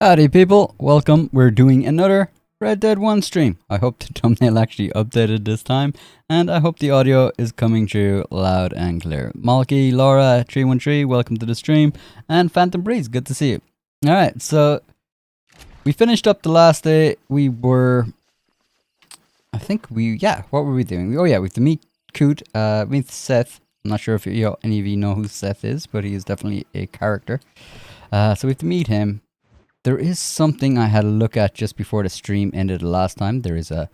Howdy people, welcome. We're doing another Red Dead 1 stream. I hope the thumbnail actually updated this time, and I hope the audio is coming through loud and clear. Malky, Laura, 313, welcome to the stream, and Phantom Breeze, good to see you. Alright, so we finished up the last day. We were, what were we doing? We have to meet Coot, meet Seth. I'm not sure if any of you know who Seth is, but he is definitely a character. So we have to meet him. There is something I had a look at just before the stream ended last time. There is a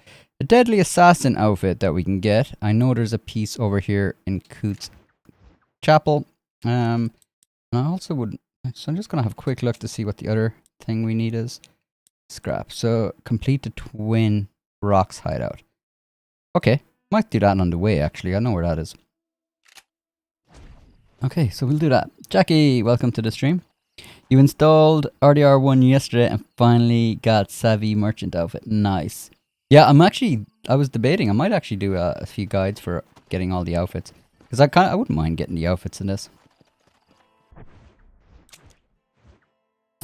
deadly assassin outfit that we can get. I know there's a piece over here in Coot's chapel. And I also would... So I'm just going to have a quick look to see what the other thing we need is. Scrap. So complete the Twin Rocks hideout. Okay. Might do that on the way actually. I know where that is. Okay, so we'll do that. Jackie, welcome to the stream. You installed RDR1 yesterday and finally got Savvy Merchant outfit. Nice. Yeah, I was debating. I might actually do a few guides for getting all the outfits. Because I wouldn't mind getting the outfits in this.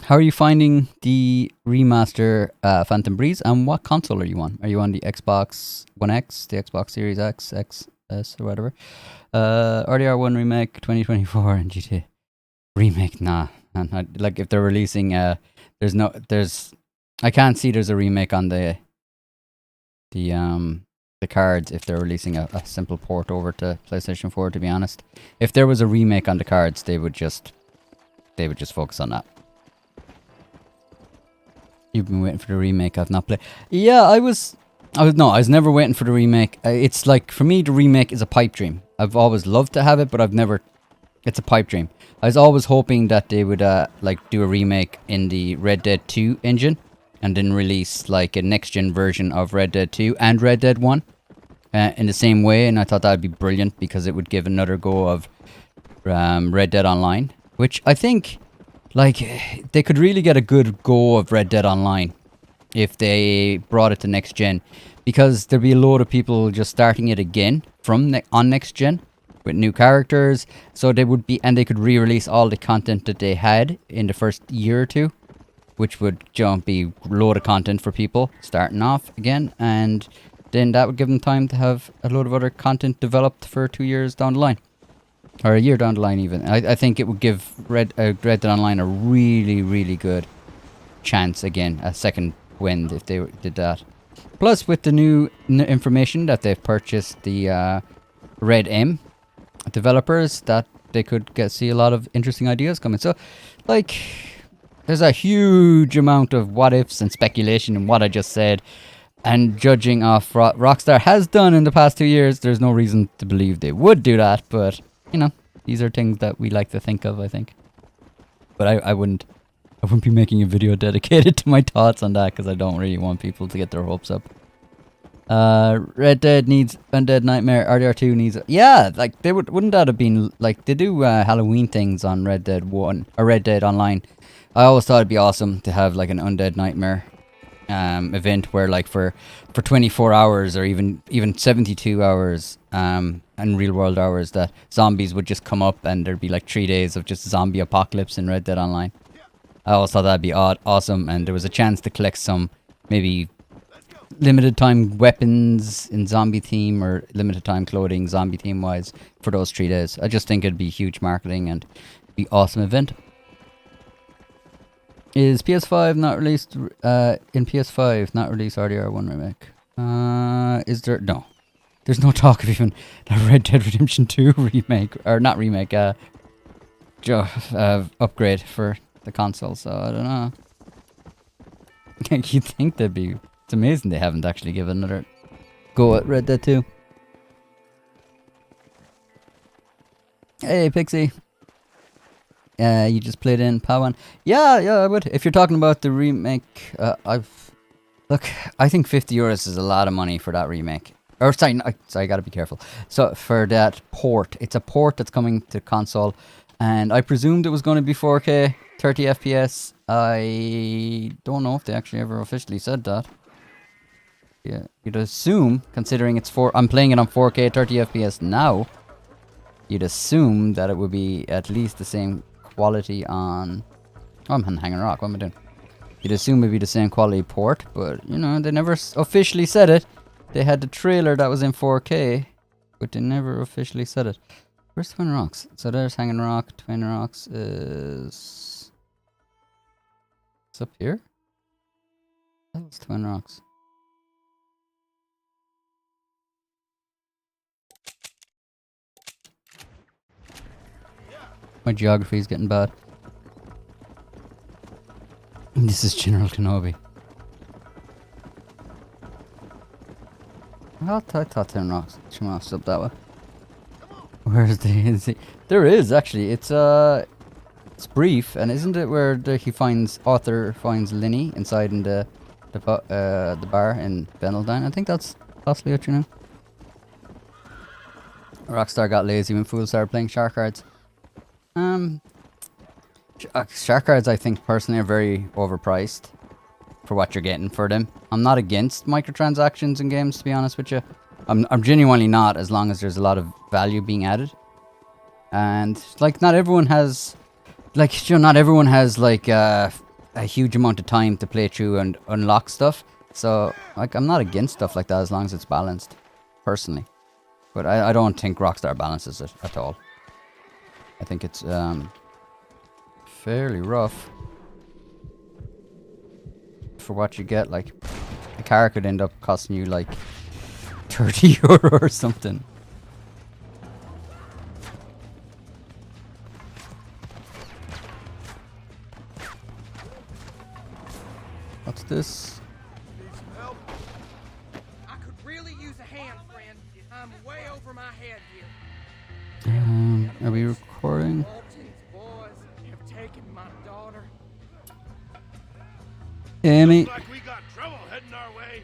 How are you finding the remaster Phantom Breeze? And what console are you on? Are you on the Xbox One X, the Xbox Series X, XS, or whatever? RDR1 Remake 2024 and GTA. Remake, nah. And like if they're releasing, I can't see there's a remake on the cards if they're releasing a simple port over to PlayStation 4. To be honest, if there was a remake on the cards, they would just focus on that. You've been waiting for the remake. I've not played. Yeah, I was never waiting for the remake. It's like for me, the remake is a pipe dream. I've always loved to have it, but I've never. It's a pipe dream. I was always hoping that they would like do a remake in the Red Dead 2 engine and then release like a next gen version of Red Dead 2 and Red Dead 1 in the same way, and I thought that would be brilliant because it would give another go of Red Dead Online, which I think like they could really get a good go of Red Dead Online if they brought it to next gen, because there'd be a load of people just starting it again from on next gen with new characters, so they would be, and they could re-release all the content that they had in the first year or two, which would be a load of content for people starting off again, and then that would give them time to have a load of other content developed for 2 years down the line, or a year down the line even. I think it would give Red Dead Online a really, really good chance again, a second wind if they did that. Plus, with the new information that they've purchased the Red M developers, that they could see a lot of interesting ideas coming. So like there's a huge amount of what ifs and speculation in what I just said, and judging off Rockstar has done in the past 2 years, there's no reason to believe they would do that, but you know, these are things that we like to think of, I think. But I wouldn't be making a video dedicated to my thoughts on that because I don't really want people to get their hopes up. Red Dead needs Undead Nightmare. RDR2 needs... Yeah, like, wouldn't that have been... Like, they do Halloween things on Red Dead 1, or Red Dead Online. I always thought it'd be awesome to have, like, an Undead Nightmare event where, like, for 24 hours or even 72 hours and real-world hours, that zombies would just come up and there'd be, like, 3 days of just zombie apocalypse in Red Dead Online. I always thought that'd be awesome, and there was a chance to collect some, maybe... limited time weapons in zombie theme, or limited time clothing zombie theme wise for those 3 days. I just think it'd be huge marketing and be awesome event. Is PS5 not released in PS5 not released RDR1 remake? Is there? No, there's no talk of even a Red Dead Redemption 2 remake, or not remake, upgrade for the console. So I don't know. You'd think that'd be. It's amazing they haven't actually given another go at Red Dead 2. Hey, Pixie. You just played in Pawan. Yeah, I would. If you're talking about the remake, I think €50 is a lot of money for that remake. Or sorry, I gotta be careful. So for that port, it's a port that's coming to console, and I presumed it was going to be 4K, 30 FPS. I don't know if they actually ever officially said that. Yeah, you'd assume, considering I'm playing it on 4K 30 FPS now, you'd assume that it would be at least the same quality on... Oh, I'm hanging a rock. What am I doing? You'd assume it'd be the same quality port, but you know, they never officially said it. They had the trailer that was in 4K, but they never officially said it. Where's Twin Rocks? So there's Hanging Rock. Twin Rocks is... It's up here? That's Twin Rocks. My geography is getting bad. This is General Kenobi. I thought Twin Rocks up that way. Where's the... There is, actually. It's brief, and isn't it where Arthur finds Linny inside in the bar in Benaldine? I think that's possibly what you know. Rockstar got lazy when fools started playing shark cards. Shark cards, I think, personally, are very overpriced for what you're getting for them. I'm not against microtransactions in games, to be honest with you. I'm genuinely not, as long as there's a lot of value being added. And like, not everyone has, like, you know, not everyone has like a huge amount of time to play through and unlock stuff. So like, I'm not against stuff like that as long as it's balanced, personally. But I don't think Rockstar balances it at all. I think it's fairly rough for what you get. Like, a car could end up costing you like 30 euro or something. What's this? I could really use a hand, friend. I'm way over my head here. Are we recording? Walton's boys have taken my daughter. Amy. Looks like we got trouble heading our way.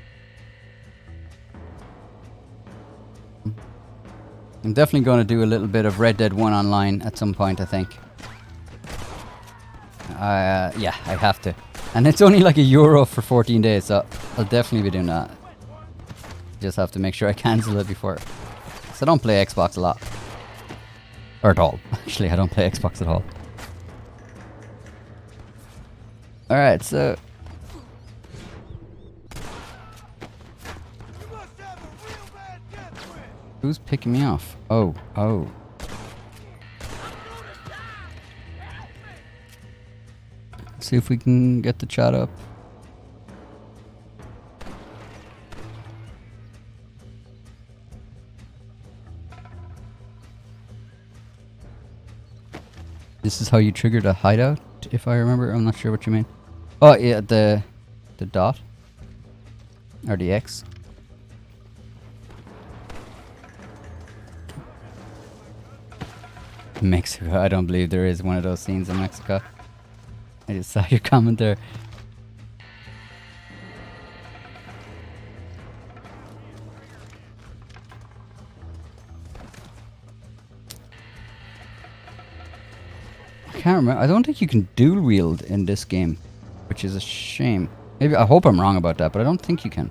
I'm definitely going to do a little bit of Red Dead 1 online at some point, I think. Yeah, I have to. And it's only like €1 for 14 days, so I'll definitely be doing that. Just have to make sure I cancel it before. So I don't play Xbox a lot. Or at all. Actually, I don't play Xbox at all. Alright, so... Who's picking me off? Oh. See if we can get the chat up. This is how you triggered a hideout, if I remember. I'm not sure what you mean. Oh yeah, the dot or the X. Mexico. I don't believe there is one of those scenes in Mexico. I just saw your comment there. I can't remember. I don't think you can dual wield in this game, which is a shame. Maybe, I hope I'm wrong about that, but I don't think you can.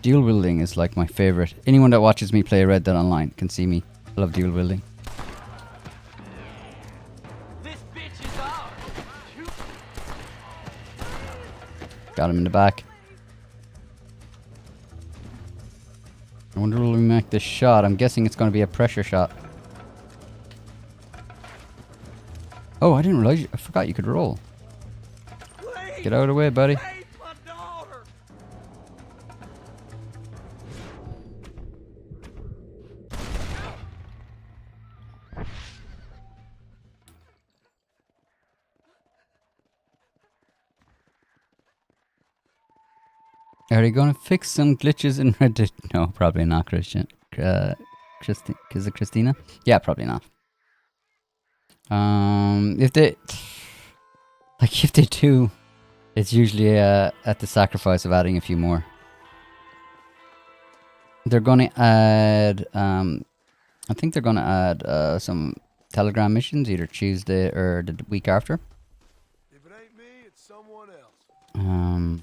Dual wielding is like my favorite. Anyone that watches me play Red Dead Online can see me. I love dual wielding. Got him in the back. I wonder will we make this shot. I'm guessing it's going to be a pressure shot. Oh, I didn't realize. I forgot you could roll. Get out of the way, buddy. Are they going to fix some glitches in Red Dead? No, probably not, Christian. Is it Christina? Yeah, probably not. If they do, it's usually at the sacrifice of adding a few more. They're going to add, I think they're going to add some Telegram missions either Tuesday or the week after. If it ain't me, it's someone else.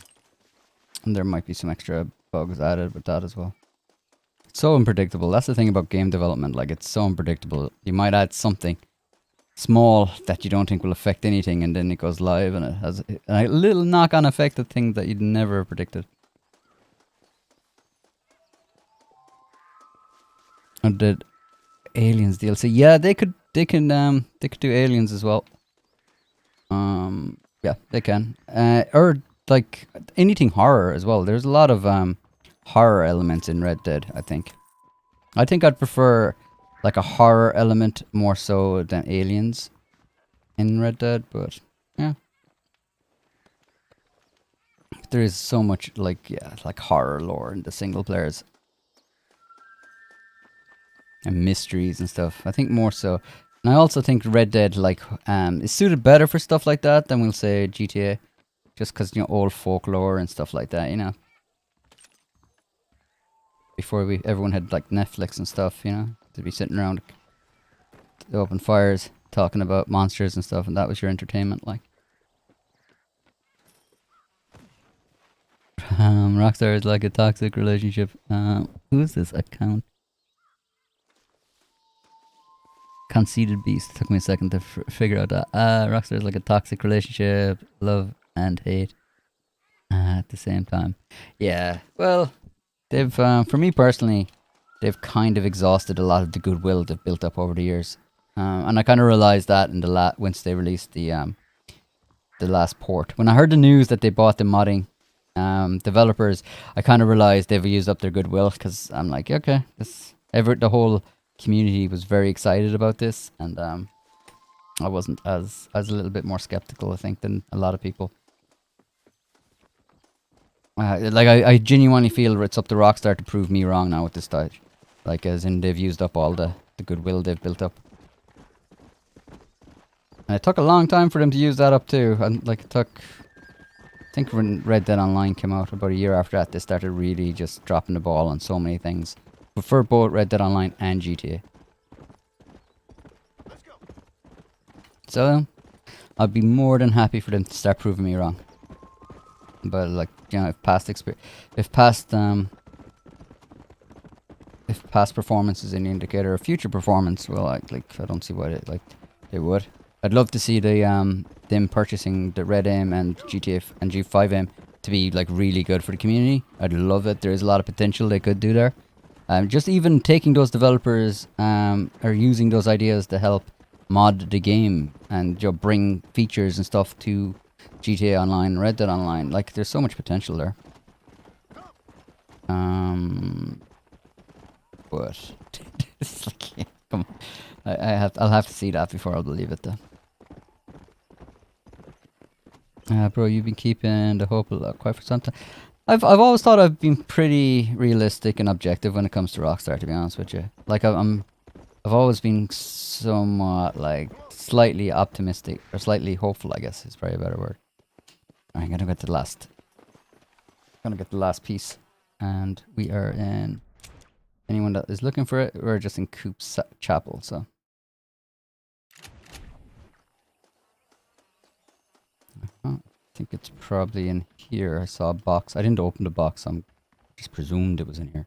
And there might be some extra bugs added with that as well. It's so unpredictable. That's the thing about game development. Like, it's so unpredictable. You might add something small that you don't think will affect anything, and then it goes live and it has a little knock-on effect of things that you'd never predicted. And the Aliens DLC, yeah, they could do Aliens as well. Yeah, they can. Or like anything horror as well. There's a lot of horror elements in Red Dead, I think. I think I'd prefer like a horror element more so than Aliens in Red Dead, but yeah. There is so much like horror lore in the single players. And mysteries and stuff. I think more so. And I also think Red Dead is suited better for stuff like that than we'll say GTA. Just because, old folklore and stuff like that, Before everyone had like Netflix and stuff, to be sitting around the open fires talking about monsters and stuff, and that was your entertainment, like. Rockstar is like a toxic relationship. Who is this account? Conceited Beast. Took me a second to figure out that. Rockstar is like a toxic relationship, love and hate at the same time. Yeah, well, they've, for me personally, they've kind of exhausted a lot of the goodwill they've built up over the years. And I kind of realized that in once they released the last port. When I heard the news that they bought the modding developers, I kind of realized they've used up their goodwill, because I'm like, okay, the whole community was very excited about this, and I wasn't as a little bit more skeptical, I think, than a lot of people. I genuinely feel it's up to Rockstar to prove me wrong now at this stage. Like, as in they've used up all the goodwill they've built up. And it took a long time for them to use that up too. And like I think when Red Dead Online came out, about a year after that, they started really just dropping the ball on so many things. But for both Red Dead Online and GTA. So, I'd be more than happy for them to start proving me wrong. But like, if past performance is an indicator of future performance, well, I don't see why they would. I'd love to see them purchasing the Red Aim and GTA and G5 Aim to be like really good for the community. I'd love it. There is a lot of potential they could do there. Just even taking those developers or using those ideas to help mod the game and bring features and stuff to GTA Online, Red Dead Online. Like, there's so much potential there. But it's like, come on. I'll have to see that before I'll believe it, though. Bro, you've been keeping the hope alive quite for some time. I've always thought I've been pretty realistic and objective when it comes to Rockstar, to be honest with you. Like, I've always been somewhat like slightly optimistic or slightly hopeful, I guess is probably a better word. I'm gonna get the last. Gonna get the last piece, and we are in. Anyone that is looking for it, we're just in Coop's Chapel, so. I think it's probably in here. I saw a box. I didn't open the box. I just presumed it was in here.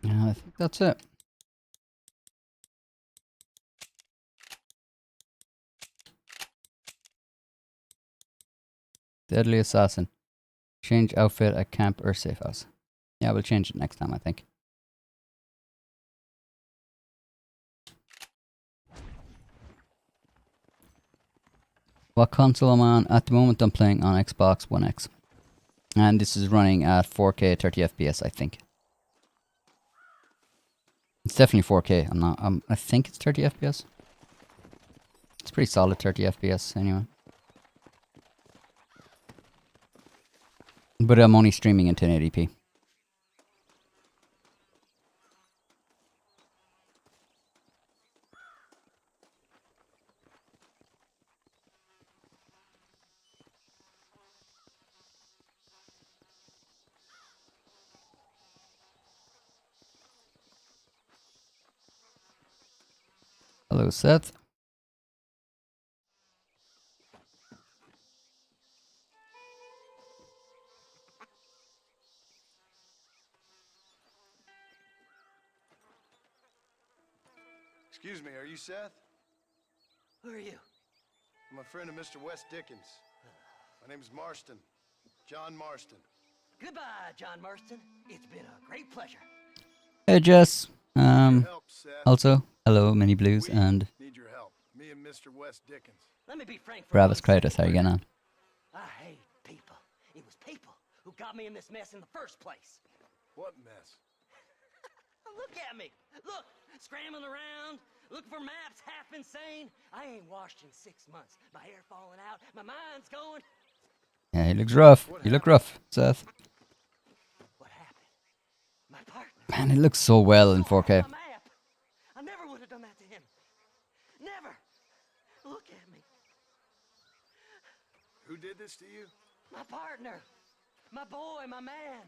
Yeah, I think that's it. Deadly Assassin. Change outfit at camp or safe house. Yeah, we'll change it next time, I think. What console am I on? At the moment, I'm playing on Xbox One X. And this is running at 4K 30 FPS, I think. It's definitely 4K. I think it's 30 FPS. It's pretty solid 30 FPS anyway. But I'm only streaming in 1080p. Hello, Seth. Excuse me, are you Seth? Who are you? I'm a friend of Mr. Wes Dickens. My name's Marston. John Marston. Goodbye, John Marston. It's been a great pleasure. Hey, Jess. Help, Seth. Also, hello, Mini Blues We and need your help. Me and Mr. Wes Dickens. Let me be frank for Bravos 1 Kratos. How second, you getting on? I hate people. It was people who got me in this mess in the first place. What mess? Look at me. Look, scrambling around, looking for maps, half insane. I ain't washed in 6 months. My hair falling out. My mind's going. Yeah, he looks rough. You look rough, Seth. What happened? My partner. Man, it looks so well in 4K. My map. I never would have done that to him. Never. Look at me. Who did this to you? My partner. My boy, my man.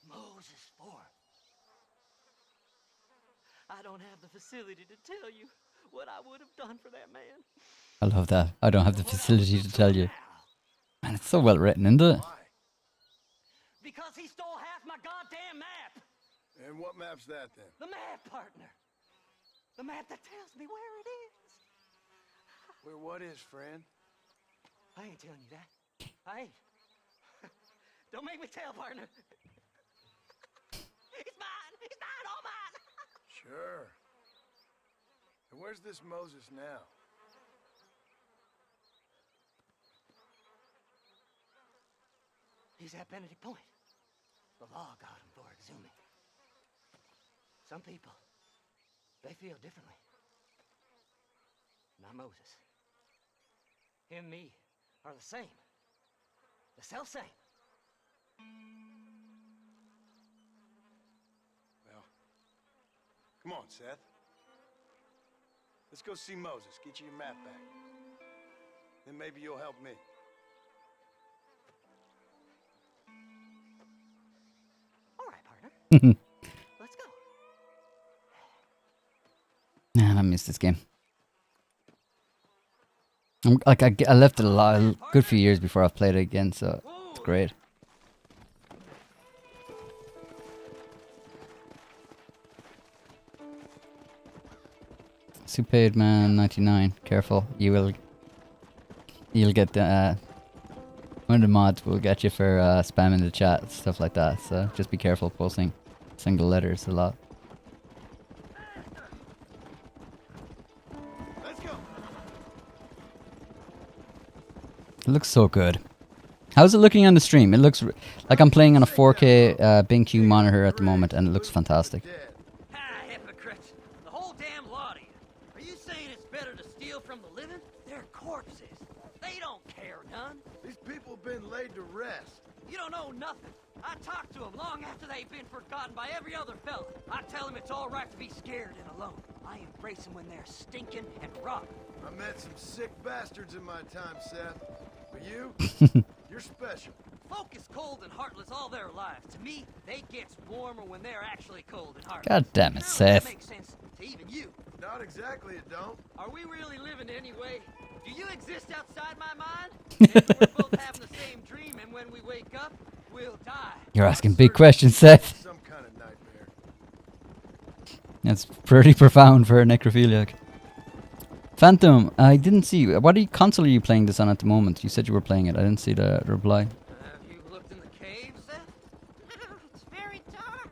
Moses Ford. I don't have the facility to tell you what I would have done for that man. I love that. I don't have the facility to tell you. Man, it's so well written, isn't it? Why? Because he stole half my goddamn map. And what map's that then? The map, partner. The map that tells me where it is. Where what is, friend? I ain't telling you that. I ain't. Don't make me tell, partner. It's mine. It's mine. All mine. Sure. And where's this Moses now? He's at Benedict Point. The law got him for exhuming. Some people, they feel differently. Not Moses. Him and me are the same. The self-same. Well, come on, Seth. Let's go see Moses. Get you your map back. Then maybe you'll help me. All right, partner. Let's go. Man, I miss this game. I left it a good few years before I've played it again, so it's great. Supade man 99. Careful, you'll get the one of the mods will get you for spamming the chat, stuff like that. So just be careful posting single letters a lot. Let's go. It looks so good. How's it looking on the stream? It looks like I'm playing on a 4K BenQ monitor at the moment, and it looks fantastic. Dead. Ah, hypocrites. The whole damn lot of you. Are you saying it's better to steal from the living? They're corpses. They don't care none. These people have been laid to rest. You don't know nothing. I talk to them long after they've been forgotten by every other fella. I tell them it's all right to be scared and alone. I embrace them when they're stinking and rotten. I met some sick bastards in my time, Seth. But you, you're special. Folk is cold and heartless all their lives. To me, they gets warmer when they're actually cold and heartless. God damn it, Now, Seth. That makes sense to even you. Not exactly, it don't. Are we really living anyway? Do you exist outside my mind? Maybe we're both having the same dream, and when we wake up, we'll die. You're asking big questions, Seth. Some kind of nightmare. That's pretty profound for a necrophiliac. Phantom, I didn't see. What console are you playing this on at the moment? You said you were playing it. I didn't see the reply. Have you looked in the caves, Seth? It's very dark.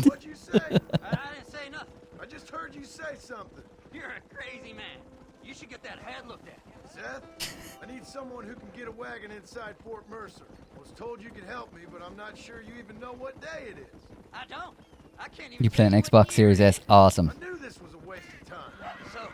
What'd you say? I didn't say nothing. I just heard you say something. You're a crazy man. You should get that head looked at. Seth, I need someone who can get a wagon inside Fort Mercer. I was told you could help me, but I'm not sure you even know what day it is. I don't. I can't even. You play an tell what Xbox year Series it S? is. Awesome. I knew this was a waste of time. So,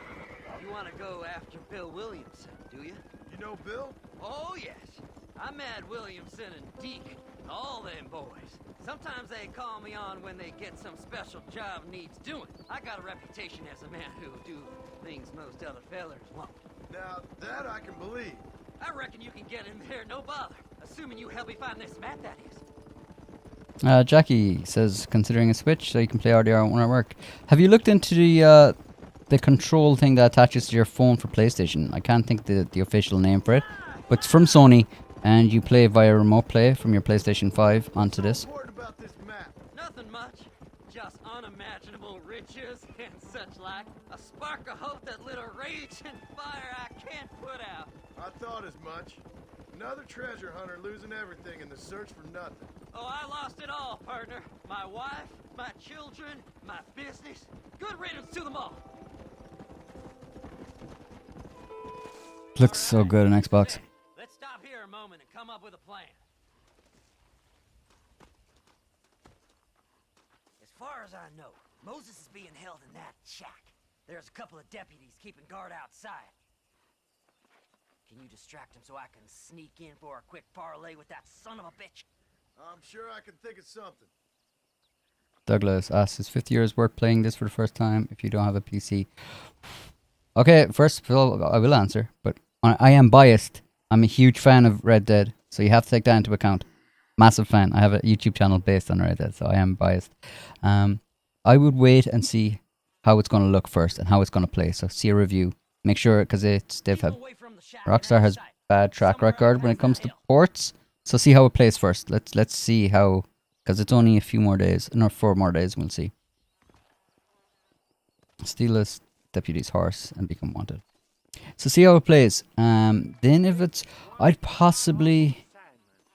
you want to go after Bill Williamson, do you? You know Bill? Oh, yes. I met Williamson and Deke, all them boys. Sometimes they call me on when they get some special job needs doing. I got a reputation as a man who'll do things most other fellers won't. Now, that I can believe. I reckon you can get in there, no bother. Assuming you help me find this map, that is. Jackie says, considering a Switch so you can play RDR when at work. Have you looked into the control thing that attaches to your phone for PlayStation? I can't think the official name for it, but it's from Sony, and you play via remote play from your PlayStation 5 onto this. Important about this map. Nothing much. Just unimaginable riches and such like. A spark of hope that lit a rage and fire I can't put out. I thought as much. Another treasure hunter losing everything in the search for nothing. Oh, I lost it all, partner. My wife, my children, my business. Good riddance to them all. Looks so good on Xbox. Hey, let's stop here a moment and come up with a plan. As far as I know, Moses is being held in that shack. There's a couple of deputies keeping guard outside. Can you distract him so I can sneak in for a quick parlay with that son of a bitch? I'm sure I can think of something. Douglas asks, is 50 years worth playing this for the first time if you don't have a PC? Okay, first of all, I will answer, but I am biased. I'm a huge fan of Red Dead, so you have to take that into account. Massive fan. I have a YouTube channel based on Red Dead, so I am biased. I would wait and see how it's going to look first and how it's going to play. So see a review. Make sure, because Rockstar has bad track record when it comes to ports. So see how it plays first. Let's see how, because it's only a few more days, no, 4 more days. We'll see. Steal this deputy's horse and become wanted. So see how it plays. Then if it's, I'd possibly,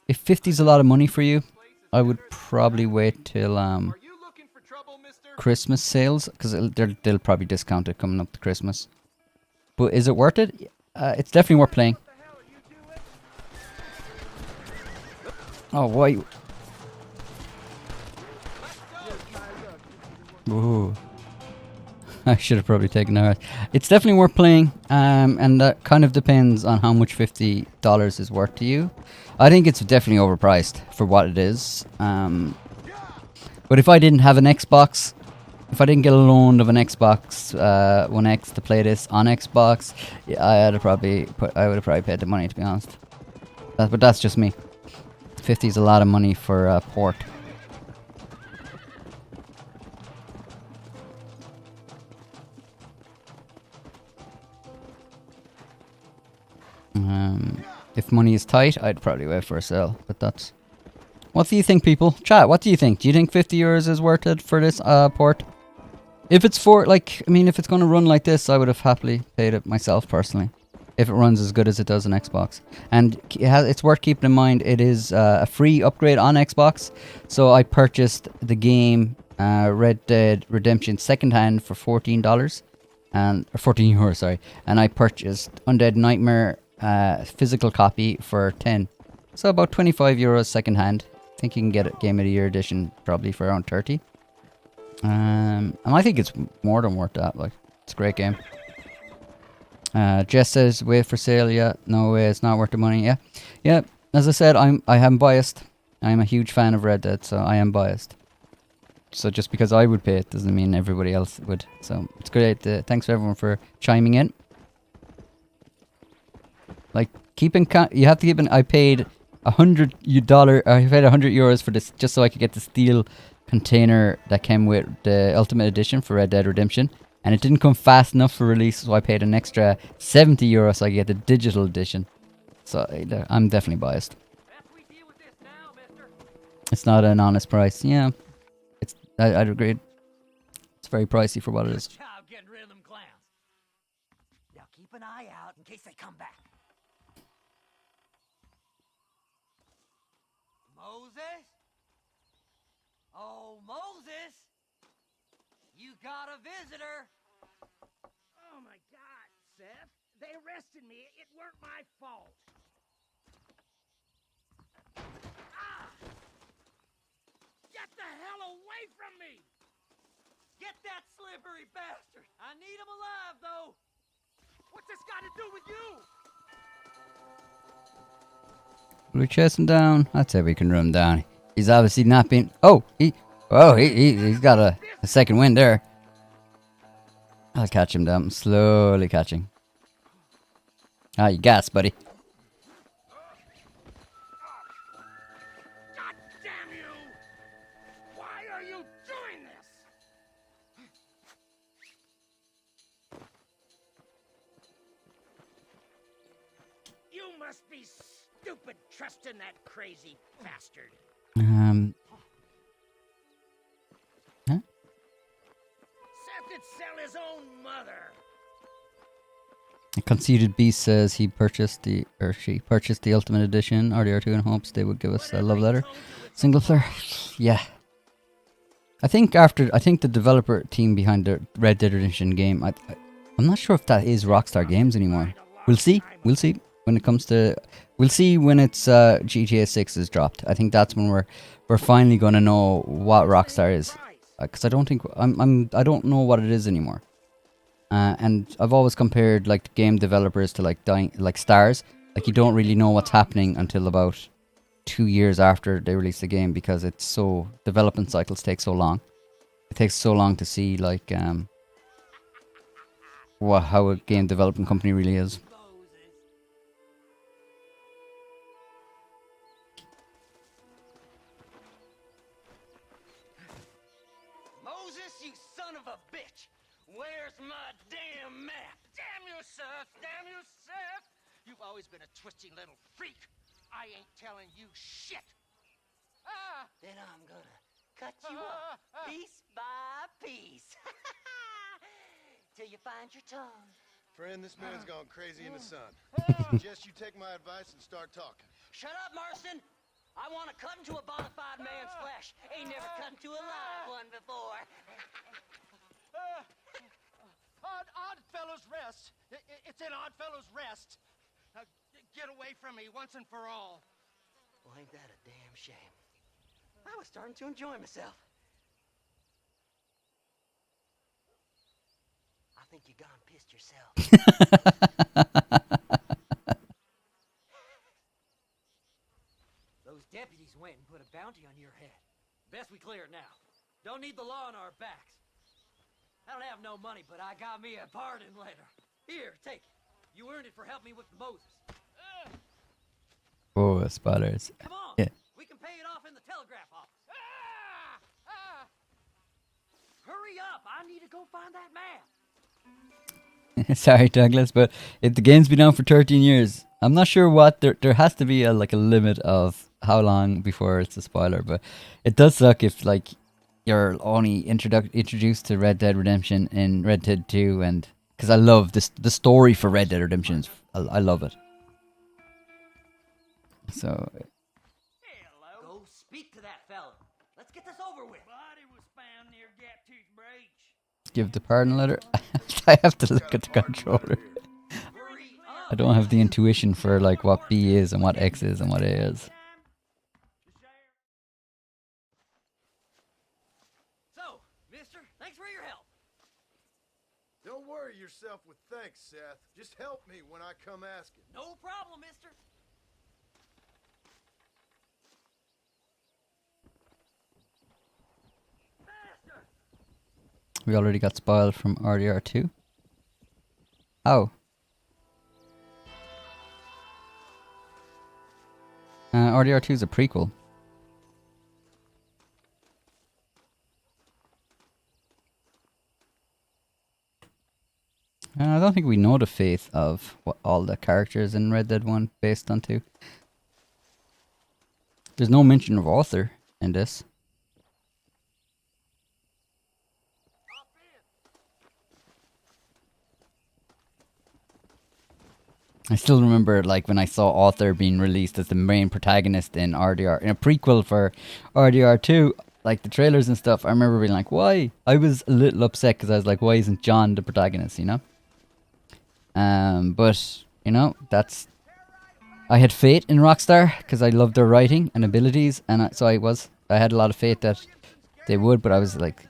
if 50 is a lot of money for you, I would probably wait till Christmas sales, because they'll probably discount it coming up to Christmas. But is it worth it? It's definitely worth playing. Oh, why? Ooh. I should have probably taken that. It's definitely worth playing, and that kind of depends on how much $50 is worth to you. I think it's definitely overpriced for what it is. But if I didn't have an Xbox, if I didn't get a loan of an Xbox One X to play this on Xbox, yeah, I would have probably paid the money, to be honest. But that's just me. 50 is a lot of money for a port. If money is tight, I'd probably wait for a sale. But that's... What do you think, people? Chat, what do you think? Do you think 50 euros is worth it for this port? If it's for, like, I mean, if it's going to run like this, I would have happily paid it myself, personally. If it runs as good as it does on Xbox. And it's worth keeping in mind, it is a free upgrade on Xbox. So I purchased the game Red Dead Redemption secondhand for $14. Or 14 euros, sorry. And I purchased Undead Nightmare physical copy for 10. So about 25 euros secondhand. I think you can get a Game of the Year edition probably for around 30. And I think it's more than worth that. Like, it's a great game. Jess says, wait for sale. Yeah, no way, it's not worth the money. Yeah. As I said, I am biased. I'm a huge fan of Red Dead, so I am biased. So just because I would pay it doesn't mean everybody else would. So it's great. Thanks for everyone for chiming in. Like, you have to keep in. I paid $100. I paid €100 for this just so I could get the steel container that came with the Ultimate Edition for Red Dead Redemption, and it didn't come fast enough for release, so I paid an extra €70 so I could get the digital edition. So I'm definitely biased. It's not an honest price. Yeah, I'd agree. It's very pricey for what it is. Getting rid of them clowns. Now keep an eye out in case they come back. Moses? Oh, Moses! You got a visitor! Oh my God, Seth. They arrested me. It weren't my fault. Ah! Get the hell away from me! Get that slippery bastard! I need him alive, though! What's this got to do with you? Will we chase him down? I'd say we can run him down. He's obviously not been... he's got a second wind there. I'll catch him down. I'm slowly catching. Ah, you gas, buddy. God damn you! Why are you doing this? You must be stupid trusting that crazy bastard. Huh? could sell his own mother. Conceited Beast says he purchased the, or she purchased the Ultimate Edition RDR2 in hopes they would give us a love letter. Single player, yeah. I think the developer team behind the Red Dead Redemption game, I'm not sure if that is Rockstar Games anymore. We'll see. We'll see when it comes to. We'll see when it's GTA 6 is dropped. I think that's when we're finally gonna know what Rockstar is, because I don't think I don't know what it is anymore. And I've always compared like game developers to like stars. Like you don't really know what's happening until about 2 years after they release the game, because it's so development cycles take so long. It takes so long to see like how a game development company really is. Moses, you son of a bitch! Where's my damn map? Damn you, Seth! Damn you, Seth! You've always been a twisty little freak. I ain't telling you shit. Then I'm gonna cut you up piece by piece. Till you find your tongue. Friend, this man's gone crazy in the sun. Suggest you take my advice and start talking. Shut up, Marston! I want to cut into a bona fide man's flesh. Ain't never cut into a live one before. Odd Fellows Rest. It's in Odd Fellows Rest. Get away from me once and for all. Well, ain't that a damn shame? I was starting to enjoy myself. I think you gone pissed yourself. Those deputies went and put a bounty on your head. Best we clear it now. Don't need the law on our backs. I don't have no money, but I got me a pardon letter. Here, take it. You earned it for helping me with Moses. Oh, spoilers. Come on. Yeah. We can pay it off in the telegraph office. Hurry up. I need to go find that map. Sorry, Douglas, but the game's been out for 13 years. I'm not sure what there has to be a limit of how long before it's a spoiler, but it does suck if like you're only introduced to Red Dead Redemption in Red Dead 2, and because I love the story for Red Dead Redemption. I love it. So Hello. Go speak to that fella. Let's get this over with. Body was found near Gaptooth Breach. give the pardon letter. I have to look at the controller. Hurry up. I don't have the intuition for like what B is and what X is and what A is. So, mister, thanks for your help. Don't worry yourself with thanks, Seth. Just help me when I come asking. No problem, mister. We already got spoiled from RDR2. Oh. RDR2 is a prequel. I don't think we know the fate of what all the characters in Red Dead 1 based on 2. There's no mention of Arthur in this. I still remember like when I saw Arthur being released as the main protagonist in RDR, in a prequel for RDR2, like the trailers and stuff. I remember being like, why? I was a little upset because I was like, why isn't John the protagonist, you know? But, you know, I had faith in Rockstar because I loved their writing and abilities, and I had a lot of faith that they would, but I was like,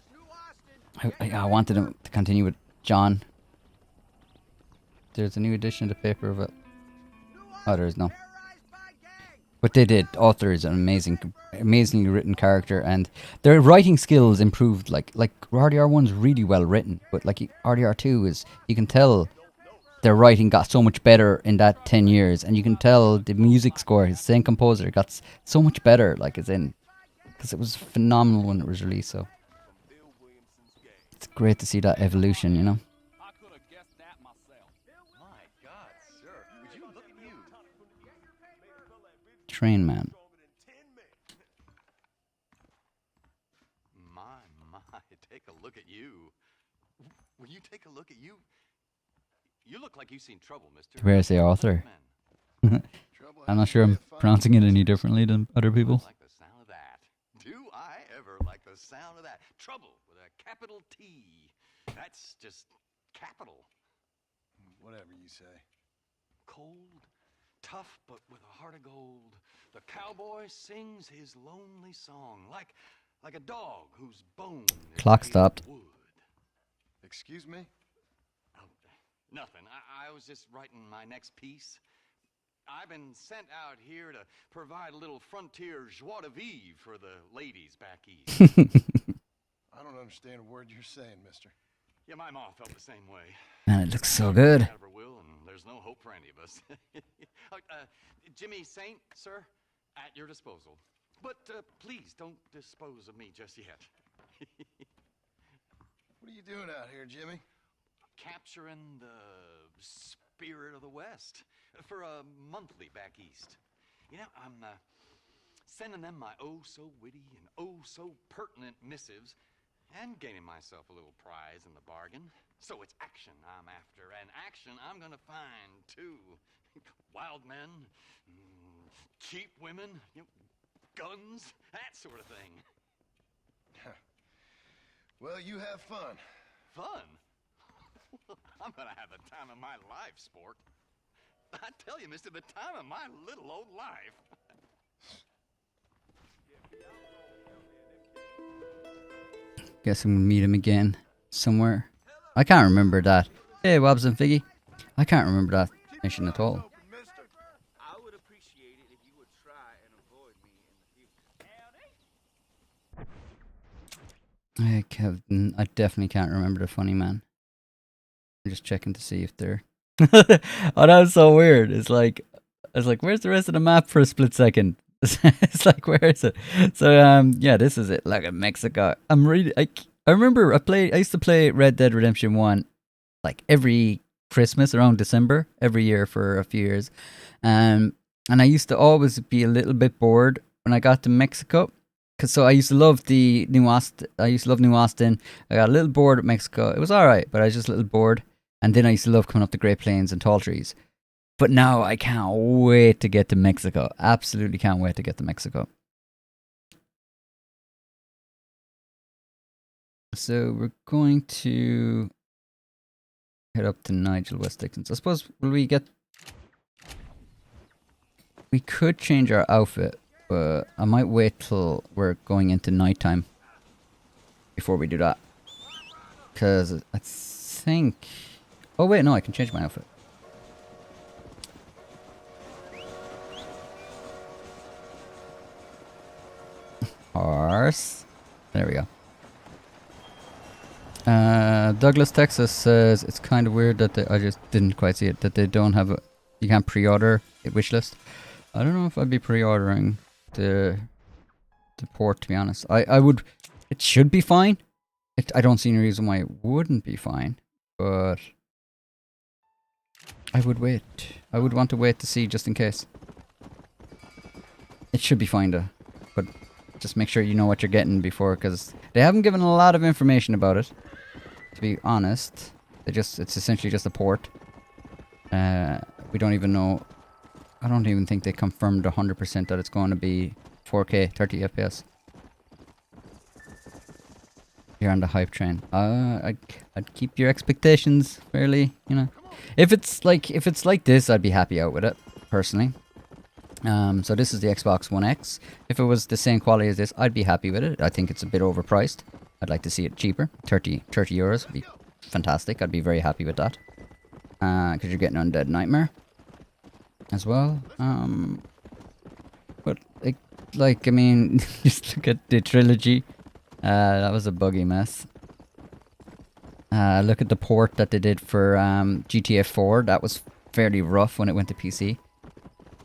I wanted them to continue with John. There's a new edition of the paper of it. Oh, there is no. But they did. Arthur is an amazingly written character, and their writing skills improved. Like RDR1's really well written, but like RDR2 is, you can tell their writing got so much better in that 10 years, and you can tell the music score, his same composer, got so much better, like as in, because it was phenomenal when it was released. So it's great to see that evolution, you know. Train man. My, take a look at you. Will you take a look at you? You look like you've seen trouble, mister. Where's the author? Trouble I'm has not a sure way I'm of finding pronouncing it us. any differently than other people. Like the sound of that. Do I ever like the sound of that? Trouble with a capital T. That's just capital. Whatever you say. Cold, tough, but with a heart of gold. The cowboy sings his lonely song like a dog whose bone is Clock made of stopped. wood. Excuse me? Oh, nothing. I was just writing my next piece. I've been sent out here to provide a little frontier joie de vivre for the ladies back east. I don't understand a word you're saying, mister. Yeah, my mom felt the same way. Man, it looks so good. Out of her will, and there's no hope for any of us. Jimmy Saint, sir, at your disposal. But please don't dispose of me just yet. What are you doing out here, Jimmy? Capturing the spirit of the West for a monthly back east. You know, I'm sending them my oh-so-witty and oh-so-pertinent missives and gaining myself a little prize in the bargain. So it's action I'm after, and action I'm gonna find, too. Wild men, cheap women, guns, that sort of thing. Well, you have fun. Fun? I'm gonna have the time of my life, sport. I tell you, mister, the time of my little old life. Guess I'm gonna meet him again somewhere. I can't remember that. Hey, Wobbs and Figgy. I can't remember that mission at all. I would appreciate it if you would try and avoid me in the future. Hey, Kevin. I definitely can't remember the funny man. I'm just checking to see if they're. Oh, that was so weird. It's like, I was like, where's the rest of the map for a split second? It's like, where is it? So, yeah, this is it. Look at Mexico. I'm really, I remember I used to play Red Dead Redemption 1 like every Christmas around December, every year for a few years. And I used to always be a little bit bored when I got to Mexico. So I used to love New Austin. I got a little bored at Mexico. It was alright, but I was just a little bored. And then I used to love coming up the Great Plains and tall trees. But now I can't wait to get to Mexico. Absolutely can't wait to get to Mexico. So we're going to head up to Nigel West Dixon's. I suppose, we could change our outfit, but I might wait till we're going into nighttime before we do that. Because I think... Oh wait, no, I can change my outfit. Horse. There we go. Douglas, Texas says it's kind of weird that I just didn't quite see it, that they don't have you can't pre-order a wish list. I don't know if I'd be pre-ordering the port, to be honest. I would, it should be fine. I don't see any reason why it wouldn't be fine, but I would wait. I would want to wait to see just in case. It should be fine though, but just make sure you know what you're getting before, because they haven't given a lot of information about it, to be honest. It's essentially just a port. We don't even know. I don't even think they confirmed 100% that it's going to be 4K 30 FPS. You're on the hype train. I'd keep your expectations fairly, you know. If it's like this, I'd be happy out with it personally. So this is the Xbox One X. If it was the same quality as this, I'd be happy with it. I think it's a bit overpriced. I'd like to see it cheaper. 30 euros would be fantastic. I'd be very happy with that. Because you're getting Undead Nightmare as well. But I mean, just look at the trilogy. That was a buggy mess. Look at the port that they did for GTA 4. That was fairly rough when it went to PC.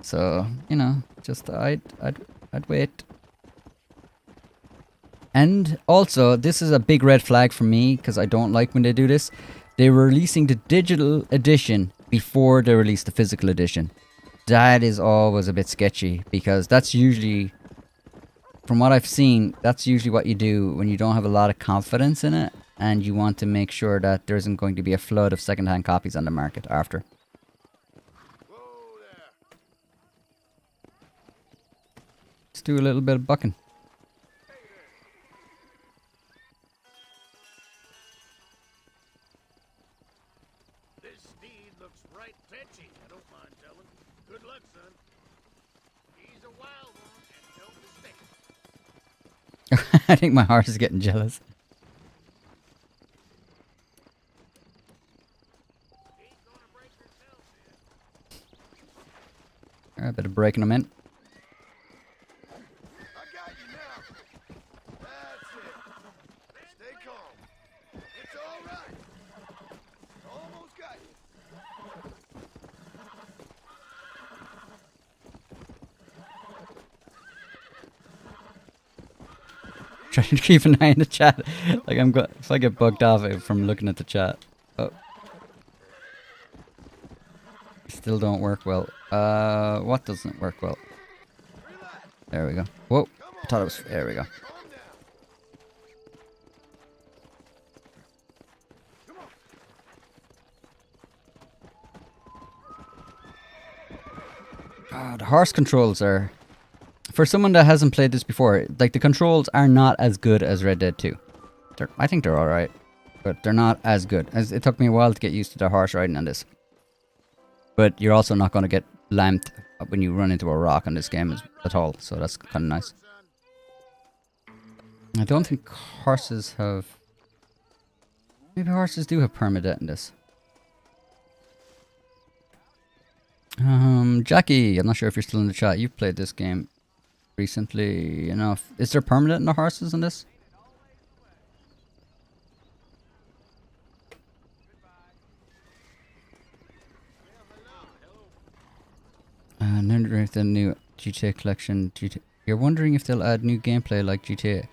So, you know, just I'd wait. And also, this is a big red flag for me, because I don't like when they do this. They were releasing the digital edition before they released the physical edition. That is always a bit sketchy, because that's usually, from what I've seen, that's usually what you do when you don't have a lot of confidence in it. and you want to make sure that there isn't going to be a flood of second-hand copies on the market after. Whoa there. Let's do a little bit of bucking. This steed looks right fetchy, I don't mind telling. Good luck, son. He's a wild one, and no mistake. I think my horse is getting jealous. Ain't gonna break yourself, man. A bit of breaking them in. I got you now. That's it. Stay calm. It's all right. Almost got you. Trying to keep an eye on the chat. Like if I get bugged off from looking at the chat. Oh. Still don't work well. What doesn't work well? There we go. Whoa. I thought it was. There we go. Calm down. The horse controls are, for someone that hasn't played this before, like the controls are not as good as Red Dead 2. I think they're alright, but they're not as good. As it took me a while to get used to the horse riding on this. But you're also not going to get lamped when you run into a rock on this game at all, so that's kind of nice. I don't think horses have... Maybe horses do have permadeath in this. Jackie, I'm not sure if you're still in the chat. You've played this game recently enough. Is there permadeath in the horses in this? Wondering if the new GTA collection... You're wondering if they'll add new gameplay like GTA.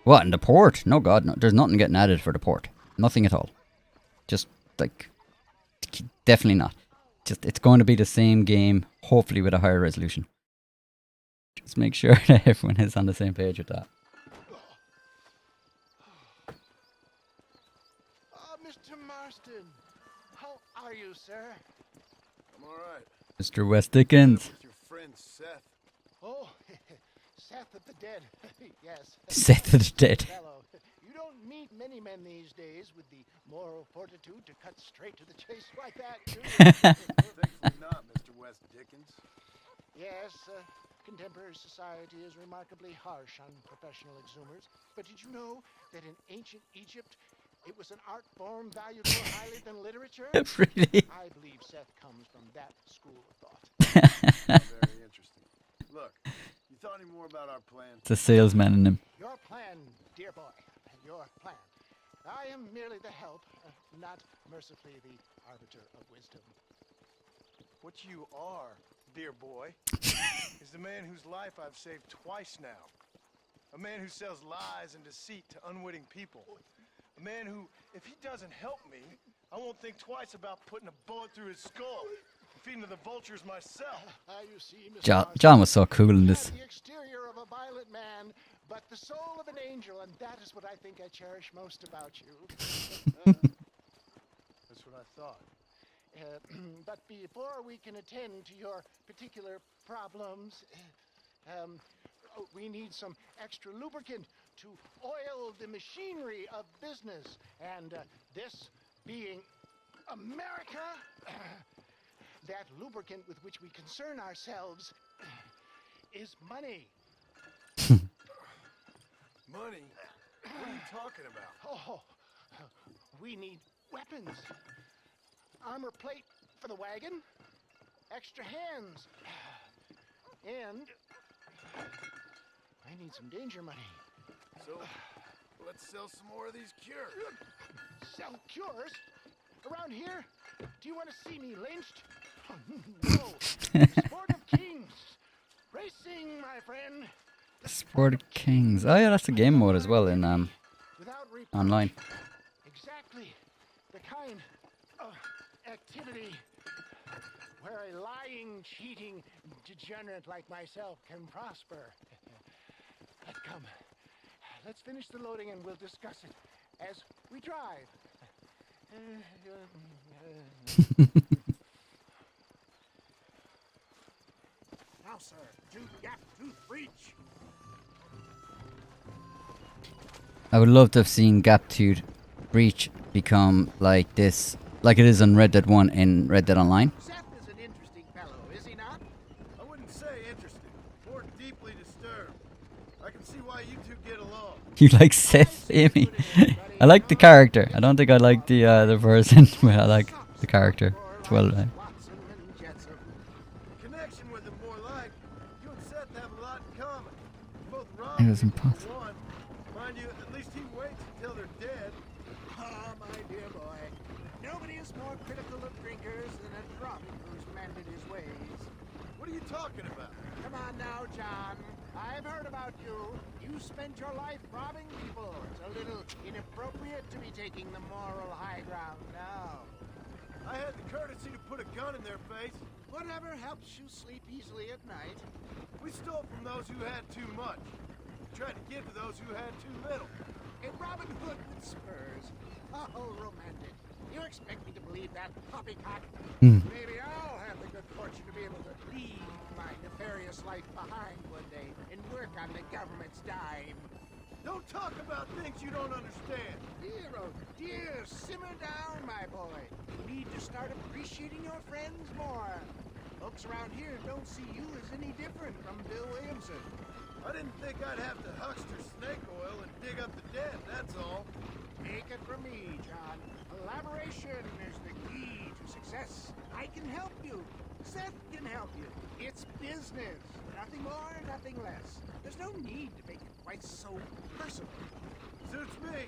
What, in the port? No god, no. There's nothing getting added for the port. Nothing at all. Just, like... Definitely not. Just, it's going to be the same game, hopefully with a higher resolution. Just make sure that everyone is on the same page with that. Mr. Marston, how are you, sir? I'm all right. Mr. West Dickens. With your friend Seth. Oh, Seth of the dead. Yes. Seth of the dead. Fellow. You don't meet many men these days with the moral fortitude to cut straight to the chase like that, do you? Thankfully not, Mr. West Dickens. Yes, contemporary society is remarkably harsh on professional exhumers. But did you know that in ancient Egypt, it was an art form valued more highly than literature? Really? I believe Seth comes from that school of thought. Very interesting. Look, you thought any more about our plan? It's a salesman in him. Your plan, dear boy, your plan. I am merely the help, not mercifully the arbiter of wisdom. What you are, dear boy, is the man whose life I've saved twice now. A man who sells lies and deceit to unwitting people. A man who, if he doesn't help me, I won't think twice about putting a bullet through his skull and feeding to the vultures myself. You see, Mr. John was so cool in this. The exterior of a violent man, but the soul of an angel, and that is what I think I cherish most about you. That's what I thought. But before we can attend to your particular problems, we need some extra lubricant to oil the machinery of business. And this being America, that lubricant with which we concern ourselves is money. Money? What are you talking about? Oh, we need weapons. Armor plate for the wagon, extra hands, and I need some danger money. So, let's sell some more of these cures. Sell cures? Around here? Do you want to see me lynched? No. Sport of kings. Racing, my friend. Sport of Kings. Oh yeah, that's the game mode as well in Without online. Exactly the kind of activity where a lying, cheating degenerate like myself can prosper. But come, let's finish the loading and we'll discuss it as we drive. Now, sir, to gap tooth breach. I would love to have seen Gap Tooth Breach become like this, like it is on Red Dead 1 in Red Dead Online. Seth is an interesting fellow, is he not? I wouldn't say interesting, more deeply disturbed. I can see why you two get along. You like Seth, Amy? I like the character. I don't think I like the person, but I like the character. It's well done. Watson and Jetson. Connection with him more like. You and Seth have a lot in common. Both robbed It was people for impossible. one. Mind you, at least he waits until they're dead. Ah, my dear boy. Nobody is more critical of drinkers than a drunk who's mended his ways. What are you talking about? Come on now, John. I've heard about you. You spent your life robbing people. It's a little inappropriate to be taking the moral high ground now. I had the courtesy to put a gun in their face. Whatever helps you sleep easily at night. We stole from those who had too much. Tried to give to those who had too little. A Robin Hood with spurs. Oh, romantic. You expect me to believe that poppycock? Maybe I'll have the good fortune to be able to leave my nefarious life behind one day and work on the government's dime. Don't talk about things you don't understand. Dear, oh dear, simmer down, my boy. You need to start appreciating your friends more. Folks around here don't see you as any different from Bill Williamson. I didn't think I'd have to huckster snake oil and dig up the dead, that's all. Take it from me, John. Collaboration is the key to success. I can help you. Seth can help you. It's business. Nothing more, nothing less. There's no need to make it quite so personal. Suits me.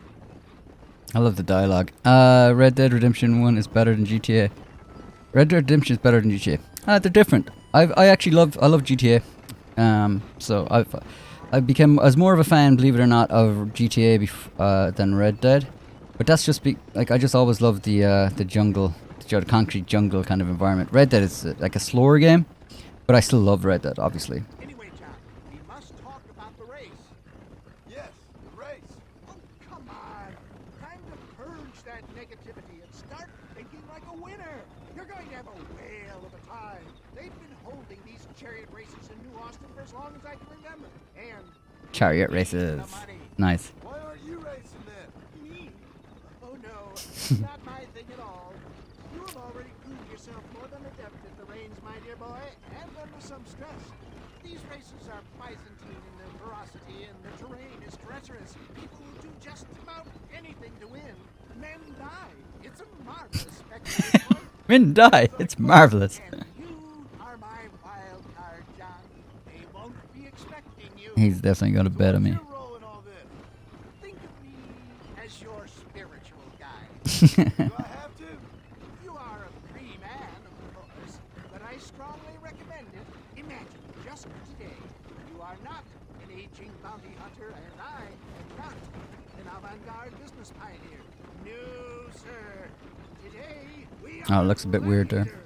I love the dialogue. Red Dead Redemption 1 is better than GTA. Red Dead Redemption is better than GTA. They're different. I love GTA. So I was more of a fan, believe it or not, of GTA than Red Dead. But that's just I just always loved the jungle, the concrete jungle kind of environment. Red Dead is like a slower game, but I still love Red Dead, obviously. Anyway, John, we must talk about the race. Yes, the race. Oh, come on. Time to purge that negativity and start thinking like a winner. You're going to have a whale of a time. They've been holding these chariot races in New Austin for as long as I can remember. And Chariot races. the money. Nice. Why aren't you racing then? Me? Oh no, it's not my thing at all. You have already proved yourself more than adept at the reins, my dear boy, and under some stress. These races are Byzantine in their ferocity, and the terrain is treacherous. People will do just about anything to win. Men die. It's a marvelous spectacle. Men die. It's marvelous. And you are my wild card, John. They won't be expecting you. He's definitely going to bet on me. What's your role in all this? Think of me as your spiritual guide. Do I have to? You are a free man, of course, but I strongly recommend it. Imagine, just for today, you are not an aging bounty hunter, and I am not an avant-garde business pioneer. No, sir. Today, we are Oh, it looks a bit weird there. leaders.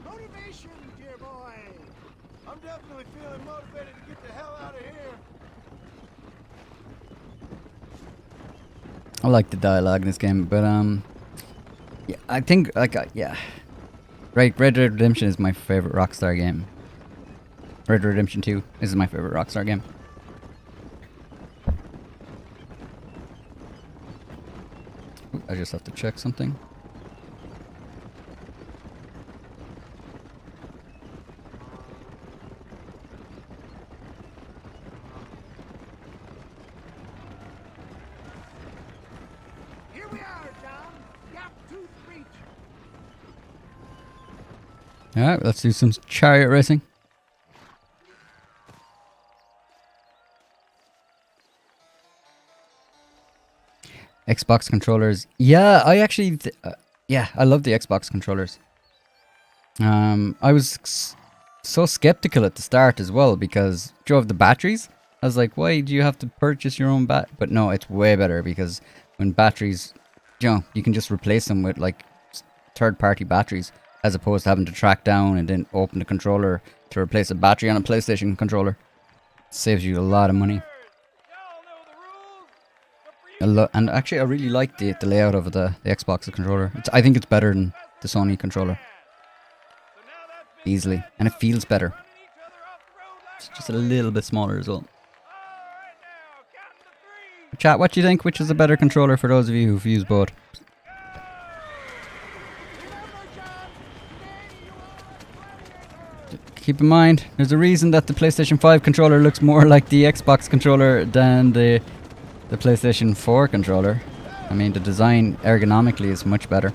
Motivation, dear boy. I'm definitely feeling motivated to get the hell out of here. I like the dialogue in this game, but yeah, I think yeah. Right, Red Dead Redemption is my favorite Rockstar game. Red Dead Redemption 2 is my favorite Rockstar game. Ooh, I just have to check something. Here we are, John. Gap tooth breach. Alright, let's do some chariot racing. Xbox controllers. Yeah, I actually... yeah, I love the Xbox controllers. I was so skeptical at the start as well because do you have the batteries? I was like, why do you have to purchase your own But no, it's way better because when batteries... you can just replace them with like third-party batteries as opposed to having to track down and then open the controller to replace a battery on a PlayStation controller. Saves you a lot of money. And actually, I really like the layout of the Xbox controller. I think it's better than the Sony controller. Easily. And it feels better. It's just a little bit smaller as well. Chat, what do you think? Which is a better controller for those of you who've used both? Keep in mind, there's a reason that the PlayStation 5 controller looks more like the Xbox controller than the PlayStation 4 controller. I mean, the design ergonomically is much better.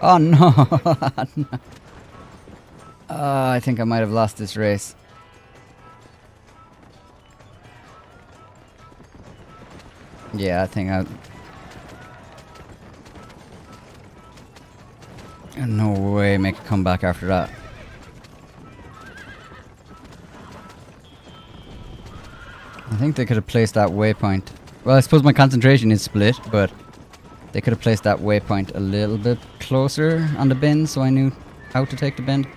Oh no! I think I might have lost this race. Yeah, I think no way make a comeback after that. I think they could have placed that waypoint. Well, I suppose my concentration is split, but they could have placed that waypoint a little bit closer on the bend so I knew how to take the bend.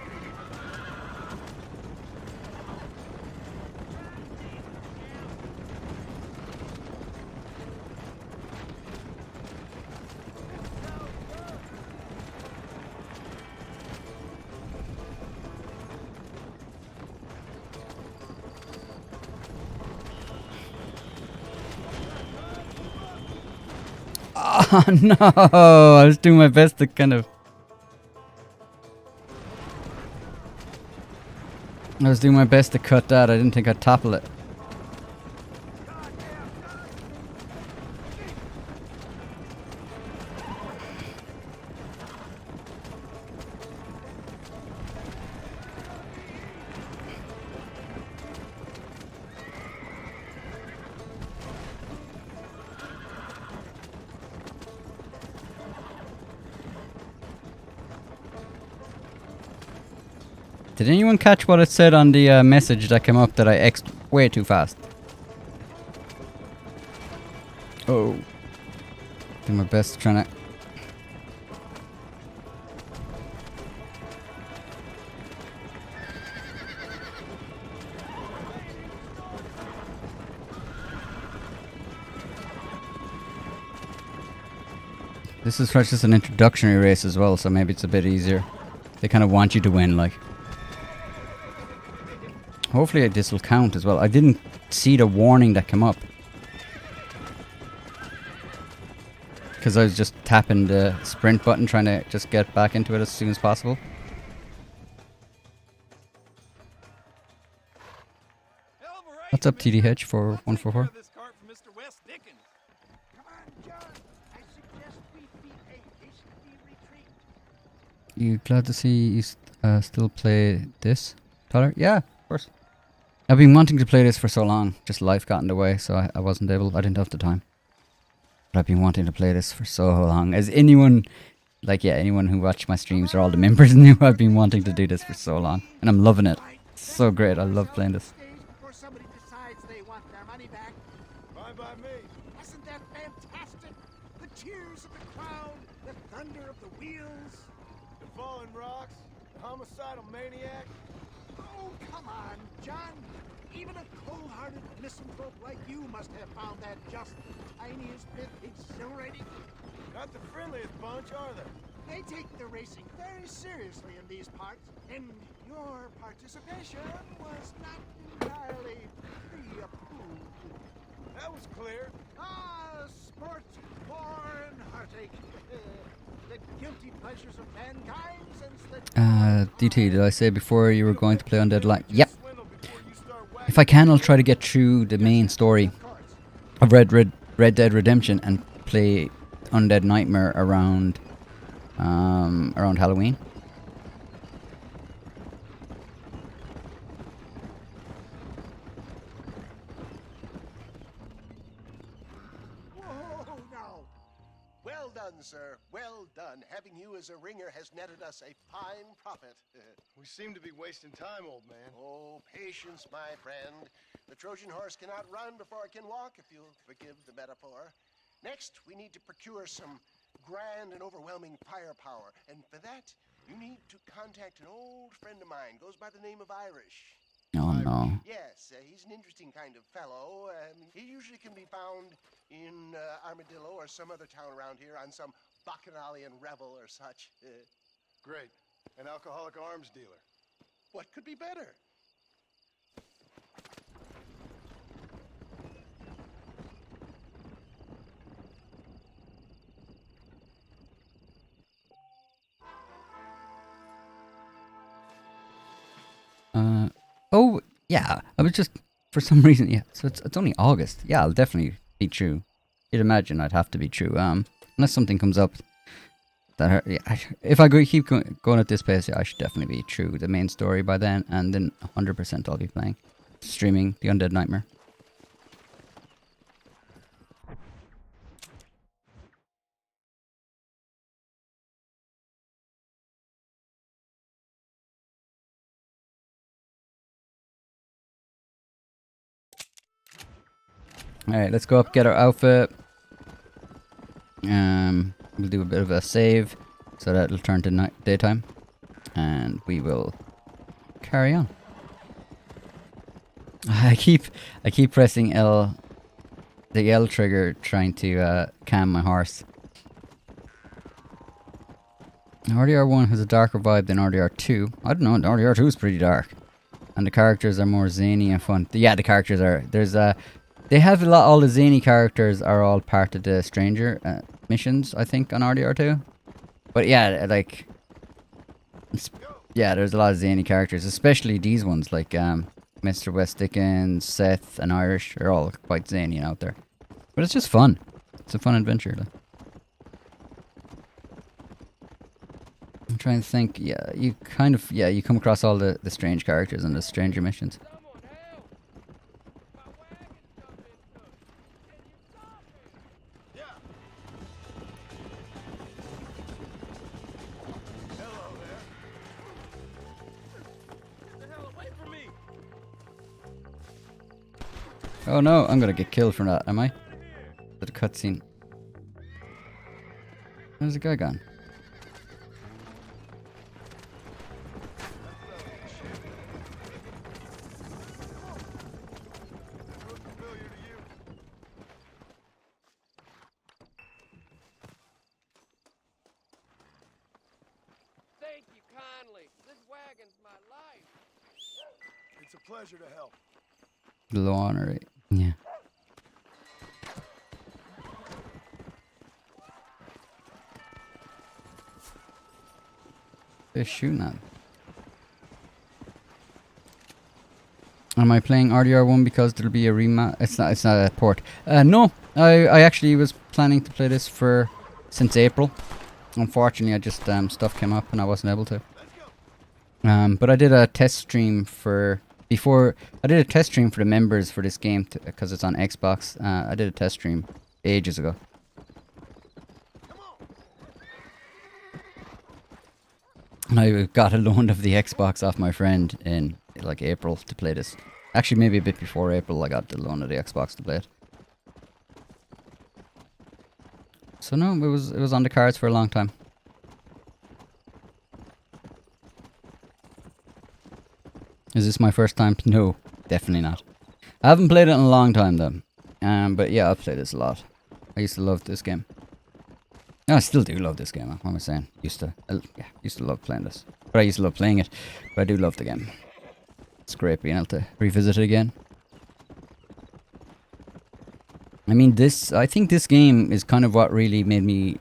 Oh no! I was doing my best to kind of... I was doing my best to cut that. I didn't think I'd topple it. Did anyone catch what it said on the message that came up that I X'd way too fast? Oh. Doing my best trying to... This is just an introductory race as well, so maybe it's a bit easier. They kind of want you to win, like. Hopefully this will count as well. I didn't see the warning that came up. Because I was just tapping the sprint button trying to just get back into it as soon as possible. What's up TDH for 144? You glad to see you still play this, Tyler? Yeah, of course. I've been wanting to play this for so long. Just life got in the way, so I wasn't able. I didn't have the time. But I've been wanting to play this for so long. As anyone, anyone who watched my streams or all the members knew, I've been wanting to do this for so long, and I'm loving it. It's so great. I love playing this. Before somebody decides they want their money back. Fine by me. Isn't that fantastic? The cheers of the crowd, the thunder of the wheels. The falling rocks, the homicidal maniac. Oh, come on, John. Even a cold-hearted misanthrope like you must have found that just the tiniest bit exhilarating. Not the friendliest bunch, are they? They take the racing very seriously in these parts, and your participation was not entirely pre-approved. That was clear. Ah, sport, war, and heartache. The guilty pleasures of mankind since the... DT, did I say before you were going to play Undead Light? Yep. If I can, I'll try to get through the main story of Red Dead Redemption and play Undead Nightmare around Halloween. Whoa, no. Well, Well done, sir. Well done. Having you as a ringer has netted us a fine profit. We seem to be wasting time, old man. Oh, patience, my friend. The Trojan horse cannot run before it can walk, if you'll forgive the metaphor. Next, we need to procure some grand and overwhelming firepower. And for that, you need to contact an old friend of mine. Goes by the name of Irish. Oh no. Yes, he's an interesting kind of fellow. He usually can be found in Armadillo or some other town around here on some bacchanalian revel or such. Great. An alcoholic arms dealer. What could be better? Oh, yeah. I was just, for some reason, yeah. So it's only August. Yeah, I'll definitely be true. You'd imagine I'd have to be true. Unless something comes up that, yeah, if I keep going at this pace, yeah, I should definitely be true. The main story by then, and then 100% I'll be playing, streaming The Undead Nightmare. Alright, let's go up, get our outfit. We'll do a bit of a save, so that it'll turn to daytime. And we will carry on. I keep pressing L, the L trigger, trying to calm my horse. RDR1 has a darker vibe than RDR2. I don't know, RDR2 is pretty dark. And the characters are more zany and fun. Yeah, the characters are, they have a lot, all the zany characters are all part of the stranger missions, I think, on RDR2. But yeah, like, yeah, there's a lot of zany characters, especially these ones, like Mr. West Dickens, Seth, and Irish are all quite zany out there. But it's just fun. It's a fun adventure. Like. I'm trying to think, yeah, you kind of, yeah, you come across all the strange characters and the stranger missions. Oh no, I'm gonna get killed from that, am I? The cutscene. Where's the guy gone? Thank you kindly. This wagon's my life. It's a pleasure to help. Low honor rate. Yeah. They're shooting at. Am I playing RDR1 because there'll be a remaster? It's not a port. No, I actually was planning to play this since April. Unfortunately, I just stuff came up and I wasn't able to. But I did a test stream for the members for this game because it's on Xbox. I did a test stream ages ago. And I got a loan of the Xbox off my friend in like April to play this. Actually, maybe a bit before April, I got the loan of the Xbox to play it. So no, it was on the cards for a long time. Is this my first time? No, definitely not. I haven't played it in a long time though. But yeah, I've played this a lot. I used to love this game. No, I still do love this game. What am I saying? Used to love playing this. But I used to love playing it. But I do love the game. It's great being able to revisit it again. I mean, I think this game is kind of what really made me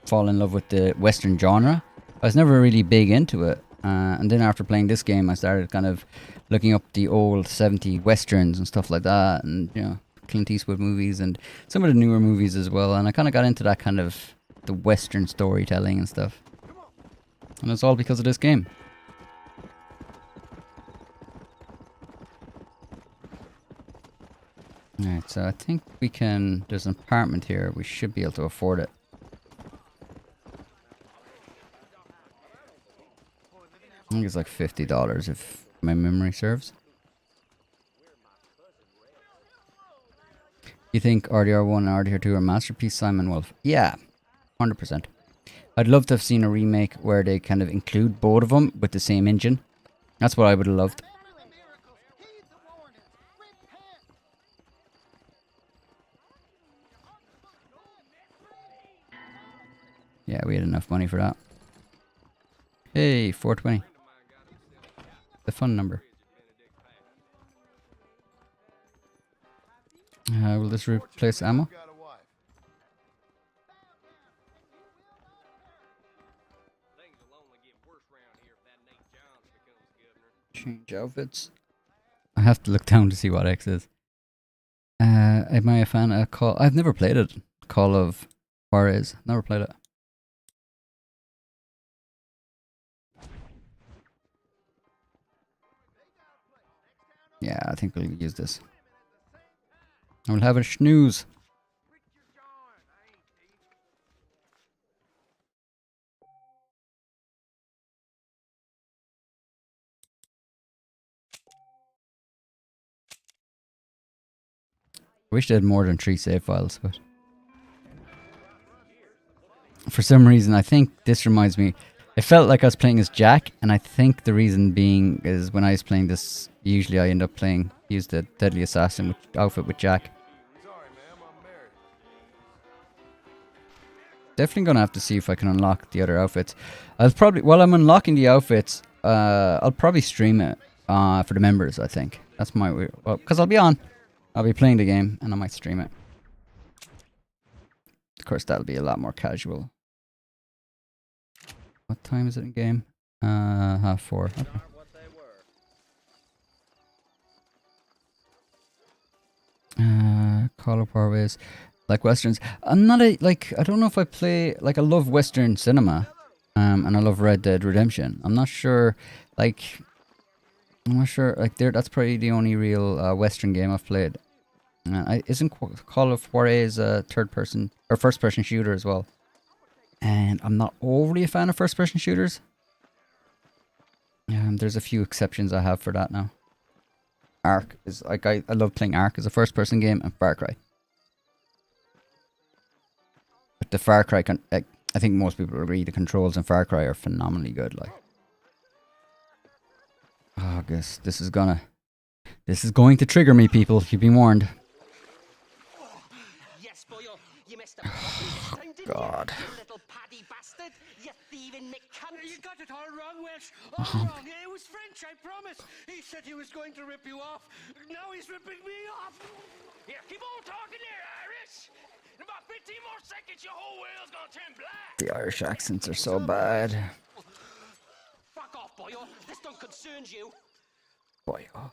fall in love with the Western genre. I was never really big into it. And then after playing this game, I started kind of looking up the old 70 Westerns and stuff like that. And, you know, Clint Eastwood movies and some of the newer movies as well. And I kind of got into that kind of the Western storytelling and stuff. And it's all because of this game. Alright, so I think we can... There's an apartment here. We should be able to afford it. think it's like $50 if my memory serves. You think RDR1 and RDR2 are masterpiece, Simon Wolf? Yeah, 100%. I'd love to have seen a remake where they kind of include both of them with the same engine. That's what I would have loved. Yeah, we had enough money for that. Hey, 420. The fun number. Will this replace ammo? Change outfits. I have to look down to see what X is. Am I a fan of Call? I've never played it. Call of Juarez. Never played it. Yeah, I think we'll use this. And we'll have a snooze. I wish they had more than 3 save files, but for some reason, I think this reminds me. It felt like I was playing as Jack, and I think the reason being is when I was playing this, usually I end up use the Deadly Assassin outfit with Jack. Definitely gonna have to see if I can unlock the other outfits. While I'm unlocking the outfits, I'll probably stream it for the members. I think that's my way. Well, because I'll be playing the game, and I might stream it. Of course, that'll be a lot more casual. What time is it in game? 4:30. Okay. Call of Warways. Like westerns. I'm not I don't know if I play, I love western cinema. And I love Red Dead Redemption. I'm not sure, that's probably the only real western game I've played. Isn't Call of Juarez a third-person or first-person shooter as well? And I'm not overly a fan of first-person shooters. There's a few exceptions I have for that now. Ark is I love playing Ark as a first-person game, and Far Cry. But the Far Cry, I think most people agree the controls in Far Cry are phenomenally good. Oh, I guess this is going to trigger me, people. You've been warned. Yes, boy, you messed up. Oh, God. You little paddy bastard. You thieving McCunt. You got it all wrong, Welsh. All wrong. It was French, I promise. He said he was going to rip you off. Now he's ripping me off. Here, keep on talking there, Irish. In about 15 more seconds, your whole world's gonna turn black. The Irish accents are so bad. Fuck off, boyo. This don't concern you. Boyo.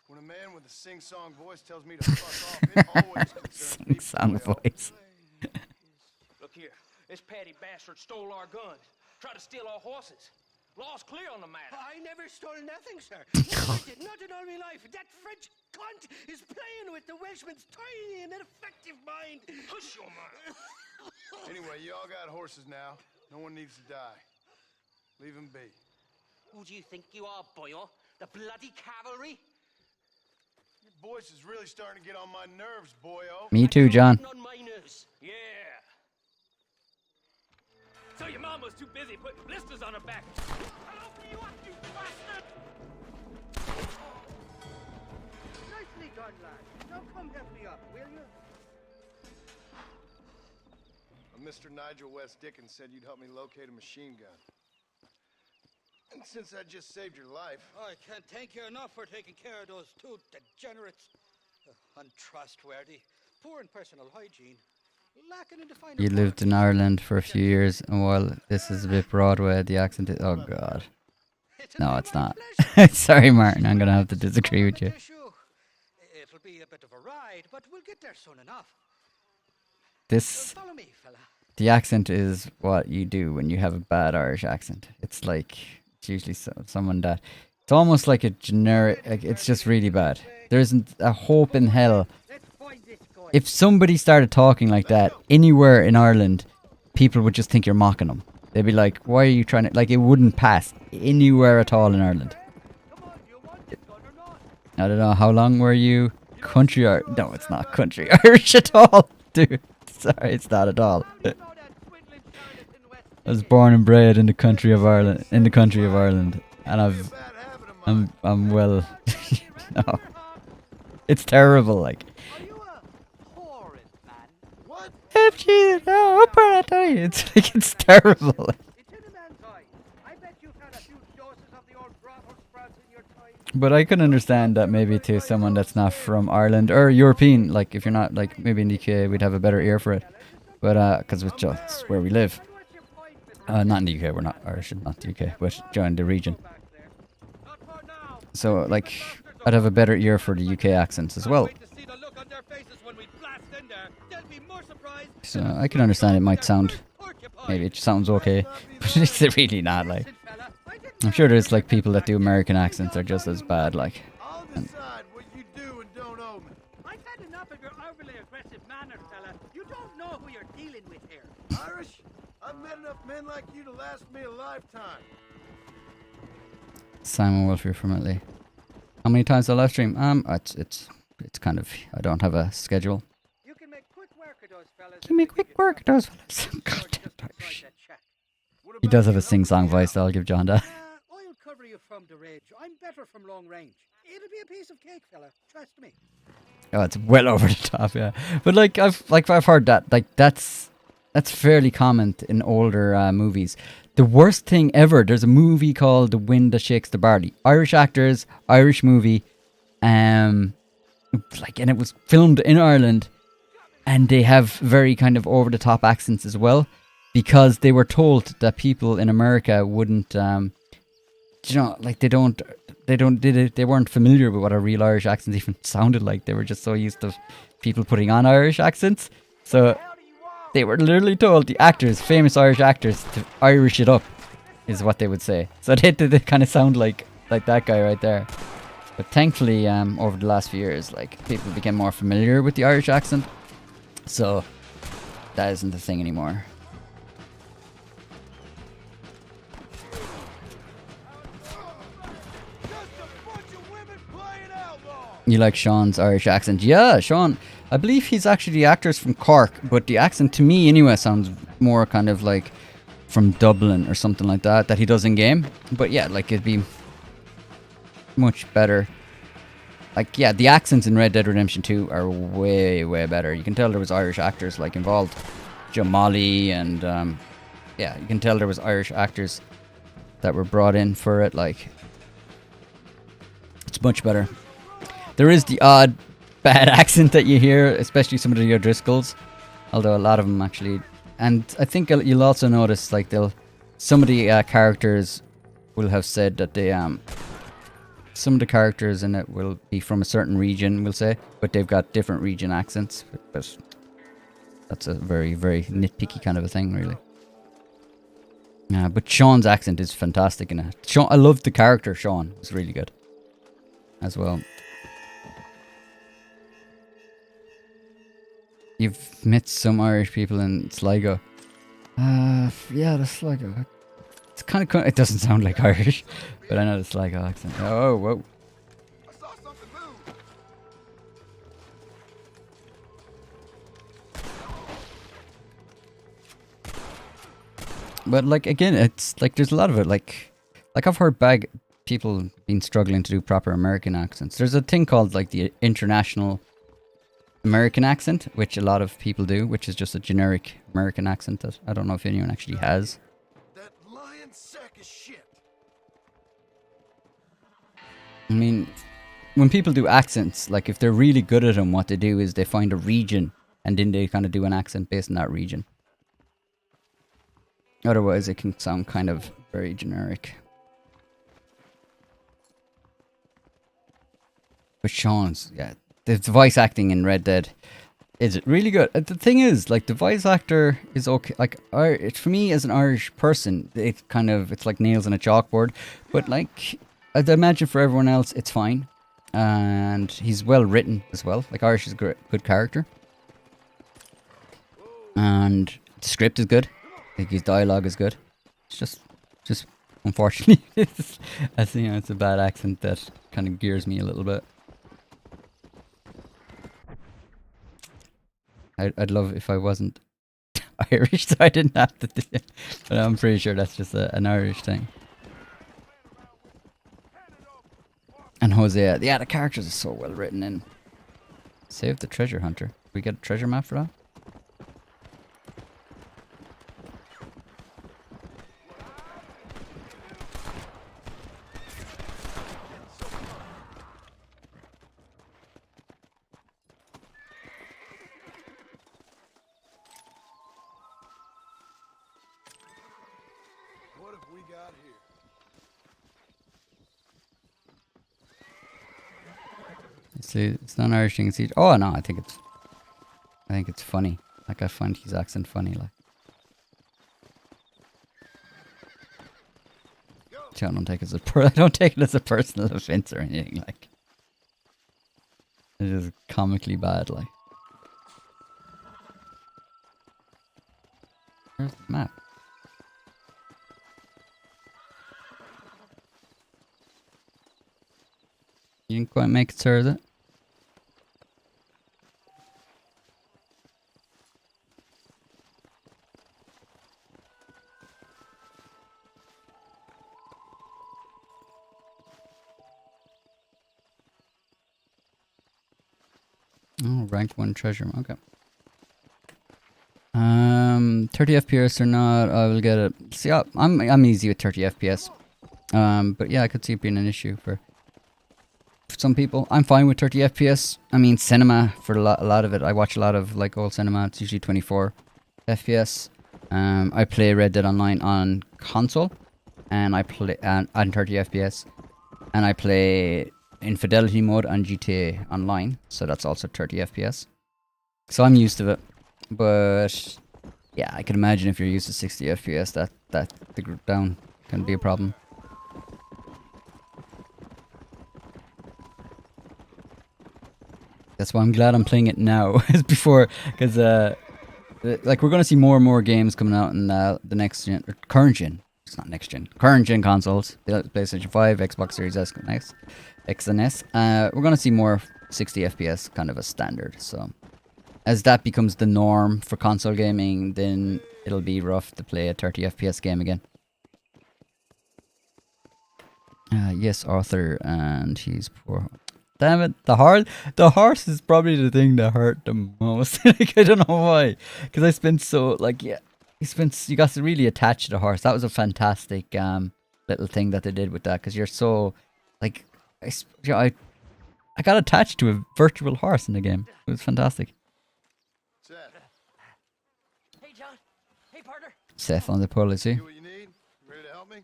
When a man with a sing-song voice tells me to fuck off, it always concerns me. Sing-song voice. Look here, this petty bastard stole our guns, tried to steal our horses. Law's clear on the matter. I never stole nothing, sir. Never did. Not in all my life. That French cunt is playing with the Welshman's tiny and ineffective mind. Hush your mouth. Anyway, you all got horses now. No one needs to die. Leave him be. Who do you think you are, boyo? The bloody cavalry? Your voice is really starting to get on my nerves, boyo. Me too, John. On my nerves. Yeah. So your mama's too busy putting blisters on her back. I'll open you up, you bastard! Nicely done, lad. Now come help me up, will you? Mr. Nigel West Dickens said you'd help me locate a machine gun. And since I just saved your life... I can't thank you enough for taking care of those two degenerates. Untrustworthy. Poor in personal hygiene. Lacking in the finer You lived in Ireland for a few years, and while this is a bit Broadway, the accent is... Oh, God. No, it's not. Sorry, Martin, I'm going to have to disagree with you. It'll be a bit of a ride, but we'll get there soon enough. Follow me, fella. The accent is what you do when you have a bad Irish accent. It's usually someone that... It's almost like a generic... it's just really bad. There isn't a hope in hell. If somebody started talking like that anywhere in Ireland, people would just think you're mocking them. They'd be like, why are you trying to... Like, it wouldn't pass anywhere at all in Ireland. I don't know, how long were you country Irish? No, it's not country Irish at all, dude. Sorry, it's not at all. I was born and bred in the country of Ireland, and I'm well, no. It's terrible, like. It's like, it's terrible. But I can understand that maybe to someone that's not from Ireland or European, like if you're not, like maybe in the UK, we'd have a better ear for it. But because it's just where we live. Not in the UK, we're not Irish, not the UK, but join the region. So like, I'd have a better ear for the UK accents as well. So I can understand it might sound, maybe it sounds okay, but it's really not, like. I'm sure there's like people that do American accents are just as bad, like. I'll decide what you do and don't owe me. I've had enough of your overly aggressive manners, fella. You don't know who you're dealing with here. Irish, I've met enough men like you to last me a lifetime. Simon Wolf here from Italy. How many times do I live stream? It's kind of, I don't have a schedule. You can make quick work of those fellas. Give me quick work, those fellas. Goddamn Irish. He does have a sing-song voice, so I'll give John that. I'll cover you from the ridge. I'm better from long range. It'll be a piece of cake, fella. Trust me. Oh, it's well over the top, yeah. But like I've heard that, like that's fairly common in older movies. The worst thing ever. There's a movie called The Wind That Shakes the Barley. Irish actors, Irish movie, and it was filmed in Ireland, and they have very kind of over the top accents as well, because they were told that people in America wouldn't, like they weren't familiar with what a real Irish accent even sounded like. They were just so used to people putting on Irish accents. So they were literally told, the actors, famous Irish actors, to Irish it up, is what they would say. So they kind of sound like that guy right there. But thankfully, over the last few years, like people became more familiar with the Irish accent. So that isn't the thing anymore. You like Sean's Irish accent? Yeah, Sean. I believe he's actually the actor's from Cork, but the accent to me anyway sounds more kind of like from Dublin or something like that he does in game. But yeah, like it'd be much better. Like yeah, the accents in Red Dead Redemption 2 are way, way better. You can tell there was Irish actors like involved. Joe Molly and yeah, you can tell there was Irish actors that were brought in for it. Like it's much better. There is the odd bad accent that you hear, especially some of the O'Driscolls, although a lot of them actually. And I think you'll also notice like some of the characters will have said that they some of the characters in it will be from a certain region, we'll say, but they've got different region accents. But that's a very, very nitpicky kind of a thing, really. But Sean's accent is fantastic in it. Sean, I loved the character Sean. It was really good as well. You've met some Irish people in Sligo. Yeah, the Sligo. It's kind of, it doesn't sound like Irish, but I know the Sligo accent. Oh, whoa. I saw something move. But like again, it's like there's a lot of it. Like I've heard people been struggling to do proper American accents. There's a thing called like the international American accent, which a lot of people do, which is just a generic American accent that I don't know if anyone actually has. That lion sack of shit. I mean, when people do accents, like if they're really good at them, what they do is they find a region and then they kind of do an accent based on that region. Otherwise, it can sound kind of very generic. But Sean's, yeah. The voice acting in Red Dead is really good. The thing is, like, the voice actor is okay. Like, for me as an Irish person, it's like nails on a chalkboard. But like, I'd imagine for everyone else, it's fine. And he's well written as well. Like, Irish is a good character. And the script is good. Like, his dialogue is good. It's just unfortunately, it's, you know, it's a bad accent that kind of gears me a little bit. I'd love if I wasn't Irish, so I didn't have to do it. But I'm pretty sure that's just an Irish thing. And Hosea, yeah, the characters are so well written in. Save the treasure hunter. We get a treasure map for that? What have we got here? See, it's not an Irish thing. It's oh no, I think it's funny. Like I find his accent funny. Like, I don't take it as I don't take it as a personal offense or anything. Like, it is comically bad. Like, where's the map? You didn't quite make it, sir, is it? Oh, rank 1 treasure. Okay. 30 FPS or not, I will get it. See, I'm easy with 30 FPS. But yeah, I could see it being an issue for some people. I'm fine with 30 FPS. I mean, cinema for a lot of it. I watch a lot of like old cinema. It's usually 24 FPS. I play Red Dead Online on console, and I play on 30 FPS, and I play in fidelity mode on GTA Online, so that's also 30 FPS. So I'm used to it, but yeah, I can imagine if you're used to 60 FPS, that the group down can be a problem. That's why I'm glad I'm playing it now, as before, because like we're gonna see more and more games coming out in the next gen, or current gen. It's not next gen. Current gen consoles, PlayStation 5, Xbox Series S, X and S. We're gonna see more 60 FPS kind of a standard. So as that becomes the norm for console gaming, then it'll be rough to play a 30 FPS game again. Yes, Arthur, and he's poor. Damn it, the horse is probably the thing that hurt the most. Like, I don't know why, because I spent so, like, yeah, you got to really attach to the horse. That was a fantastic little thing that they did with that, because you're so, like, I got attached to a virtual horse in the game. It was fantastic. Seth, Hey, John. Hey, partner. Seth on the policy. see what you need? Ready to help me?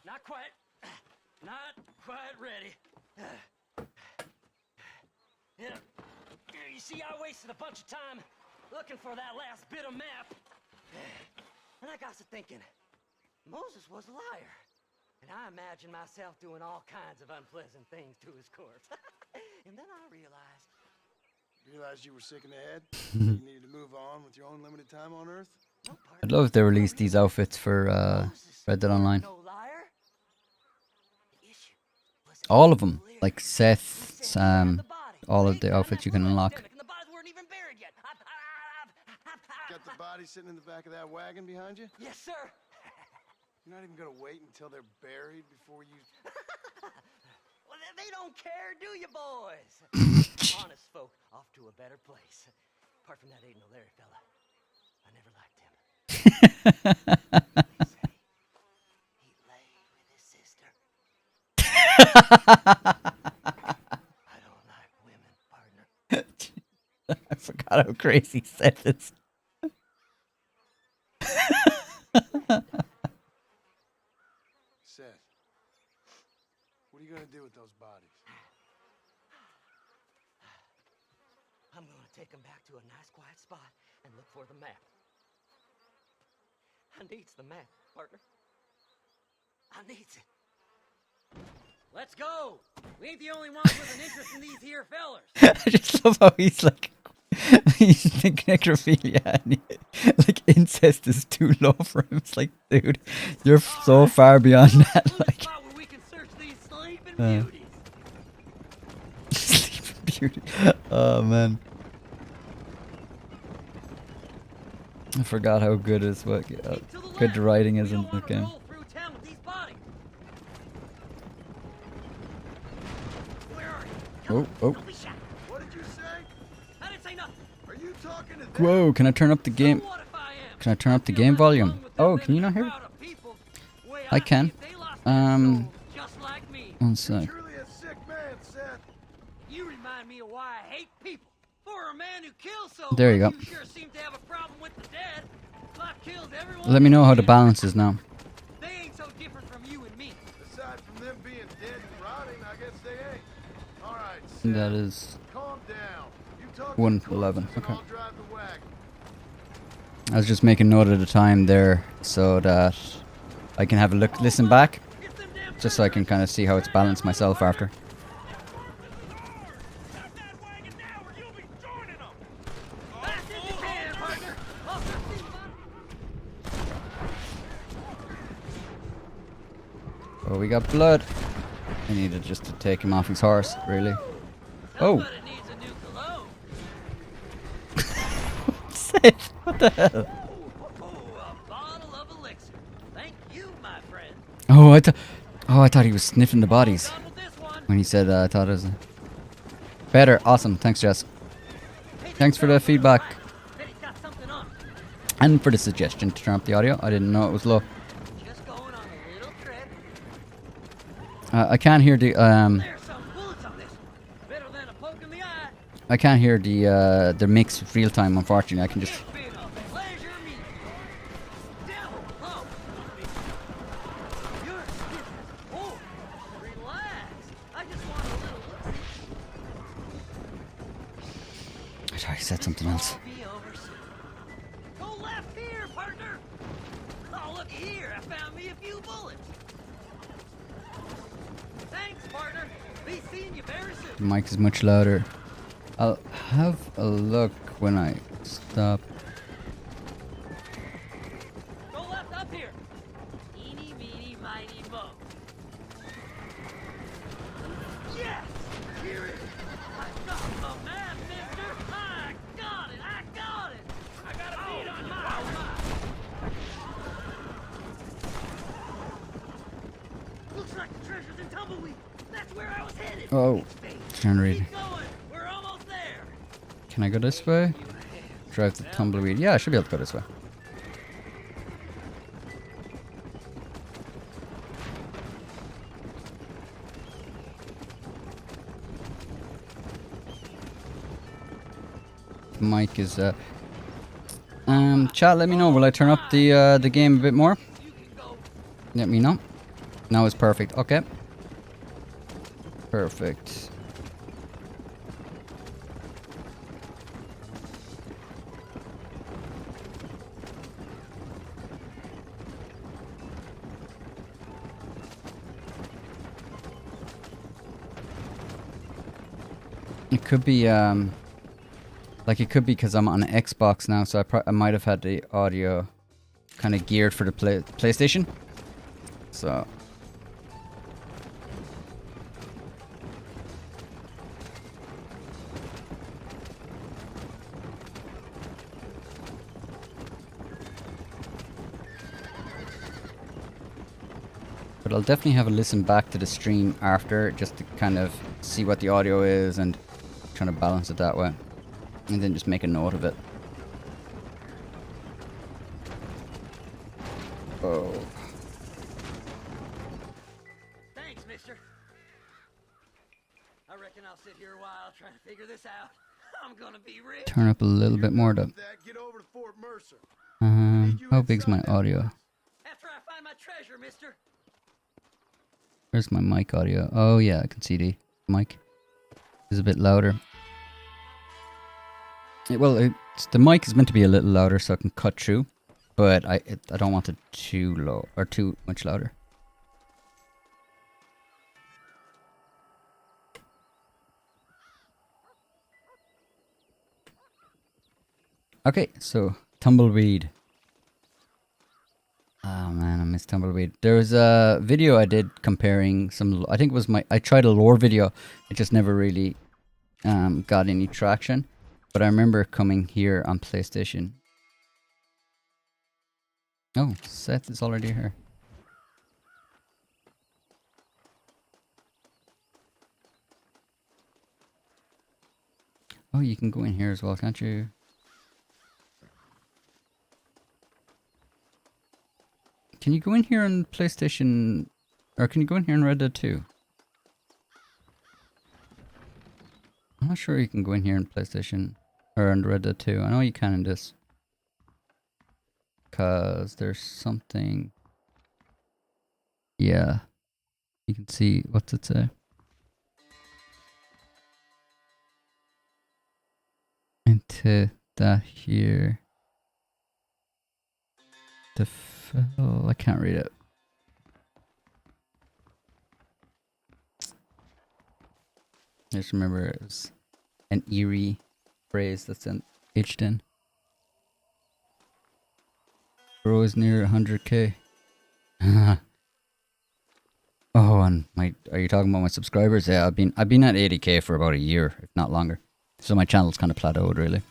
Not quite. Not quite ready. You see, I wasted a bunch of time looking for that last bit of map. And I got to thinking, Moses was a liar. And I imagined myself doing all kinds of unpleasant things to his corpse. And then I realized... Realized you were sick in the head? You needed to move on with your own limited time on Earth? No, I'd love if they released these outfits for Red Dead Online. no liar. The issue was All of them, like Seth's, all of the outfits you can unlock. And the bodies weren't even buried yet. Got the body sitting in the back of that wagon behind you? Yes, sir. You're not even gonna wait until they're buried before you... Well, they don't care, do you, boys? Honest folk off to a better place. Apart from that ain't no Larry fella. I never liked him. They say he lay with his sister. I don't like women, partner. I forgot how crazy Seth is. Seth, what are you gonna do with those bodies? I'm gonna take him back to a nice quiet spot and look for the map. I needs the map, partner. I needs it. Let's go! We ain't the only ones with an interest in these here fellers. I just love how he's like He's thinking necrophilia and like incest is too low for him. It's like, dude, you're so far beyond that. Like, Spot where we can search these sleeping Uh. beauties. Sleeping Beauty. Oh man, I forgot how good is what Keep to the good left. the writing is We in don't the wanna game. roll through town with these bodies. Where are you? Oh, Don't be shy. What did you say? I didn't say nothing. Are you talking to them? whoa! Can I turn up the game? So what if I am? Can I turn up the feel game less volume? alone with them Oh, than can you a not hear it? crowd of people. Way I see can. if they lost their souls, just like me. One sec. Truly a sick man, Seth. You remind me of why I hate people. For a man who kills so There you much, go. you sure seem to have a problem with the dead. Life kills everyone. Let me know how the Yeah. balance is now. They ain't so different from you and me. Aside from them being dead and rotting, I guess they ain't. All right, Seth. That is Calm down. You talk 1:11, to the corpses and okay. I'll drive the wagon. I was just making note of the time there so that I can have a look, listen back, It's them damn just so I can kind of see how it's balanced myself after. Fast as you can, partner. Off your feet, bud. Oh, we got blood. I needed just to take him off his horse, really. Oh. Somebody needs a new cologne. Seth, what the hell? A bottle of elixir. Thank you, my friend. Oh, I thought he was sniffing the bodies Done with this one. when he said I thought it was better. Awesome, thanks, Jess, Hey, Thanks this for the girl's feedback. right. Bet he's got something on. and for the suggestion to turn up the audio. I didn't know it was low. Just going on a little trip. I can't hear the There's some bullets on this one. Better than a poke in the eye. I can't hear the mix real time. Unfortunately, I can just. It's been a pleasure meeting you. Down low. You're oh, relax. I just want a little look. I thought he said something else. Be over soon. Go left here, partner. Oh, look here. I found me a few bullets. Thanks, partner. Be seeing you very soon. The mic is much louder. I'll have a look when I stop. Go left up here. Eeny, meeny, miny, mo. Yes! Here it is. I got the man, mister. I got it. I got it. I got a beat on you. Looks like the treasure's in Tumbleweed. That's where I was headed. Oh, generating. Keep going. We're almost there. Can I go this way? Drive the tumbleweed. Yeah, I should be able to go this way. The mic is chat, let me know. Will I turn up the game a bit more? You can go. Let me know. Now it's perfect. Okay. Perfect. It could be like it could be because I'm on an Xbox now, so I might have had the audio kind of geared for the PlayStation. So but I'll definitely have a listen back to the stream after, just to kind of see what the audio is and trying to balance it that way, and then just make a note of it. Oh. Thanks, mister. I reckon I'll sit here a while trying to figure this out. I'm gonna be rich. Turn up a little bit more though. Get over to Fort Mercer. How big's my audio? After I find my treasure, mister. Where's my mic audio? Oh yeah, I can see the mic is a bit louder. The mic is meant to be a little louder so I can cut through, but I don't want it too low or too much louder. Okay, so Tumbleweed. Oh man, I miss Tumbleweed. There was a video I did comparing some. I think it was I tried a lore video. It just never really got any traction. But I remember coming here on PlayStation. Oh, Seth is already here. Oh, you can go in here as well, can't you? Can you go in here on PlayStation, or can you go in here on Red Dead 2? I'm not sure you can go in here on PlayStation, or on Red Dead 2. I know you can in this. Cause there's something. Yeah. You can see, what's it say? Into that here. Oh, I can't read it. I just remember it was an eerie phrase that's etched in. Bro is near 100k. Oh, and are you talking about my subscribers? Yeah, I've been at 80k for about a year, if not longer. So my channel's kind of plateaued, really.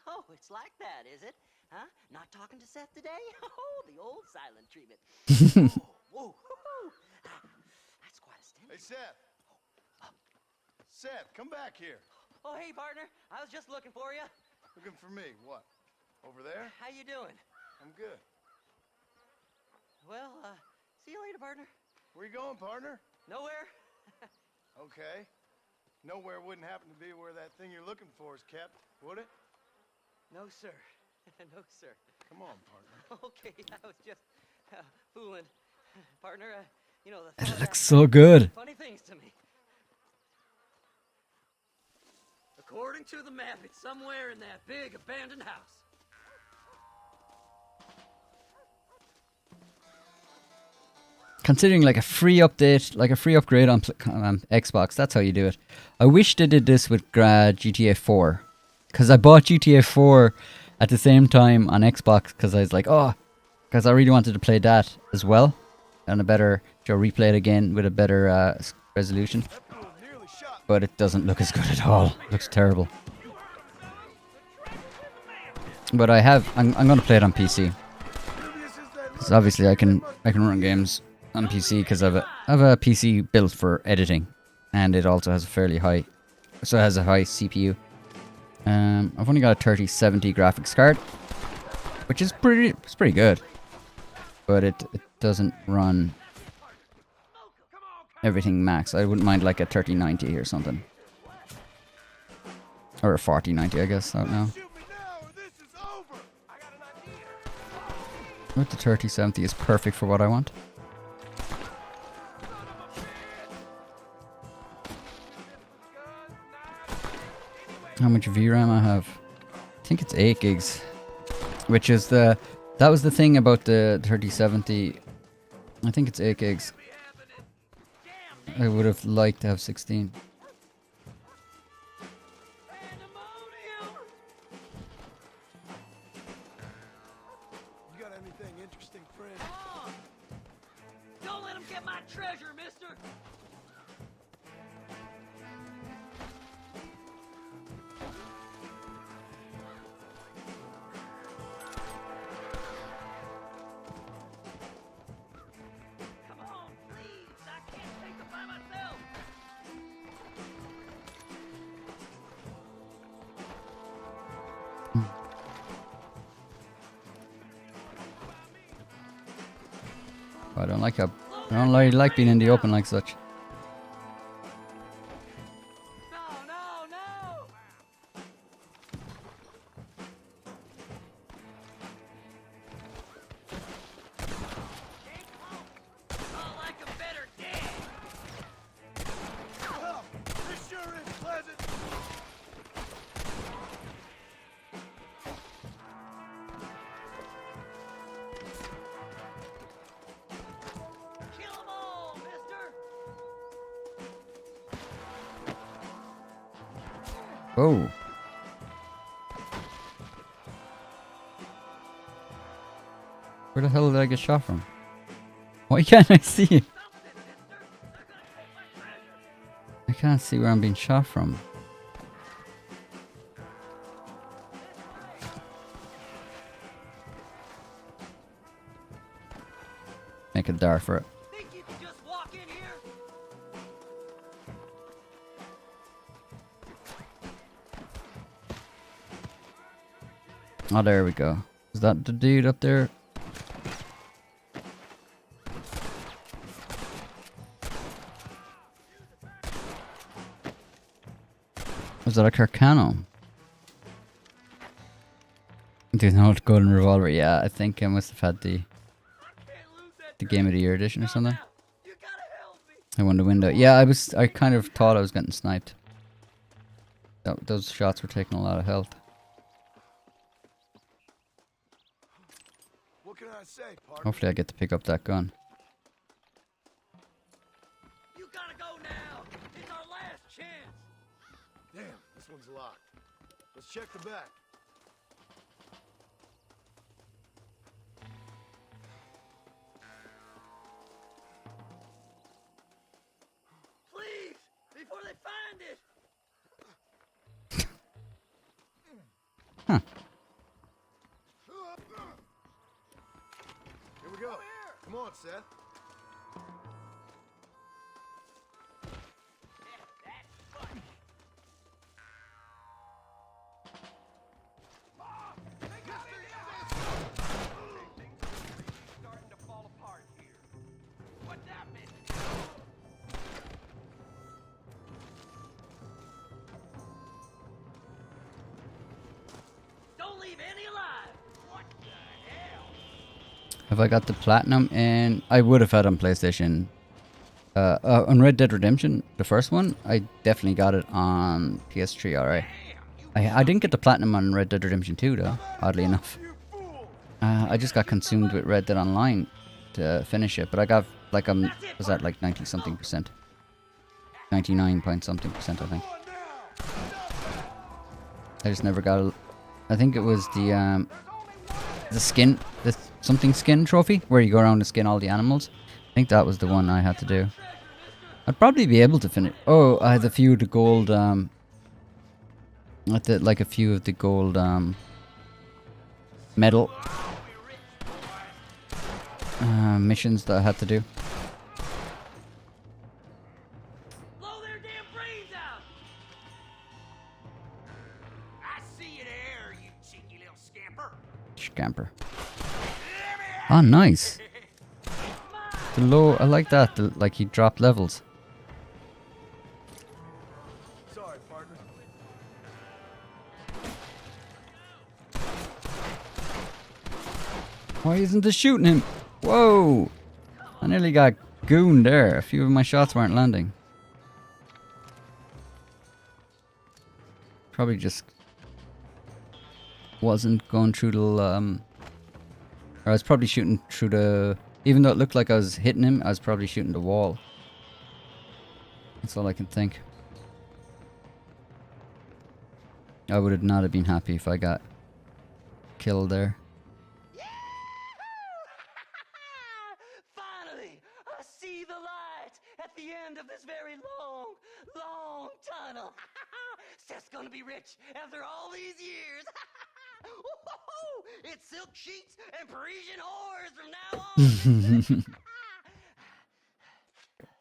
Oh, it's like that, is it? Huh? Not talking to Seth today? Oh, the old silent treatment. Whoa, whoa. That's quite a stench. Hey, Seth. Seth, come back here. Oh, hey, partner. I was just looking for you. Looking for me. What? Over there? How you doing? I'm good. Well, see you later, partner. Where you going, partner? Nowhere. Okay. Nowhere wouldn't happen to be where that thing you're looking for is kept, would it? No, sir. No, sir. Come on, partner. Okay, I was just fooling. Partner, you know, the It thought looks that so good. funny things to me. According to the map, it's somewhere in that big abandoned house. Considering like a free update, like a free upgrade on Xbox, that's how you do it. I wish they did this with GTA 4. Because I bought GTA 4 at the same time on Xbox because I was like, oh, because I really wanted to play that as well. And a better, replay it again with a better resolution. But it doesn't look as good at all. It looks terrible. But I'm going to play it on PC. Because obviously I can run games on PC because I have a PC built for editing, and it also has a fairly high, so it has a high CPU. I've only got a 3070 graphics card, which is pretty good, but it doesn't run everything max. I wouldn't mind like a 3090 or something, or a 4090, I guess. I don't know. But the 3070 is perfect for what I want. How much VRAM I have? I think it's 8 gigs, which is that was the thing about the 3070. I think it's 8 gigs. I would have liked to have 16. You got anything interesting, friend? Come on! Don't let him get my treasure, mister! Come on, please! I can't take them by myself! I don't like being in the open like such. No, no, no! I'll like 'em better dead! Well, this sure is pleasant. Kill 'em all, mister! Oh. Where the hell did I get shot from? Why can't I see it? I can't see where I'm being shot from. Make it dark for it. Think you can just walk in here? Oh, there we go. Is that the dude up there? Was that a Carcano? Do you know what golden revolver? Yeah, I think I must have had the Game of the Year edition or something. You gotta help me. I won the window. Yeah, I kind of thought I was getting sniped. Those shots were taking a lot of health. What can I say, partner? Hopefully I get to pick up that gun. You gotta go now. It's our last chance. Damn, this one's locked. Let's check the back. Please, before they find it. Huh. Here we go. Come on, Seth. Starting to fall apart here. What's happening? Don't leave any alive. What the hell? Have I got the platinum? And I would have had on PlayStation. On Red Dead Redemption, the first one, I definitely got it on PS3, alright. I didn't get the platinum on Red Dead Redemption 2 though, oddly enough. I just got consumed with Red Dead Online to finish it, but I got like was that like 90 something percent? 99 point something percent, I think. I just never got a, I think it was the skin, the something skin trophy, where you go around and skin all the animals. I think that was the one I had to do. I'd probably be able to finish. Oh, I had a few of the gold, like a few of the gold, medal missions that I had to do. Blow their damn brains out. I see you there, you cheeky little scamper. Scamper. Oh, nice. The low, I like that. Like he dropped levels. Sorry, partner. Why isn't this shooting him? Whoa! I nearly got gooned there. A few of my shots weren't landing. Probably just wasn't going through the or I was probably shooting through the, even though it looked like I was hitting him, I was probably shooting the wall. That's all I can think. I would not have been happy if I got killed there. Finally, I see the light at the end of this very long, long tunnel. Seth's gonna be rich after all these years. It's silk sheets and Parisian whores from now on.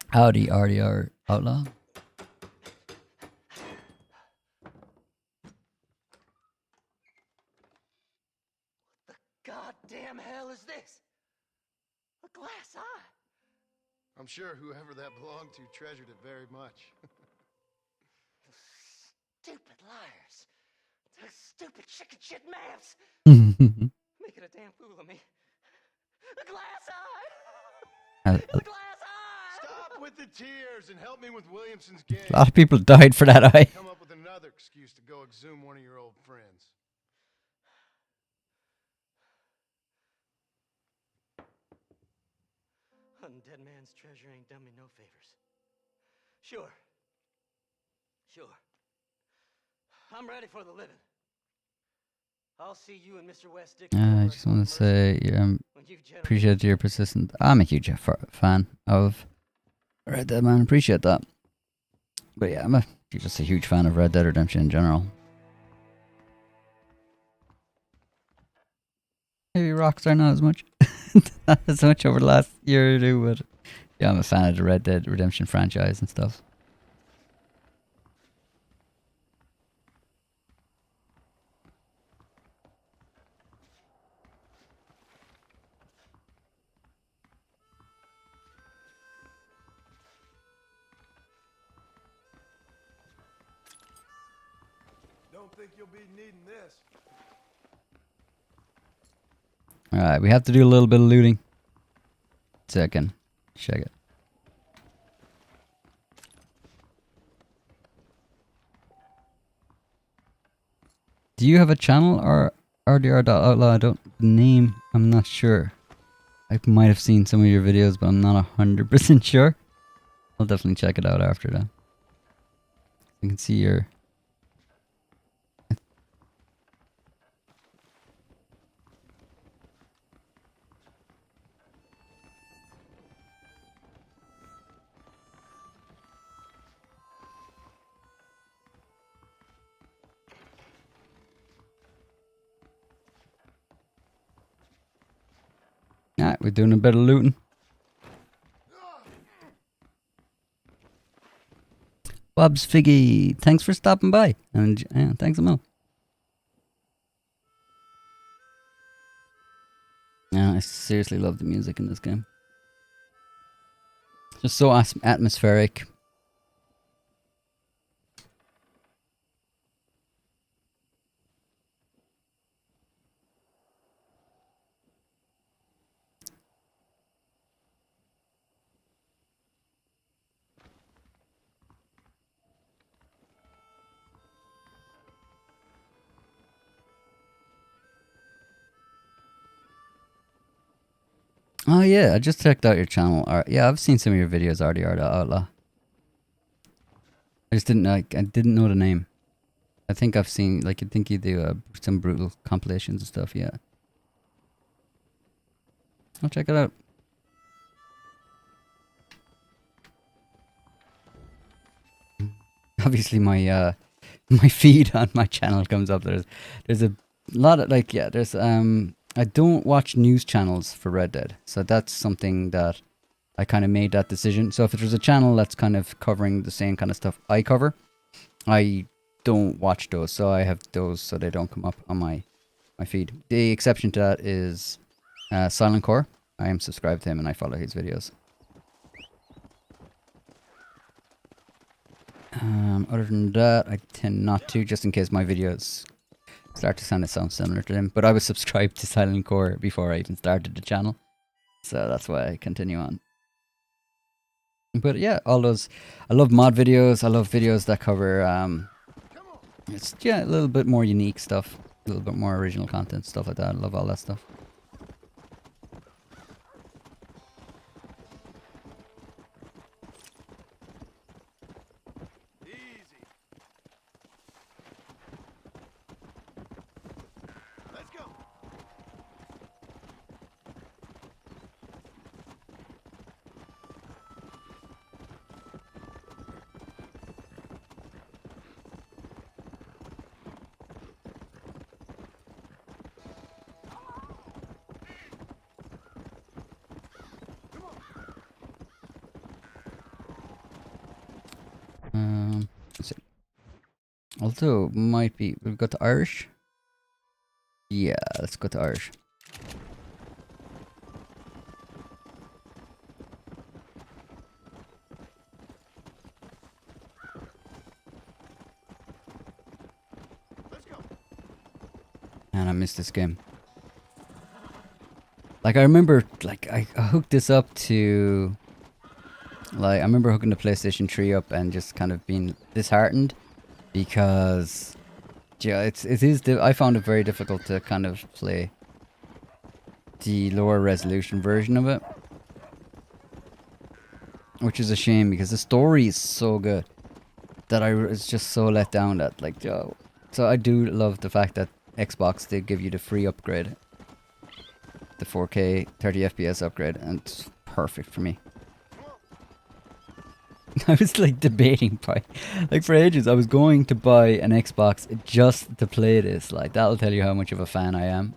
Howdy, RDR Outlaw. The goddamn hell is this? A glass eye. I'm sure whoever that belonged to treasured it very much. Stupid liars. Those stupid chicken shit maps. Making a damn fool of me. A glass eye. A The glass eye. Stop with the tears and help me with Williamson's game. lot of people died for that eye. Come up with another excuse to go exhume one of your old friends. Undead man's treasure ain't done me no favors. Sure. I'm ready for the living. I'll see you and Mr. West Dick. I just want to say, when you've appreciate your persistent. I'm a huge fan of Red Dead, man. Appreciate that. But yeah, I'm just a huge fan of Red Dead Redemption in general. Maybe Rockstar not as much. Not as much over the last year or two, but yeah, I'm a fan of the Red Dead Redemption franchise and stuff. Don't think you'll be needing this. Alright, we have to do a little bit of looting. Second. Check it. Do you have a channel or RDR.outlaw? I don't name, I'm not sure. I might have seen some of your videos, but I'm not 100% sure. I'll definitely check it out after that. You can see your... Alright, we're doing a bit of looting. Bob's Figgy, thanks for stopping by. And yeah, thanks a lot. Yeah, I seriously love the music in this game. Just so atmospheric. Oh yeah, I just checked out your channel. Yeah, I've seen some of your videos, RDR.outlaw. I just didn't I didn't know the name. I think I've seen, like, I think you do some brutal compilations and stuff, yeah. I'll check it out. Obviously my my feed on my channel comes up. There's a lot of, like, yeah, there's I don't watch news channels for Red Dead, so that's something that I kind of made that decision. So if there's a channel that's kind of covering the same kind of stuff I cover, I don't watch those. So I have those so they don't come up on my feed. The exception to that is Silent Core. I am subscribed to him and I follow his videos. Other than that, I tend not to, just in case my videos start to sound similar to him. But I was subscribed to Silent Core before I even started the channel, so that's why I continue on. But yeah, all those, I love mod videos. I love videos that cover it's, yeah, a little bit more unique stuff, a little bit more original content, stuff like that. I love all that stuff. Let's see. Also, might be, we've got the Irish. Yeah, let's go to Irish. Let's go. And I missed this game. Like, I remember, like, I hooked this up to... Like, I remember hooking the PlayStation 3 up and just kind of being disheartened because, yeah, I found it very difficult to kind of play the lower resolution version of it, which is a shame because the story is so good that I was just so let down that, like, yo, So I do love the fact that Xbox did give you the free upgrade. The 4K 30 FPS upgrade, and it's perfect for me. I was like debating like for ages I was going to buy an Xbox just to play this. Like that'll tell you how much of a fan I am.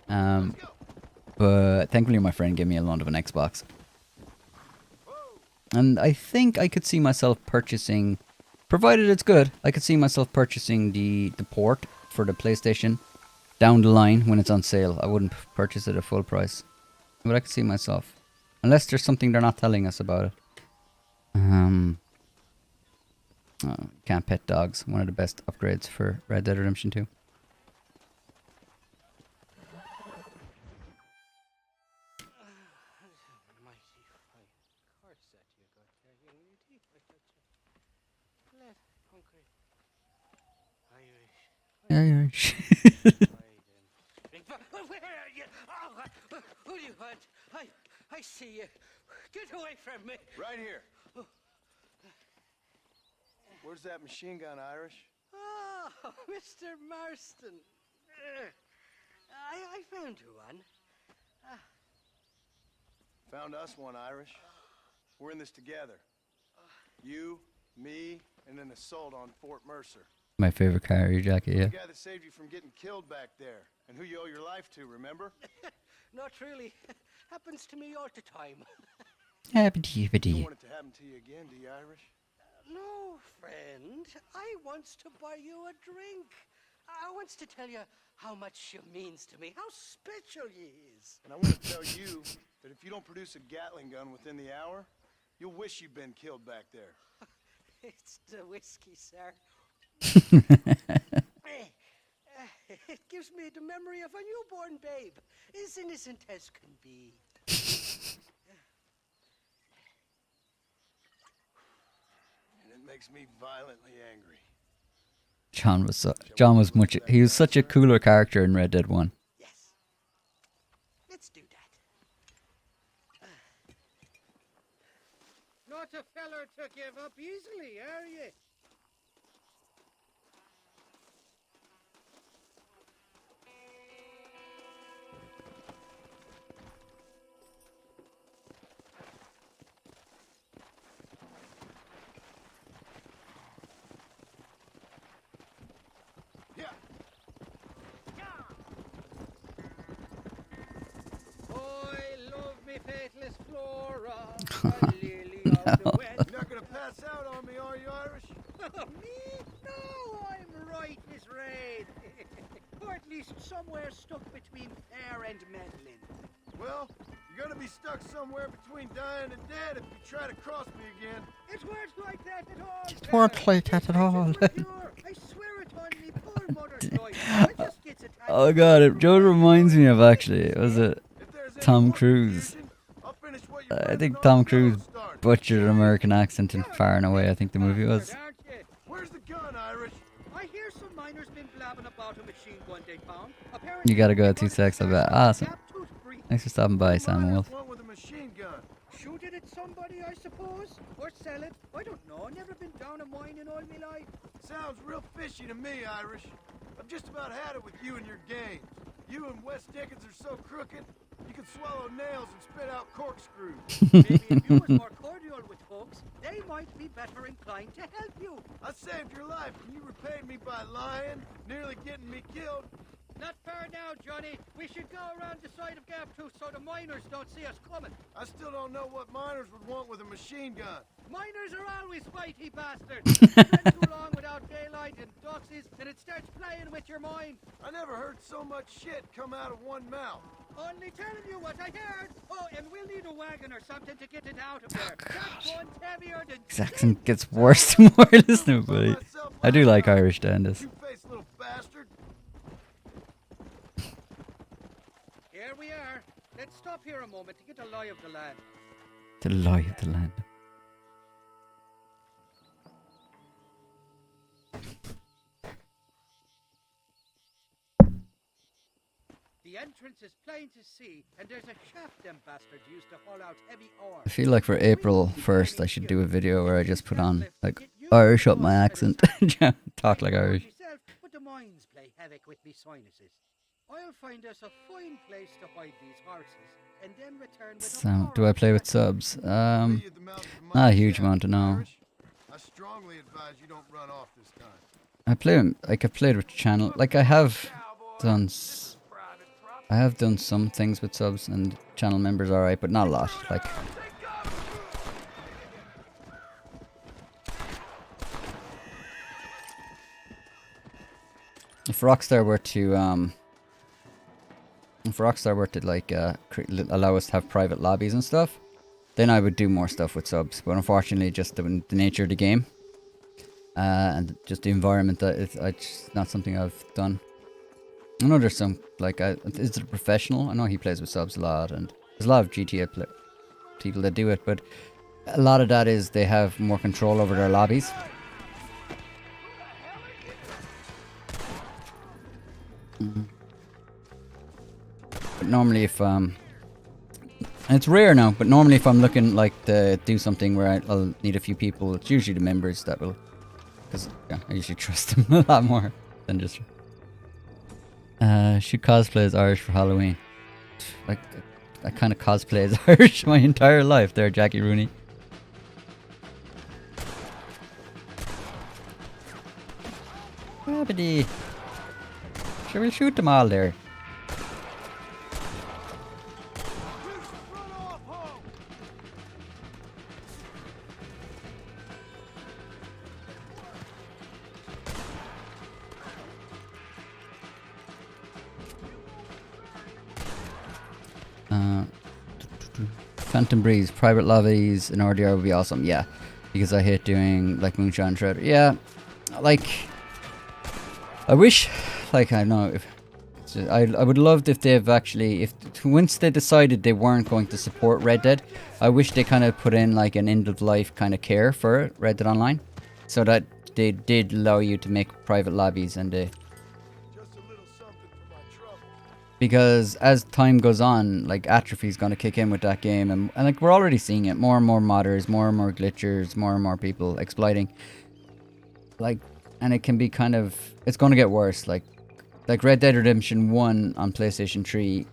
But thankfully my friend gave me a loan of an Xbox. And I think I could see myself purchasing, provided it's good, I could see myself purchasing the port for the PlayStation down the line when it's on sale. I wouldn't purchase it at full price. But I could see myself. Unless there's something they're not telling us about it. Can't pet dogs. One of the best upgrades for Red Dead Redemption 2. Irish. Where are you? Oh, who do you want? I see you. Get away from me. Right here. Where's that machine gun, Irish? Oh, Mr. Marston. I found you one. Found us one, Irish. We're in this together. You, me, and an assault on Fort Mercer. My favorite carrier jacket, yeah. The guy that saved you from getting killed back there, and who you owe your life to, remember? Not really. Happens to me all the time. You don't want it to happen to you again, do you, Irish? No, friend. I wants to buy you a drink. I wants to tell you how much you means to me, how special you is. And I want to tell you that if you don't produce a Gatling gun within the hour, you'll wish you'd been killed back there. It's the whiskey, sir. It gives me the memory of a newborn babe, as innocent as can be. And it makes me violently angry. He was such a cooler character in Red Dead 1. Yes. Let's do that. Not a feller to give up easily, are you? Faithless Flora, a lily of the west. You're not gonna pass out on me, are you, Irish? Me? No, I'm right as rain. Or at least somewhere stuck between fair and meddling. Well, you're gonna be stuck somewhere between dying and dead if you try to cross me again. It works like that at all. It works like that at all. I swear it on me poor mother's life. I just gets attacked. Oh god, it Joe reminds me of actually, was it Tom Cruise? I think Tom Cruise butchered an American accent in Far and Away, I think the movie was. Where's the gun, Irish? I hear some miners been blabbing about a machine gun they found. You gotta go at 2 secs, I bet. Awesome. Thanks for stopping by, Sam Wolf. With a machine gun. Shoot it at somebody, I suppose? Or sell it? I don't know. Never been down a mine in all my life. Sounds real fishy to me, Irish. I've just about had it with you and your games. You and Wes Dickens are so crooked, you can swallow nails and spit out corkscrews. Maybe if you was more cordial with folks, they might be better inclined to help you. I saved your life and you repaid me by lying, nearly getting me killed. Not far now, Johnny. We should go around the side of Gap 2 so the miners don't see us coming. I still don't know what miners would want with a machine gun. Miners are always fighty bastards. Spend too long without daylight and doxies, and it starts playing with your mind. I never heard so much shit come out of one mouth. Only telling you what I heard. Oh, and we'll need a wagon or something to get it out of there. That one's heavier than... His accent gets worse the more I listen to it, but I do like Irish standards. Two-faced little bastard. Here we are. Let's stop here a moment to get a lie of the land. The lie of the land. The entrance is plain to see, and there's a shaft them bastards used to haul out heavy ore. I feel like for April 1st I should do a video where I just put on like Irish up my accent. Talk like Irish. lines play havoc with me sinuses. I'll find us a fine place to hide these horses, and then return with So, do I play with subs? Not a huge amount, no. I strongly advise you don't run off this time. I play like I've played with channel. Like I have done some things with subs and channel members, alright, but not a lot. Like. If Rockstar were to like allow us to have private lobbies and stuff, then I would do more stuff with subs. But unfortunately, just the nature of the game and just the environment, that it's not something I've done. I know there's some like is it a professional? I know he plays with subs a lot, and there's a lot of GTA people that do it, but a lot of that is they have more control over their lobbies. But normally if and it's rare now, but normally if I'm looking like to do something where I'll need a few people, it's usually the members that will, because yeah, I usually trust them a lot more than just should cosplay as Irish for Halloween. Like I kind of cosplay as Irish my entire life there, Jackie Rooney. Rabbity. Sure, we'll shoot them all there. Phantom Breeze, private lobbies in RDR would be awesome. Yeah, because I hate doing like Moonshine Shredder. Yeah, like I wish, like I don't know if I would love if they've actually, if once they decided they weren't going to support Red Dead, I wish they kind of put in like an end of life kind of care for Red Dead Online, so that they did allow you to make private lobbies and they. Because as time goes on, like atrophy is going to kick in with that game, and like we're already seeing it, more and more modders, more and more glitchers, more and more people exploiting. Like, and it can be kind of, it's going to get worse. Like Red Dead Redemption 1 on PlayStation 3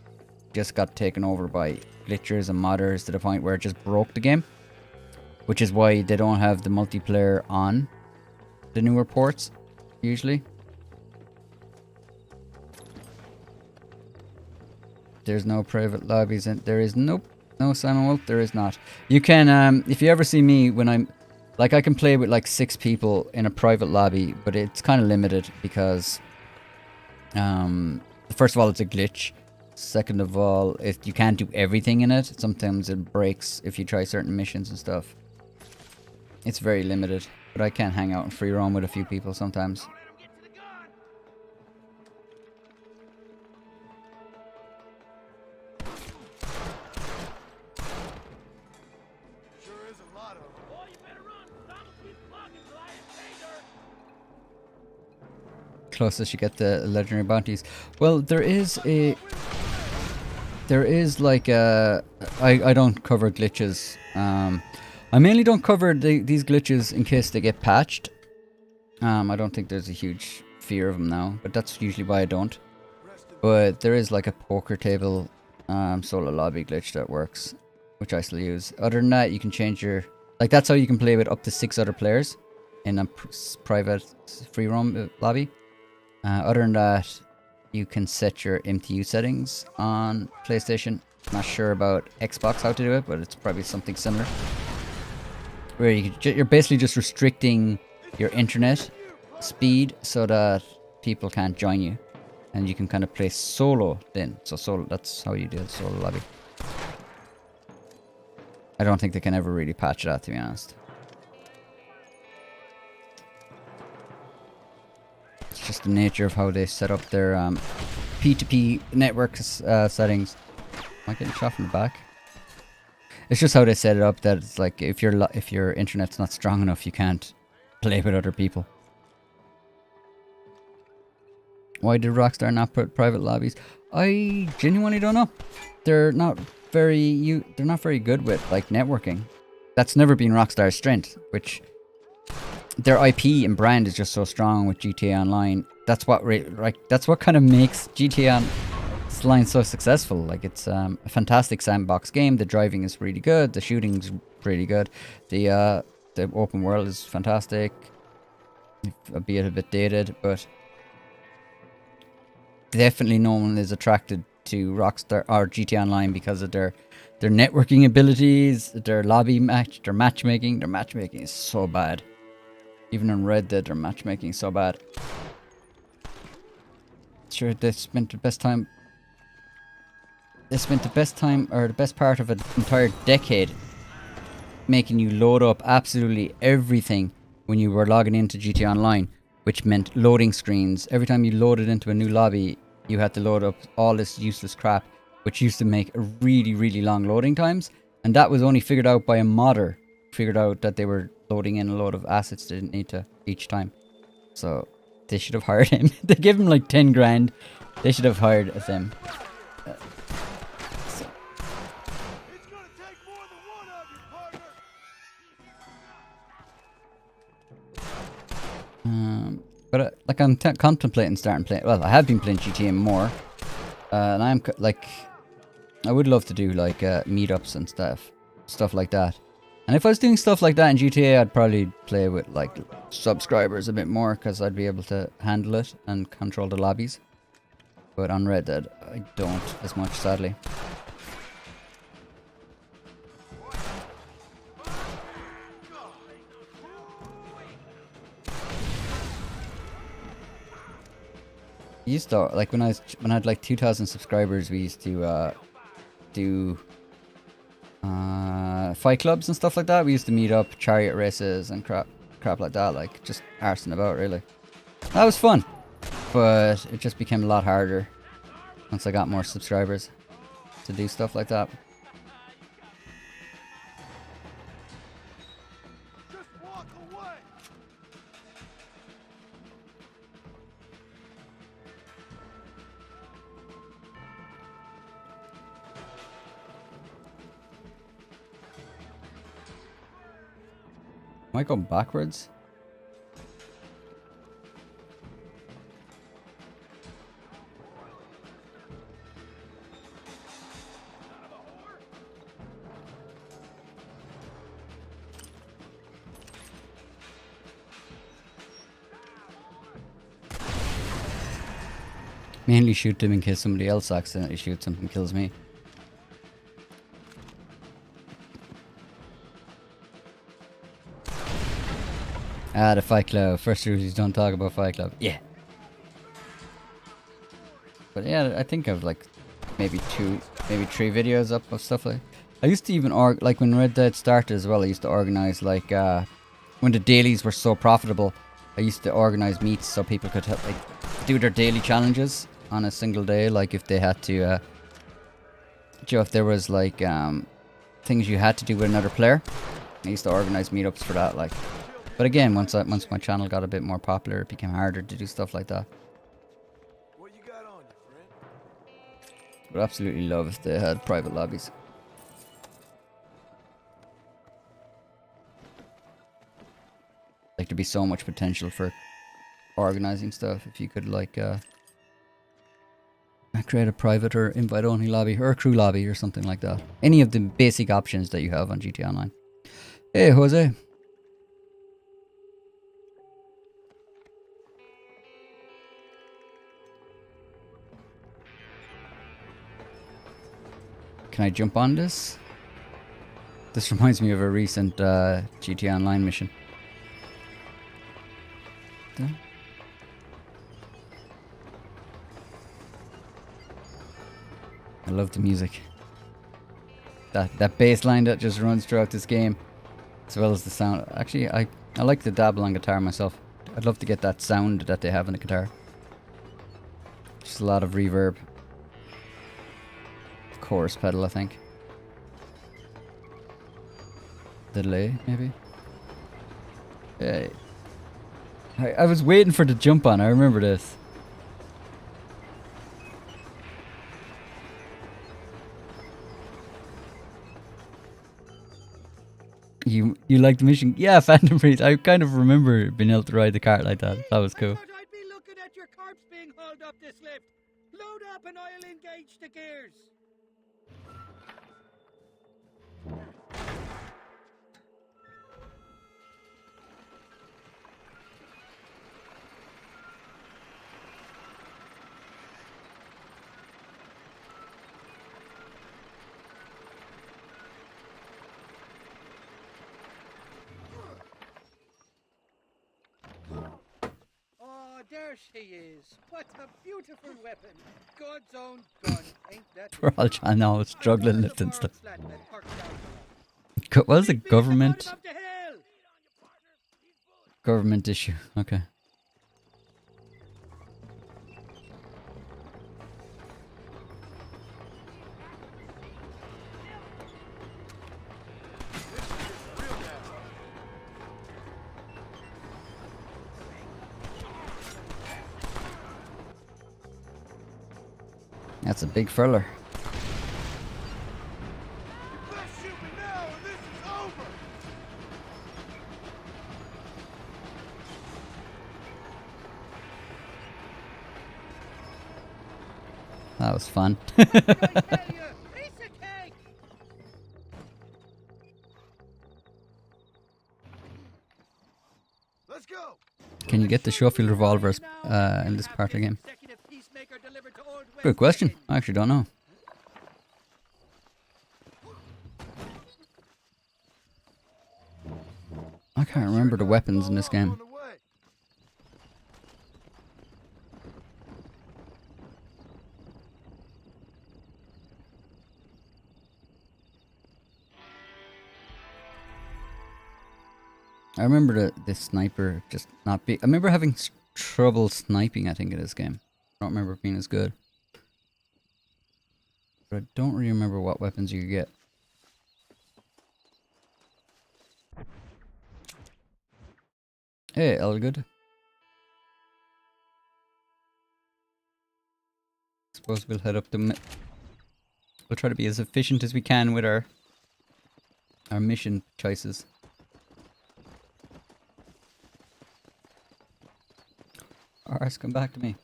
just got taken over by glitchers and modders to the point where it just broke the game, which is why they don't have the multiplayer on the newer ports usually. There's no private lobbies, and there is no Simon Wolf. There is not. You can if you ever see me when I'm like, I can play with like 6 people in a private lobby, but it's kind of limited because first of all, it's a glitch. Second of all, you can't do everything in it. Sometimes it breaks if you try certain missions and stuff. It's very limited, but I can hang out and free roam with a few people sometimes. Closest you get to legendary bounties. Well, there is like I don't cover glitches. I mainly don't cover these glitches in case they get patched. I don't think there's a huge fear of them now, but that's usually why I don't. But there is like a poker table solo lobby glitch that works, which I still use. Other than that, you can change your, like that's how you can play with up to 6 other players in a private free roam lobby. Other than that, you can set your MTU settings on PlayStation. Not sure about Xbox how to do it, but it's probably something similar. Where you're basically just restricting your internet speed so that people can't join you. And you can kind of play solo then. So solo, that's how you do it, solo lobby. I don't think they can ever really patch that, to be honest. It's just the nature of how they set up their P2P network settings. Am I getting shot from the back? It's just how they set it up that it's like if your internet's not strong enough, you can't play with other people. Why did Rockstar not put private lobbies? I genuinely don't know. They're not very good with like networking. That's never been Rockstar's strength, which their IP and brand is just so strong with GTA Online. That's what that's what kind of makes GTA Online so successful. Like, it's a fantastic sandbox game. The driving is really good. The shooting's really good. The open world is fantastic, albeit a bit dated, but definitely no one is attracted to Rockstar or GTA Online because of their networking abilities, their their matchmaking. Their matchmaking is so bad. Even on Red Dead, their matchmaking is so bad. Sure, they spent the best time. They spent the best time, or the best part of an entire decade, making you load up absolutely everything when you were logging into GTA Online, which meant loading screens. Every time you loaded into a new lobby, you had to load up all this useless crap, which used to make really, really long loading times. And that was only figured out by a modder. Figured out that they were loading in a load of assets they didn't need to each time. So they should have hired him. They gave him like 10 grand. They should have hired him. It's gonna take more than one of you, partner. But like, I'm contemplating starting playing. Well, I have been playing GTA more, and I'm like, I would love to do like meetups and stuff like that. And if I was doing stuff like that in GTA, I'd probably play with like subscribers a bit more because I'd be able to handle it and control the lobbies. But on Red Dead, I don't as much, sadly. We used to, like, when I had like 2,000 subscribers, we used to do fight clubs and stuff like that. We used to meet up, chariot races and crap like that, like just arsing about, really. That was fun, but it just became a lot harder once I got more subscribers to do stuff like that. Just walk away. Am I going backwards? Mainly shoot them in case somebody else accidentally shoots them and kills me. Ah, the Fight Club. First reviews don't talk about Fight Club. Yeah. But yeah, I think I've like maybe 3 videos up of stuff like. I used to even like when Red Dead started as well. I used to organize like when the dailies were so profitable. I used to organize meets so people could like do their daily challenges on a single day. Like if they had to, if there was like things you had to do with another player, I used to organize meetups for that. Like. But again, once my channel got a bit more popular, it became harder to do stuff like that. What you got on you, friend? Would absolutely love if they had private lobbies. Like, there'd be so much potential for organizing stuff if you could like create a private or invite only lobby or a crew lobby or something like that. Any of the basic options that you have on GTA Online. Hey, Jose. Can I jump on this? This reminds me of a recent GTA Online mission. I love the music. That bass line that just runs throughout this game, as well as the sound. Actually, I like to dabble on guitar myself. I'd love to get that sound that they have in the guitar. Just a lot of reverb. Chorus pedal, I think. Delay, maybe. Hey. I was waiting for the jump on. I remember this. You like the mission? Yeah, Phantom Priest. I kind of remember being able to ride the cart like that. That was cool. I thought I'd be looking at your corpse being hauled up this lift. Load up and I'll engage the gears. Oh, there she is. What a beautiful weapon. God's own gun. Ain't that We're all trying now, struggling lifting stuff. slat that perks down. What was it? Meet me at the Government? bottom of the hill. Government issue. Okay. That's a big furler. You best shoot me now or this is over! That was fun. I tell you, piece of cake. Let's go! Can you get the Schofield revolvers in this part of the game? Good question. I actually don't know. I can't remember the weapons in this game. On the way. I remember the sniper just not be. I remember having trouble sniping, I think, in this game. I don't remember it being as good. But I don't really remember what weapons you could get. Hey, Elgood. Suppose we'll head up the. We'll try to be as efficient as we can with our mission choices. Alright, come back to me.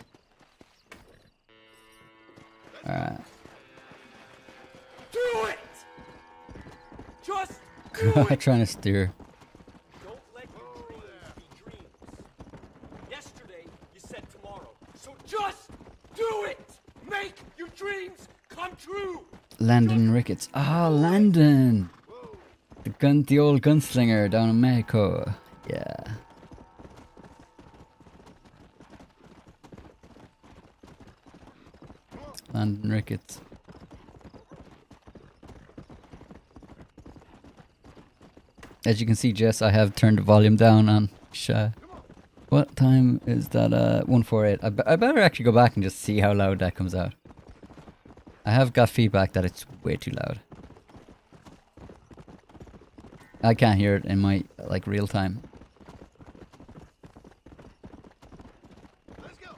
Alright. Do it! Just do it! Trying to steer. Don't let your dreams be dreams. Yesterday, you said tomorrow. So just do it! Make your dreams come true! Landon Ricketts. Ah, Landon! The old gunslinger down in Mexico. Yeah. Landon Ricketts. As you can see, Jess, I have turned the volume down on what time is that? 148. I better actually go back and just see how loud that comes out. I have got feedback that it's way too loud. I can't hear it in my, like, real time. Let's go!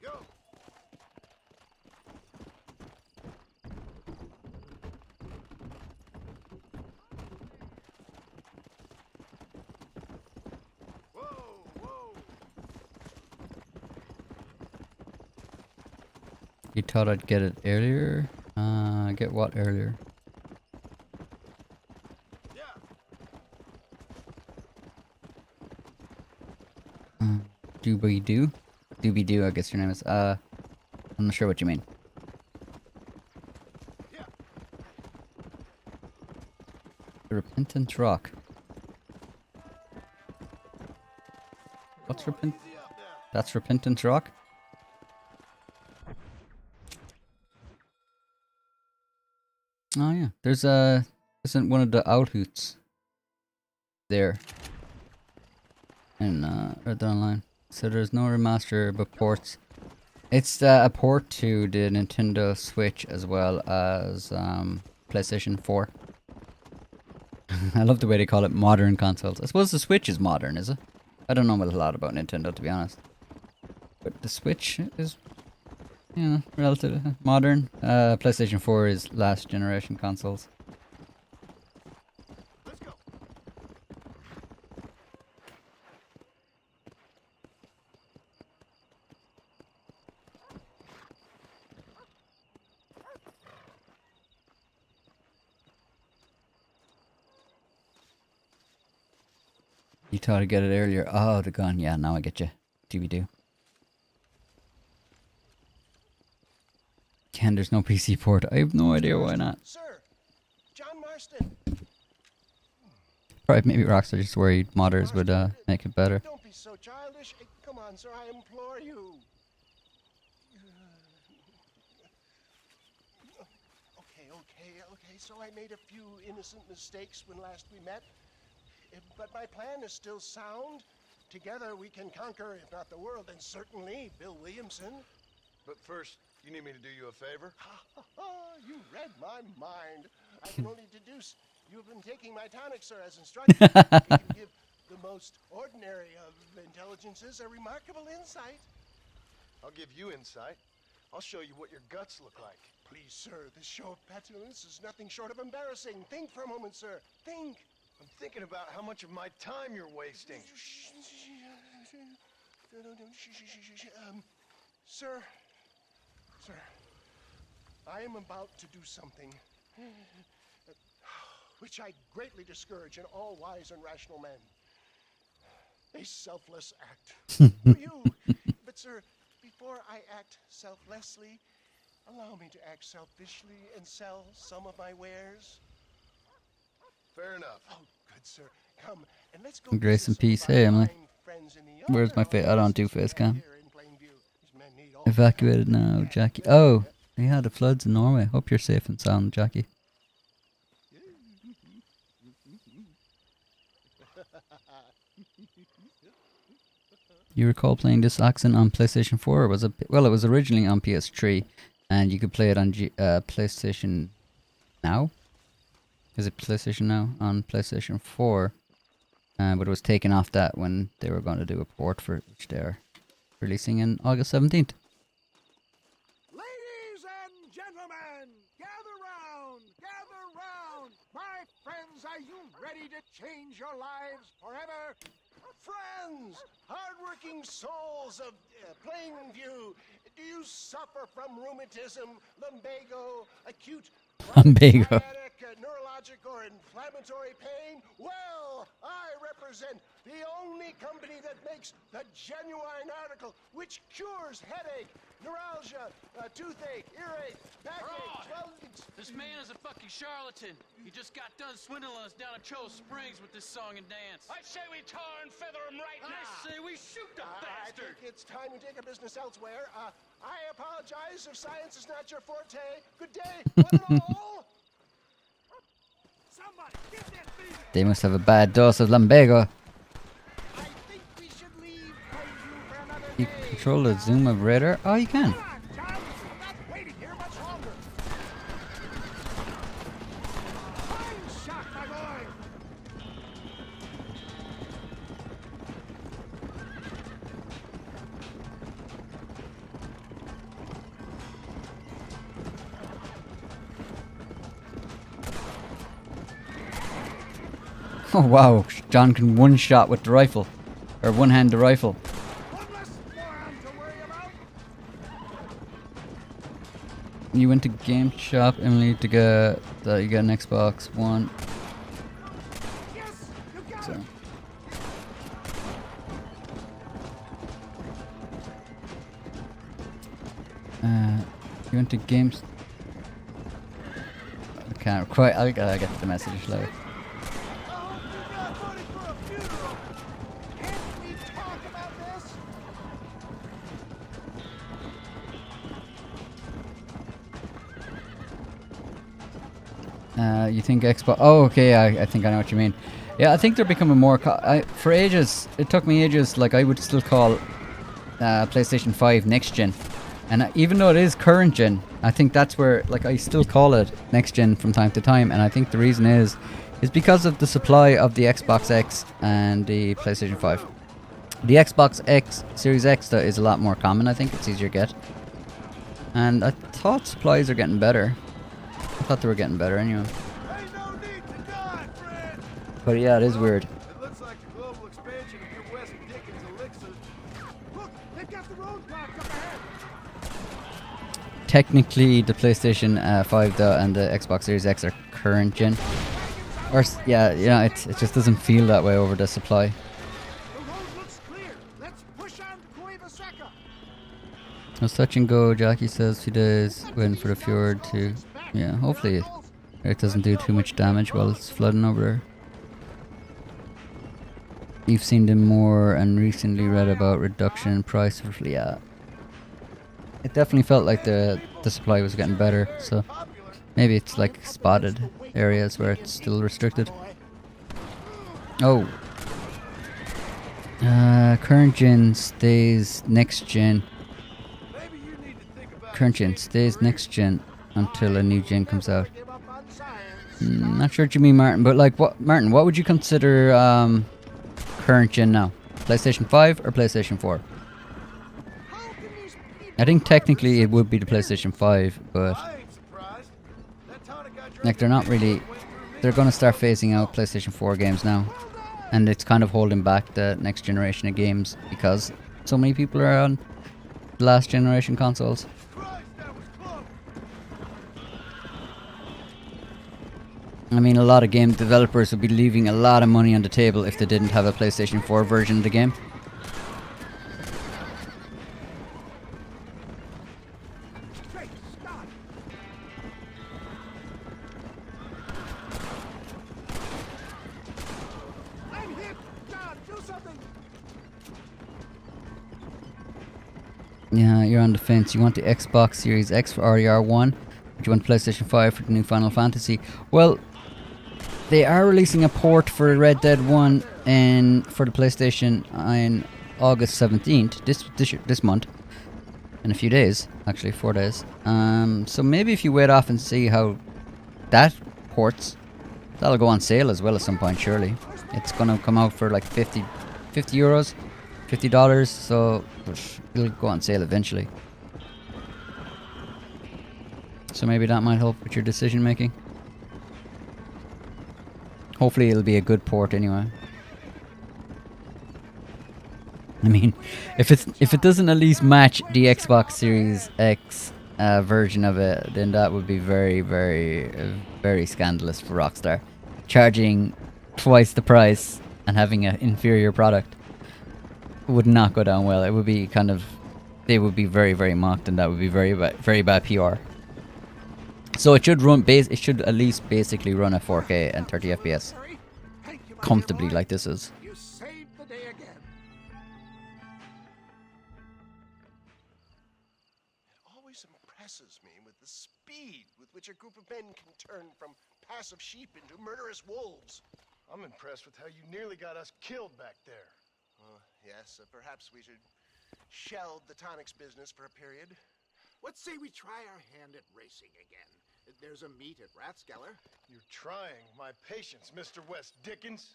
Go! You thought I'd get it earlier? Get what earlier? Doobie-doo? Doobie-doo, I guess your name is. I'm not sure what you mean. The Repentant Rock. What's Repentant? That's Repentant Rock? Oh yeah, there's isn't one of the outhoots there in Red Dead Online. So there's no remaster but ports. It's a port to the Nintendo Switch as well as PlayStation 4. I love the way they call it modern consoles. I suppose the Switch is modern, is it? I don't know a lot about Nintendo, to be honest. But the Switch is, you know, relatively modern. PlayStation 4 is last generation consoles. Let's go. You thought I'd get it earlier. Oh, the gun. Yeah, now I get you. DVD. Ken, there's no PC port. I have no idea why not. Sir, John Marston. Probably maybe Rockstar just worried modders would make it better. Don't be so childish. Come on, sir, I implore you. Okay. So I made a few innocent mistakes when last we met. But my plan is still sound. Together we can conquer, if not the world, then certainly Bill Williamson. But first, you need me to do you a favor? You read my mind. I can only deduce you've been taking my tonic, sir, as instructed. You can give the most ordinary of intelligences a remarkable insight. I'll give you insight. I'll show you what your guts look like. Please, sir, this show of petulance is nothing short of embarrassing. Think for a moment, sir. Think. I'm thinking about how much of my time you're wasting. Sir, I am about to do something which I greatly discourage in all wise and rational men. A selfless act for you. But, sir, before I act selflessly, allow me to act selfishly and sell some of my wares. Fair enough. Oh, good, sir. Come, and let's go. Grace and peace. Hey, Emily. Where's my face? I don't do face cam. Evacuated now, Jackie. Oh, yeah, the floods in Norway. Hope you're safe and sound, Jackie. You recall playing this accent on PlayStation 4? Or was it? Well, it was originally on PS3, and you could play it on PlayStation Now. Is it PlayStation Now on PlayStation 4? But it was taken off that when they were going to do a port for it, which they're releasing in August 17th. Ladies and gentlemen, gather round, my friends. Are you ready to change your lives forever? Friends, hardworking souls of Plainview, do you suffer from rheumatism, lumbago, acute Lumbago. sciatic, neurologic, or inflammatory pain? Well, I represent the only company that makes the genuine article which cures headache, neuralgia, toothache, earache, backache. Well, This man is a fucking charlatan. He just got done swindling us down at Cho Springs with this song and dance. I say we tar and feather him right now. I say we shoot the I bastard. think it's time we take our business elsewhere. I apologize if science is not your forte. Good day, one and all. Somebody, get that beat. They must have a bad dose of lumbago. I think we should leave Plainview for another You day. control the zoom of radar? Oh, you can. Come on, John. I'm not waiting here much longer. Fine shot, my boy. Oh, wow. John can one shot with the rifle. Or one hand the rifle. One less moron to worry about. You went to Game Shop, Emily, to get you got an Xbox One. Yes, you got So. it. You went to Games. I can't quite. I gotta get the message loud. I hope you're not voting for a funeral. Can't we talk about this? You think Xbox? Oh, okay. I think I know what you mean. Yeah, I think they're becoming more. For ages, it took me ages. Like I would still call PlayStation 5 next gen, and even though it is current gen, I think that's where like I still call it next gen from time to time. And I think the reason is is because of the supply of the Xbox X and the PlayStation 5. The Xbox X Series X though is a lot more common. I think it's easier to get. And I thought supplies are getting better. I thought they were getting better anyway. Ain't no need to die, friend. But yeah, it is weird. It looks like the global expansion of your West Dickens elixir. Look, they've got the road blocked up ahead. Technically, the PlayStation 5 though and the Xbox Series X are current gen. Or yeah, you know, it just doesn't feel that way over the supply. The road looks clear. Let's push on to Cueva Seca. It's touch and go. Jackie says 2 days waiting for the fjord to. Yeah, hopefully it doesn't do too much damage while it's flooding over there. You've seen them more and recently read about reduction in price. Yeah, it definitely felt like the supply was getting better. So maybe it's like spotted areas where it's still restricted. Oh. Current gen stays next gen. Current gen stays next gen until a new gen comes out. Not sure what you mean, Martin, but like what, Martin, what would you consider current gen now? PlayStation 5 or PlayStation 4? I think technically it would be the PlayStation 5, but like they're not really. They're gonna start phasing out PlayStation 4 games now, and it's kind of holding back the next generation of games because so many people are on the last generation consoles. I mean, a lot of game developers would be leaving a lot of money on the table if they didn't have a PlayStation 4 version of the game. Yeah, you're on the fence. You want the Xbox Series X for RDR1, but you want PlayStation 5 for the new Final Fantasy. Well, they are releasing a port for Red Dead 1 for the PlayStation on August 17th, this month, in a few days, actually 4 days. So maybe if you wait off and see how that ports, that'll go on sale as well at some point, surely. It's gonna come out for like 50 euros, $50, so it'll go on sale eventually. So maybe that might help with your decision making. Hopefully it'll be a good port anyway. I mean, if it doesn't at least match the Xbox Series X version of it, then that would be very, very, very scandalous for Rockstar. Charging twice the price and having an inferior product would not go down well. It would be kind of, they would be very, very mocked, and that would be very bad PR. So it should run it should at least basically run at 4K and 30 FPS comfortably like this is. You saved the day again. It always impresses me with the speed with which a group of men can turn from passive sheep into murderous wolves. I'm impressed with how you nearly got us killed back there. Yes, perhaps we should shelve the tonics business for a period. Let's say we try our hand at racing again. There's a meet at Rathskeller. You're trying my patience, Mr. West Dickens.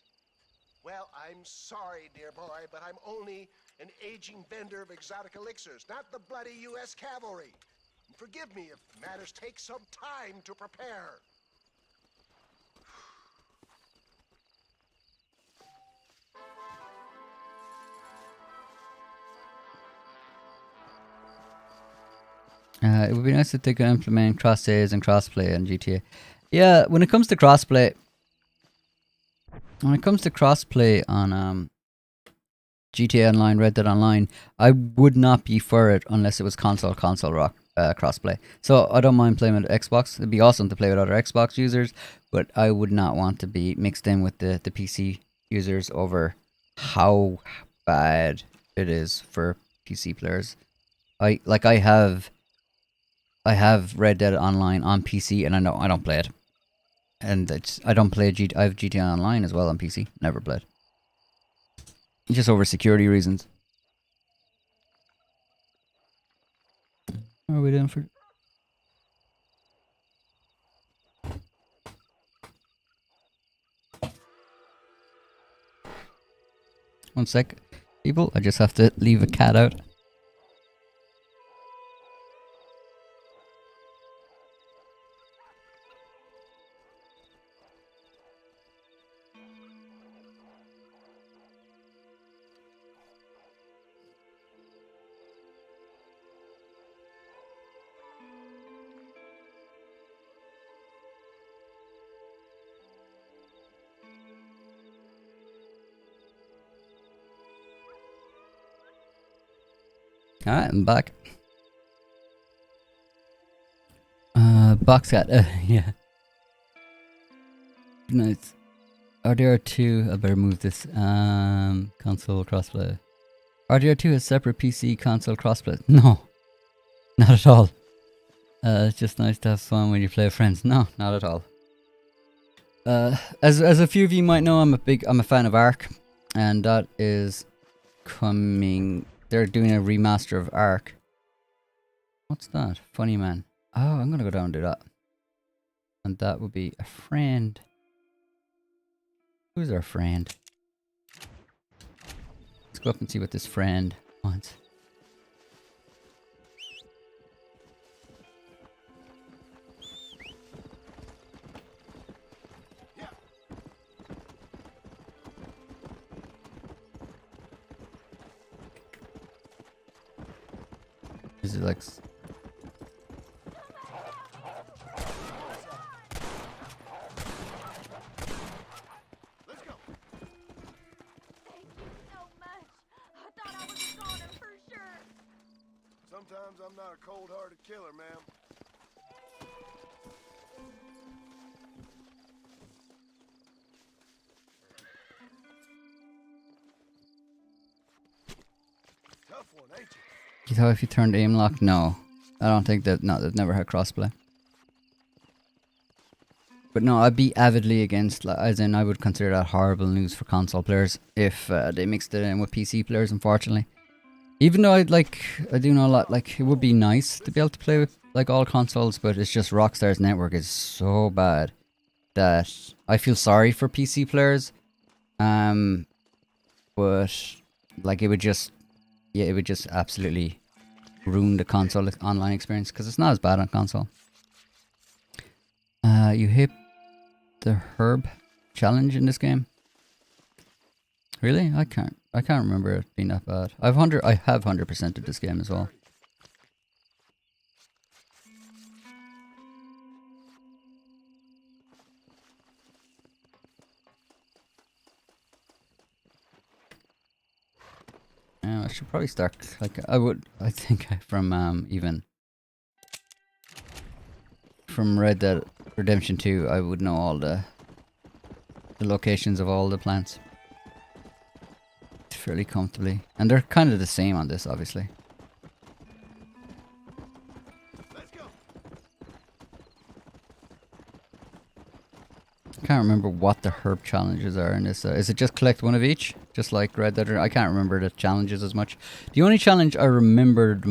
Well, I'm sorry, dear boy, but I'm only an aging vendor of exotic elixirs, not the bloody U.S. cavalry. Forgive me if matters take some time to prepare. It would be nice if they could implement cross saves and crossplay on GTA. Yeah, when it comes to crossplay on GTA Online, Red Dead Online, I would not be for it unless it was console crossplay. So I don't mind playing with Xbox. It'd be awesome to play with other Xbox users, but I would not want to be mixed in with the PC users over how bad it is for PC players. I have Red Dead Online on PC, and I don't play it. And I have GTA Online as well on PC. Never played. Just over security reasons. What are we doing for? 1 sec, people. I just have to leave a cat out. Alright, I'm back. Box cat, yeah. Nice. RDR2, I better move this. Console crossplay. RDR2 has separate PC console crossplay. No, not at all. It's just nice to have fun when you play with friends. No, not at all. As a few of you might know, I'm a fan of Ark, and that is coming. They're doing a remaster of Ark. What's that? Funny man. Oh, I'm gonna go down and do that. And that would be a friend. Who's our friend? Let's go up and see what this friend wants. Is it like... Sometimes I'm not a cold-hearted killer, ma'am. Tough one, ain't you? You thought if you turned aim lock? No. I don't think that... No, they've never had crossplay. But no, I'd be avidly against... Like, as in, I would consider that horrible news for console players if they mixed it in with PC players, unfortunately. Even though I do know a lot, like, it would be nice to be able to play with, like, all consoles, but it's just Rockstar's network is so bad that I feel sorry for PC players. But, like, it would just absolutely ruin the console online experience, because it's not as bad on console. You hit the herb challenge in this game? Really? I can't remember it being that bad. I have 100%ed this game as well. Yeah, I should probably start, like, I think from even from Red Dead Redemption 2, I would know all the locations of all the plants fairly comfortably, and they're kind of the same on this, obviously. Let's go. I can't remember what the herb challenges are in this. Is it just collect one of each, just like Red Dead? I can't remember the challenges as much. The only challenge I remembered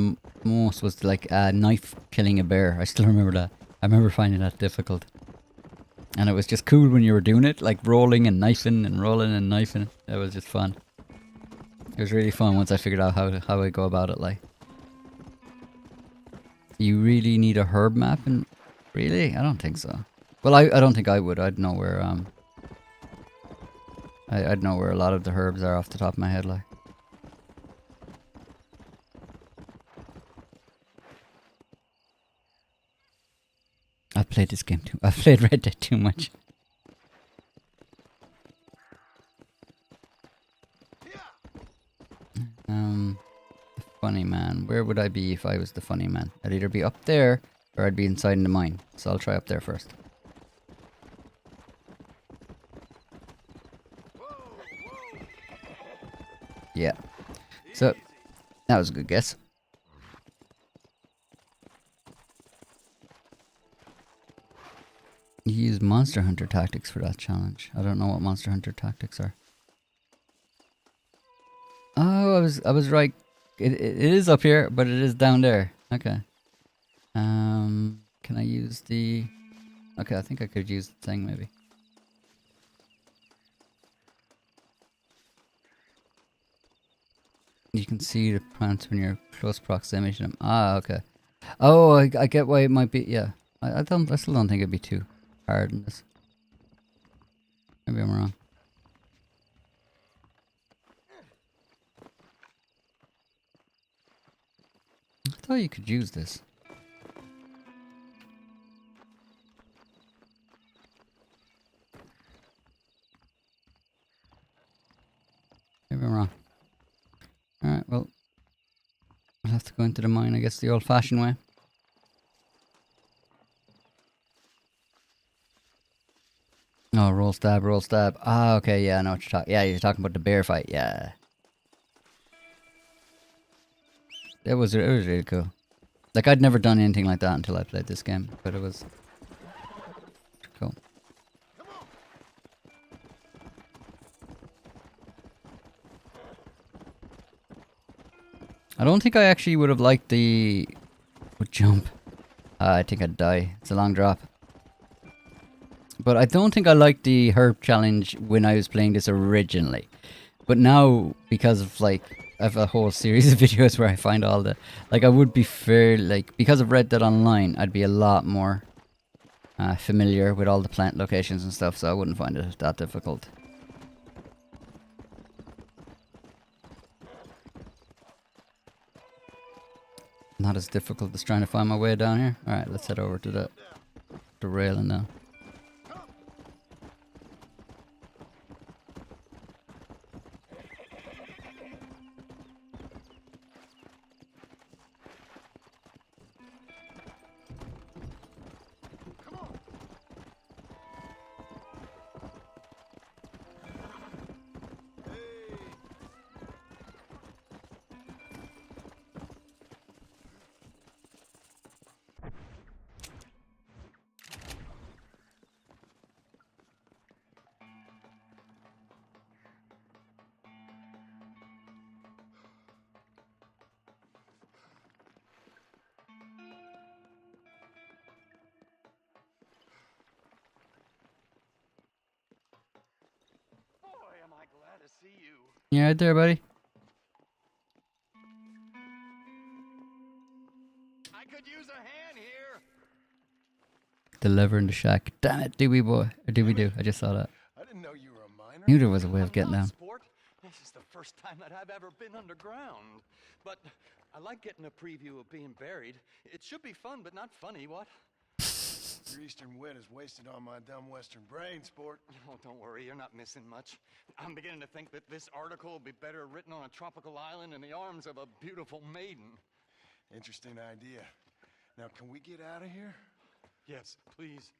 most was like knife killing a bear. I still remember that. I remember finding that difficult, and it was just cool when you were doing it, like rolling and knifing and rolling and knifing. It was just fun. It was really fun once I figured out how I go about it. Like, you really need a herb map, and really, I don't think so. Well, I don't think I would. I'd know where I'd know where a lot of the herbs are off the top of my head. Like, I've played this game too. I've played Red Dead too much. The funny man. Where would I be if I was the funny man? I'd either be up there or I'd be inside in the mine. So I'll try up there first. Yeah. So that was a good guess. You use Monster Hunter tactics for that challenge. I don't know what Monster Hunter tactics are. Oh, I was right. It is up here, but it is down there. Okay. Can I use the... Okay, I think I could use the thing maybe. You can see the plants when you're close proximity to them. Ah, okay. Oh, I get why it might be. Yeah, I still don't think it'd be too hard in this. Maybe I'm wrong. I thought you could use this. Maybe I'm wrong. Alright, well, I'll have to go into the mine, I guess, the old-fashioned way. Oh, roll stab, roll stab. Ah, okay, yeah, I know what you're talking. Yeah, you're talking about the bear fight, yeah. It was really cool. Like, I'd never done anything like that until I played this game, but it was cool. I don't think I actually would have liked the jump. I think I'd die. It's a long drop. But I don't think I liked the herb challenge when I was playing this originally. But now, because of like, I have a whole series of videos where I find all the, like, I would be fair, like, because of Red Dead Online, I'd be a lot more familiar with all the plant locations and stuff, so I wouldn't find it that difficult. Not as difficult as trying to find my way down here. Alright, let's head over to the railing now. You right there, buddy? I could use a hand here. Delivering the shack. Damn it, Dewey boy. Or Dewey do. I just saw that. I didn't know you were a miner. Knew there was a way of getting down. Sport. This is the first time that I've ever been underground. But I like getting a preview of being buried. It should be fun, but not funny, what? Your eastern wit is wasted on my dumb western brain, sport. Oh, don't worry, you're not missing much. I'm beginning to think that this article will be better written on a tropical island in the arms of a beautiful maiden. Interesting idea. Now, can we get out of here? Yes, please.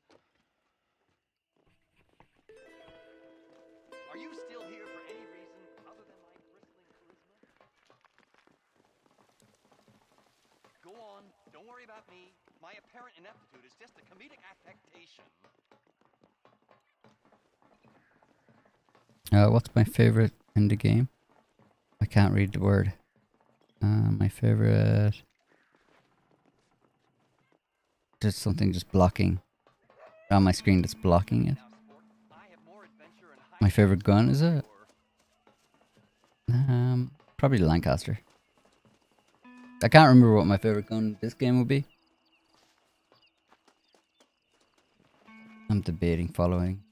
Are you still here for any reason other than my bristling charisma? Go on, don't worry about me. My apparent ineptitude is just a comedic affectation. What's my favorite in the game? I can't read the word. My favorite... Just something just blocking. On my screen that's blocking it. My favorite gun, is it? Probably Lancaster. I can't remember what my favorite gun this game would be. I'm debating following.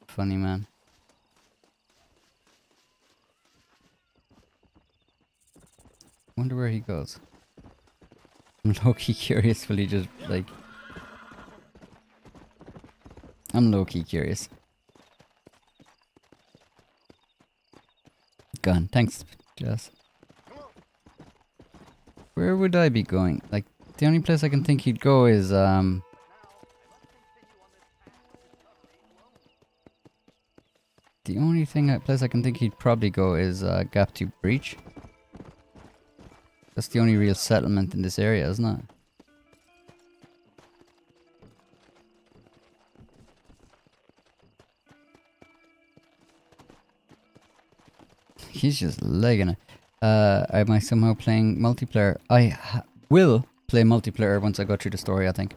Funny man. Wonder where he goes. I'm low-key curious, will he just, like... I'm low-key curious. Gun. Thanks, Jess. Where would I be going? Like, the only place I can think he'd go is, The only place I can think he'd probably go is, Gap 2 Breach. That's the only real settlement in this area, isn't it? He's just legging it. Am I somehow playing multiplayer? I will play multiplayer once I go through the story, I think.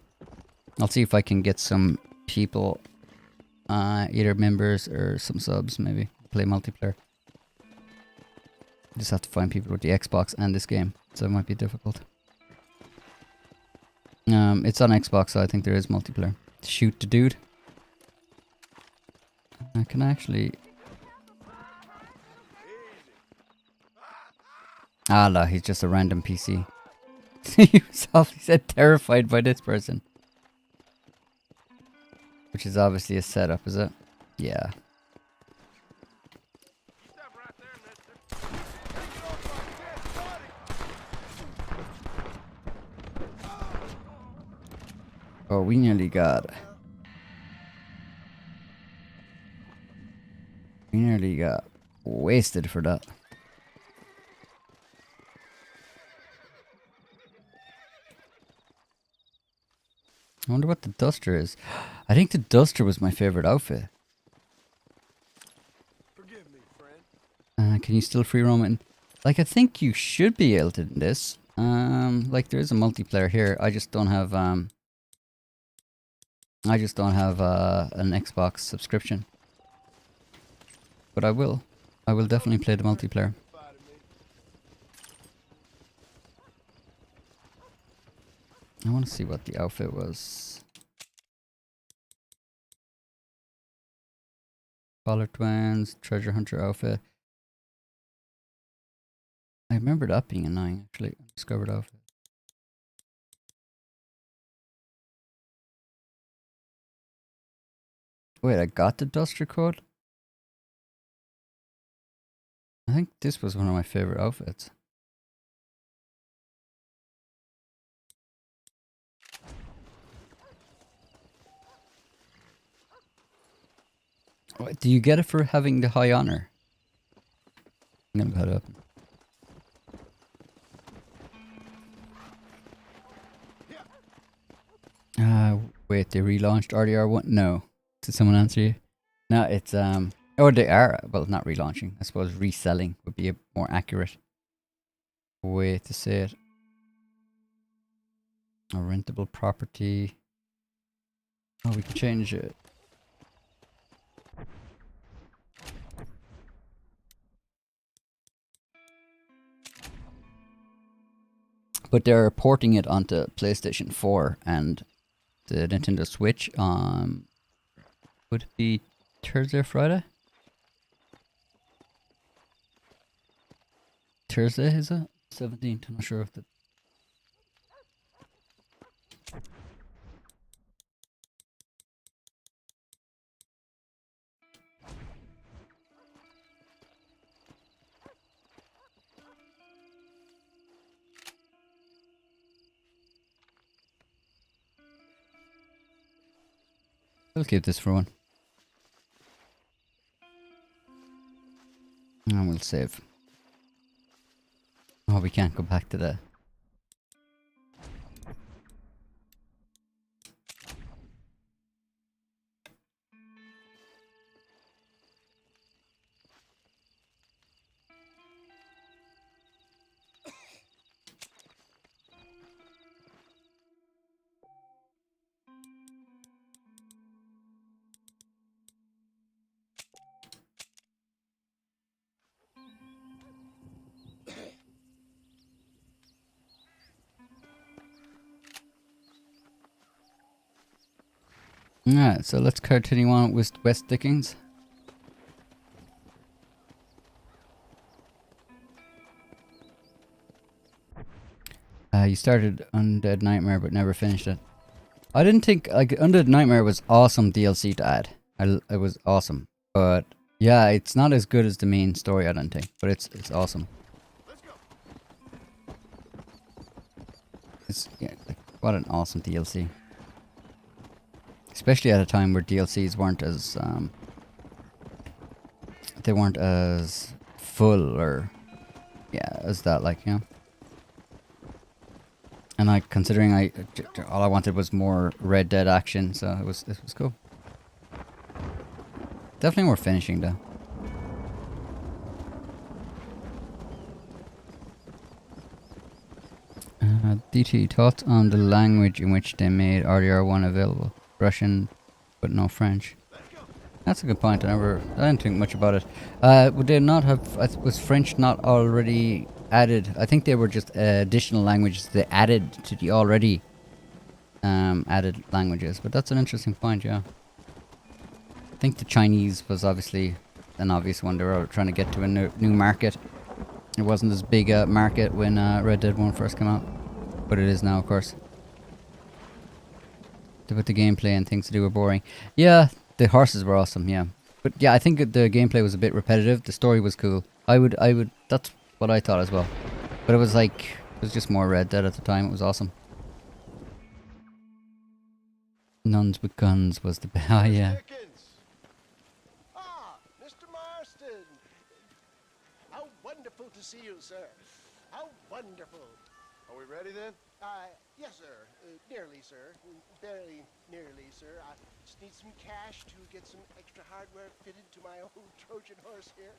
I'll see if I can get some people, either members or some subs, maybe, play multiplayer. Just have to find people with the Xbox and this game, so it might be difficult. It's on Xbox, so I think there is multiplayer. Shoot the dude. I can actually... Ah, no, he's just a random PC. He was awfully said terrified by this person. Which is obviously a setup, is it? Yeah. Oh, we nearly got... We nearly got wasted for that. I wonder what the duster is. I think the duster was my favorite outfit. Forgive me, friend. Can you still free roam it? Like, I think you should be able to do this. Like there is a multiplayer here. I just don't have an Xbox subscription. But I will. I will definitely play the multiplayer. I want to see what the outfit was. Collar Twins, Treasure Hunter outfit. I remember that being annoying, actually. Discovered outfit. Wait, I got the duster code? I think this was one of my favorite outfits. What, do you get it for having the high honor? I'm gonna cut it up. Wait, they relaunched RDR1? No. Did someone answer you? No, it's or they are, well, not relaunching. I suppose reselling would be a more accurate way to say it. A rentable property. Oh, we can change it. But they're porting it onto PlayStation 4 and the Nintendo Switch on... would it be Thursday or Friday? Thursday, is it? 17th, I'm not sure if the... We'll keep this for one. And we'll save. Oh, we can't go back to the... Alright, so let's continue on with West Dickens. You started Undead Nightmare but never finished it. I didn't think, like, Undead Nightmare was awesome DLC to add. It was awesome. But, yeah, it's not as good as the main story, I don't think. But it's awesome. It's, yeah, like, what an awesome DLC. Especially at a time where DLCs weren't as, they weren't as full or, yeah, as that, like, you know. And like, considering all I wanted was more Red Dead action, so it was cool. Definitely worth finishing though. DT, thoughts on the language in which they made RDR1 available? Russian, but no French. That's a good point. I didn't think much about it. Would they not have? Was French not already added? I think they were just additional languages they added to the already added languages. But that's an interesting point. Yeah. I think the Chinese was obviously an obvious one. They were trying to get to a new market. It wasn't as big a market when Red Dead 1 first came out, but it is now, of course. But the gameplay and things to do were boring. Yeah. The horses were awesome, yeah. But yeah, I think the gameplay was a bit repetitive. The story was cool. I would, that's what I thought as well. But it was just more Red Dead at the time. It was awesome. Nuns with guns was the, oh yeah. Ah, Mr. Marston. How wonderful to see you, sir. How wonderful. Are we ready then? Yes, sir. Nearly, sir. Very nearly, sir. I just need some cash to get some extra hardware fitted to my old Trojan horse here.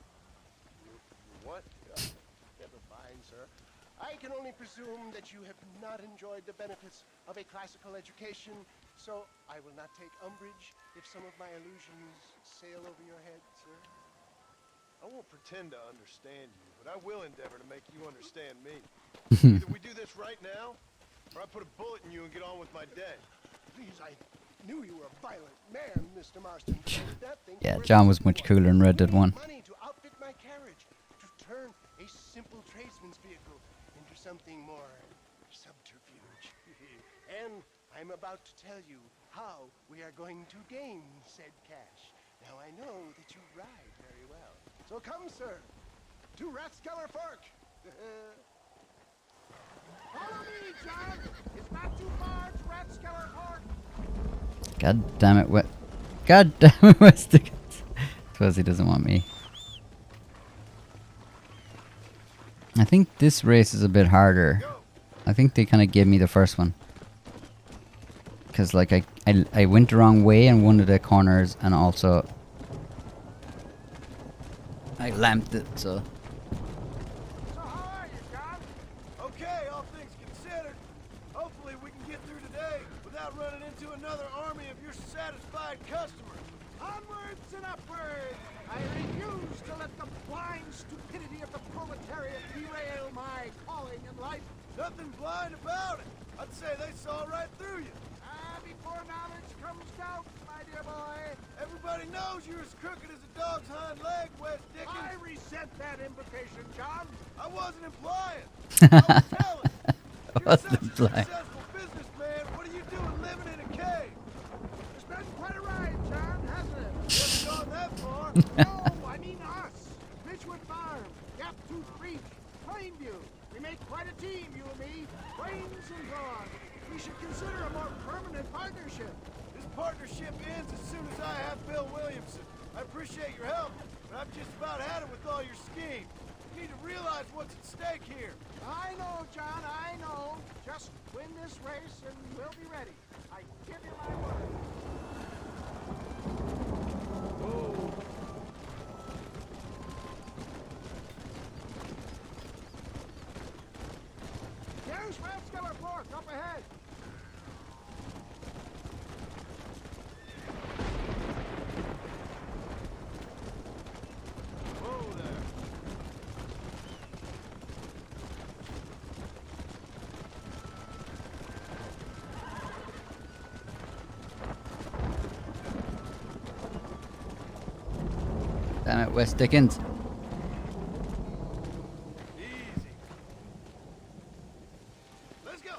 What? Never mind, sir. I can only presume that you have not enjoyed the benefits of a classical education, so I will not take umbrage if some of my allusions sail over your head, sir. I won't pretend to understand you, but I will endeavor to make you understand me. Either we do this right now, or I put a bullet in you and get on with my day. Please, I knew you were a violent man, Mr. Marston. But I did not think Yeah, you were John was much cooler in Red Dead 1. money to outfit my carriage, to turn a simple tradesman's vehicle into something more subterfuge. And I'm about to tell you how we are going to gain said cash. Now I know that you ride very well. So come, sir, to Rathskeller Fork. Follow me, John. It's not too far to Rathskeller Fork. God damn it, God damn it, West Dickens. Suppose he doesn't want me. I think this race is a bit harder. I think they kind of gave me the first one. Because, like, I went the wrong way in one of the corners, and also I lamped it, so. So how are you, John? Okay, all things considered. Hopefully we can get through today without running into another army of your satisfied customers. Onwards and upwards! I refuse to let the blind stupidity of the proletariat derail my calling in life. Nothing blind about it. I'd say they saw right through you. Before knowledge comes doubt, my dear boy. Everybody knows you're as crooked as a dog's hind leg, West Dickens. I resent that implication, John. I wasn't implying. I was telling. You're Wasn't such a implying. successful businessman. What are you doing living in a cave? It's been quite a ride, John, hasn't it? Haven't gone that far. No, I mean us. Ridgewood Farm, Gaptooth Creek, Plainview. We make quite a team, you and me. Brains and brawn. We should consider a more permanent partnership. This partnership ends as soon as I have Bill Williamson. I appreciate your help, but I've just about had it with all your schemes. You need to realize what's at stake here. I know, John, I know. Just win this race and we'll be ready. I give you my word. There's Rathskeller Fork up ahead. Whoa there. Damn it, West Dickens. Easy. Let's go.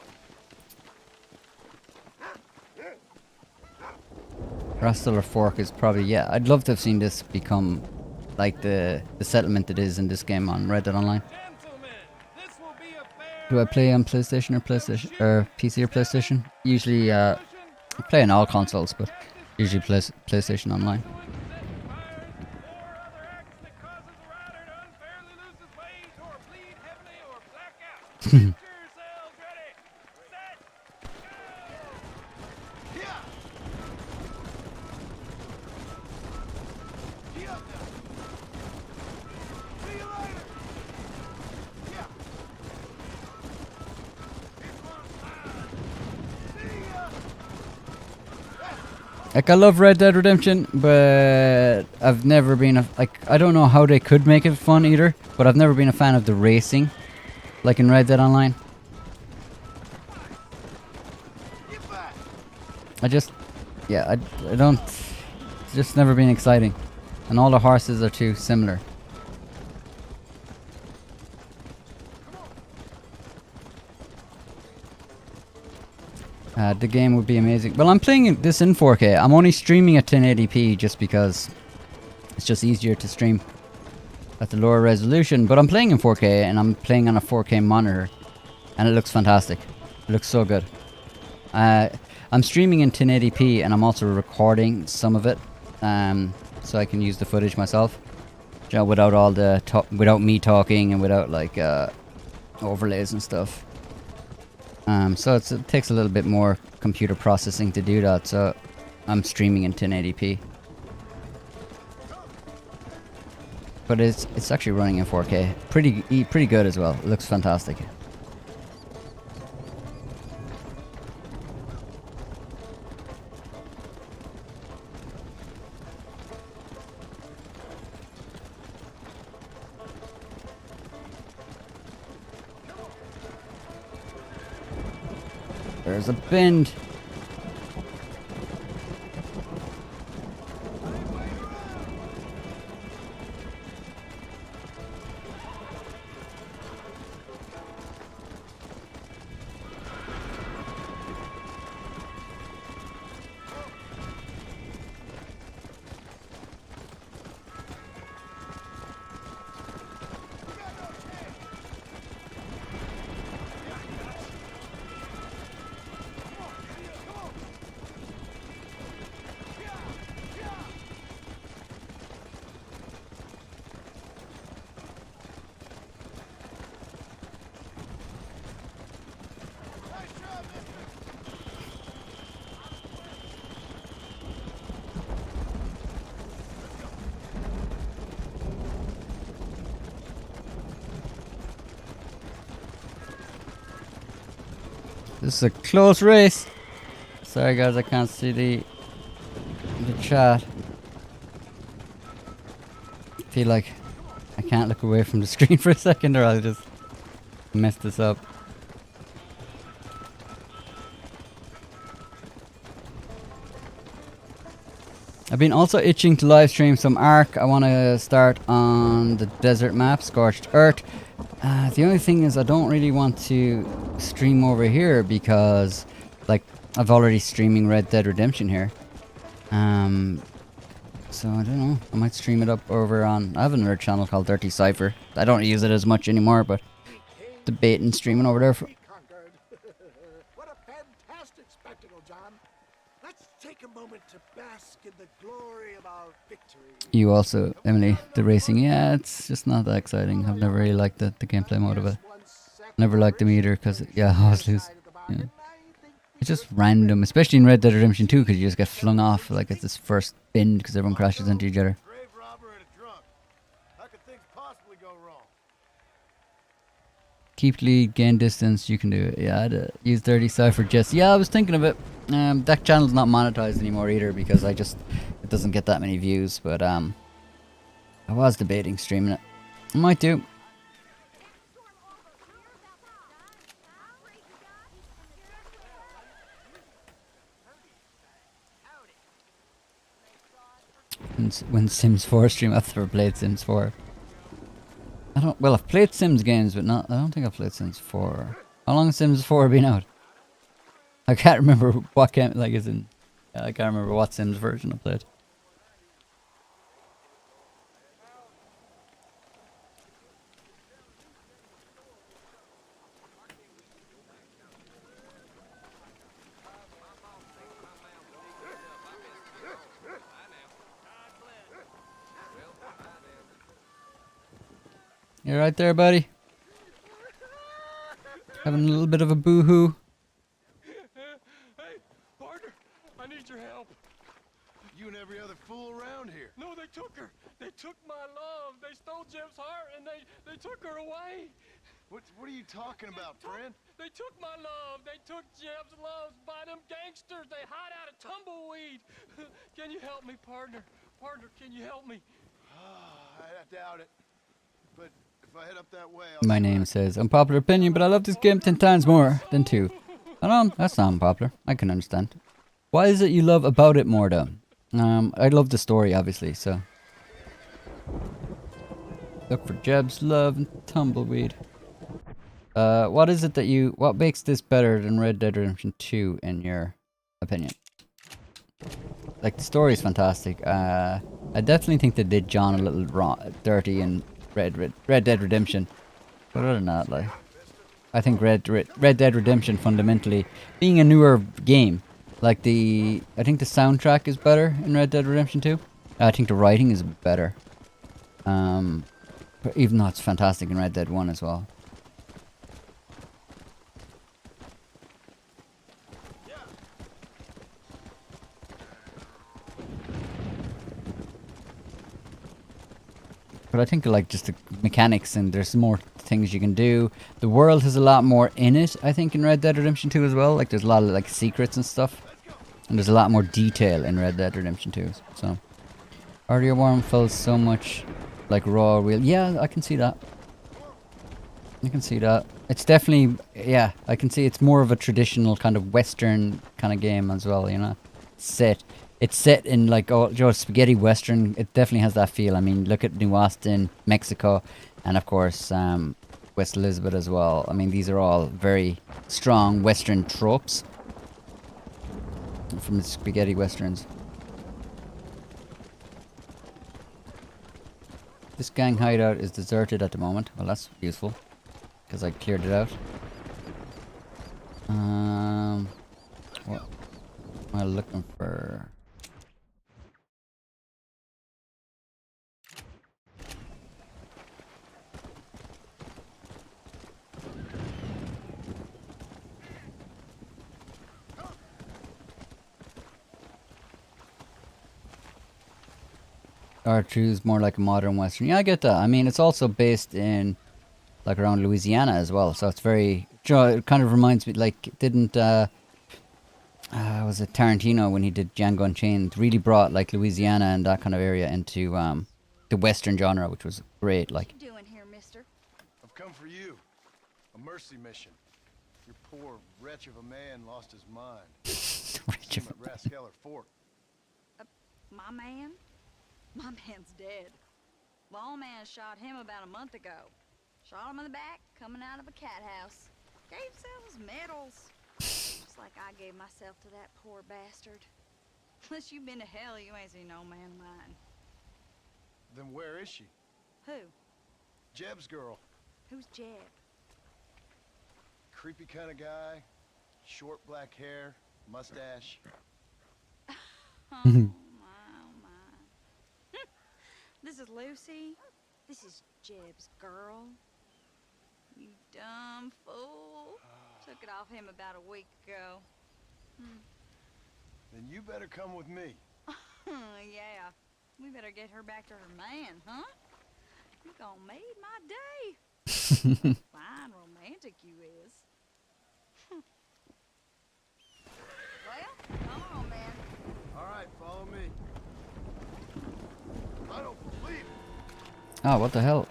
Rathskeller Fork is probably, yeah, I'd love to have seen this become like the settlement it is in this game on Red Dead Online. Do I play on PlayStation or PC or PlayStation? Usually, I play on all consoles, but usually PlayStation Online. Like, I love Red Dead Redemption, but I've never been I don't know how they could make it fun either, but I've never been a fan of the racing, like in Red Dead Online. Yeah, I don't, it's just never been exciting. And all the horses are too similar. The game would be amazing. Well, I'm playing this in 4K. I'm only streaming at 1080p just because it's just easier to stream at the lower resolution. But I'm playing in 4K and I'm playing on a 4K monitor. And it looks fantastic. It looks so good. I'm streaming in 1080p and I'm also recording some of it. So I can use the footage myself. You know, without all the without me talking and without like overlays and stuff. So it takes a little bit more computer processing to do that, so I'm streaming in 1080p. But it's actually running in 4K. Pretty good as well. It looks fantastic. There's a bend. This is a close race. Sorry guys, I can't see the chat. I feel like I can't look away from the screen for a second or I'll just mess this up. I've been also itching to live stream some Ark. I want to start on the desert map, Scorched Earth. The only thing is I don't really want to stream over here because like I've already streaming Red Dead Redemption here. So I don't know. I might stream it up over on, I have another channel called Dirty Cypher. I don't use it as much anymore, but debating streaming over there. What a fantastic spectacle, John. Let's take a moment to bask in the glory of our victory. You also, Emily, the racing. Yeah, it's just not that exciting. I've never really liked the gameplay mode of it. Never liked them either because, yeah, I always lose. Yeah. It's just random, especially in Red Dead Redemption 2 because you just get flung off like it's this first bend because everyone crashes into each other. Grave robber and a drunk. How could things possibly go wrong? Keep lead, gain distance, you can do it. Yeah, I'd use Dirty Cypher just. Yeah, I was thinking of it. That channel's not monetized anymore either because it doesn't get that many views, but I was debating streaming it. I might do. When Sims 4 stream, I've never played Sims 4. Well, I've played Sims games, but I don't think I've played Sims 4. How long has Sims 4 been out? I can't remember what game, I can't remember what Sims version I played. You right there, buddy? Having a little bit of a boo-hoo. Hey, partner, I need your help. You and every other fool around here. No, they took her. They took my love. They stole Jim's heart and they took her away. What are you talking about, friend? They took my love. They took Jeb's love by them gangsters. They hide out of Tumbleweed. Can you help me, partner? Partner, can you help me? I doubt it. But if I head up that way, My name says unpopular opinion, but I love this game 10 times more than 2. I know, that's not unpopular. I can understand. Why is it you love about it more though? I love the story obviously, so. Look for Jeb's love and Tumbleweed. What is it that what makes this better than Red Dead Redemption 2 in your opinion? Like, the story is fantastic. I definitely think they did John a little dirty in Red Dead Redemption. But other than that, like, I think Red Dead Redemption fundamentally, being a newer game, like I think the soundtrack is better in Red Dead Redemption 2. I think the writing is better. But even though it's fantastic in Red Dead 1 as well. But I think like just the mechanics and there's more things you can do. The world has a lot more in it, I think, in Red Dead Redemption 2 as well. Like there's a lot of like secrets and stuff. And there's a lot more detail in Red Dead Redemption 2. So Earlier Worm felt so much like raw real. Yeah, I can see that. I can see that. It's definitely, yeah, I can see it's more of a traditional kind of Western kind of game as well, you know. It's set in like, oh, Joe, spaghetti Western. It definitely has that feel. I mean, look at New Austin, Mexico, and of course, West Elizabeth as well. I mean, these are all very strong Western tropes from the spaghetti Westerns. This gang hideout is deserted at the moment. Well, that's useful, because I cleared it out. What am I looking for? R2 is more like a modern Western. Yeah, I get that. I mean, it's also based in, like, around Louisiana as well. So it's very, it kind of reminds me, like, didn't, was it Tarantino when he did Django Unchained, really brought, like, Louisiana and that kind of area into, the Western genre, which was great, like. What you doing here, mister? I've come for you. A mercy mission. Your poor wretch of a man lost his mind. Wretch of At Rathskeller Fort. My man? My man's dead. Lawman shot him about a month ago. Shot him in the back, coming out of a cat house. Gave himself medals. Just like I gave myself to that poor bastard. Unless you've been to hell, you ain't seen no man of mine. Then where is she? Who? Jeb's girl. Who's Jeb? Creepy kind of guy. Short black hair. Mustache. Oh my, oh my. This is Lucy. This is Jeb's girl. You dumb fool. Took it off him about a week ago. Then you better come with me. Yeah. We better get her back to her man, huh? You gonna make my day. Fine romantic you is. Well, come on, man. All right, follow me. I don't believe it. Oh, what the hell?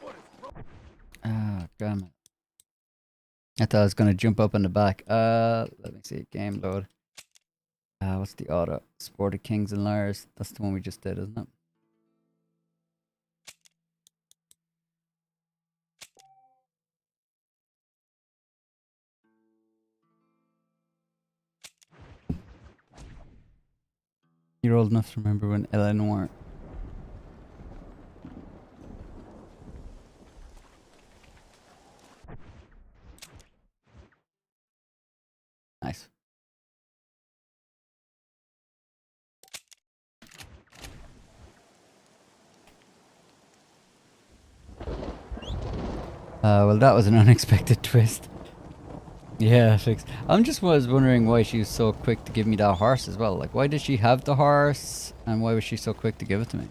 What is wrong? Ah, damn it. I thought I was gonna jump up in the back. Let me see. Game load. What's the auto? Sport of Kings and Liars. That's the one we just did, isn't it? You're old enough to remember when Eleanor. Nice. Well, that was an unexpected twist. Yeah, fixed. I'm just was wondering why she was so quick to give me that horse as well. Like, why did she have the horse, and why was she so quick to give it to me?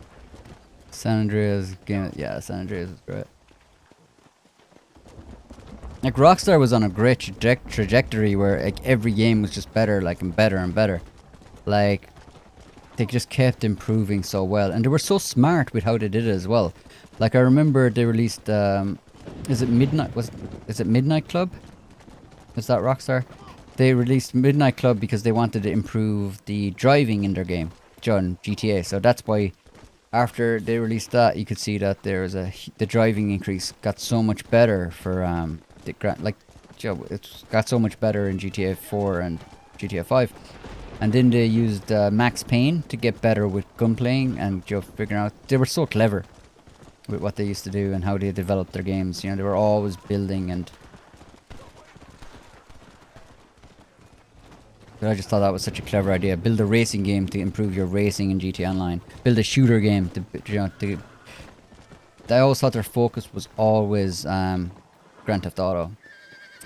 San Andreas game. Yeah, San Andreas was great. Like Rockstar was on a great trajectory where like every game was just better, like and better and better. Like they just kept improving so well, and they were so smart with how they did it as well. Like I remember they released, is it Midnight Club? Is that Rockstar? They released Midnight Club because they wanted to improve the driving in their game, John GTA. So that's why after they released that, you could see that there was the driving increase got so much better for it's got so much better in GTA 4 and GTA 5. And then they used Max Payne to get better with gunplaying and figuring out they were so clever with what they used to do and how they developed their games. You know, they were always building and. But I just thought that was such a clever idea. Build a racing game to improve your racing in GTA Online. Build a shooter game to, I always thought their focus was always Grand Theft Auto,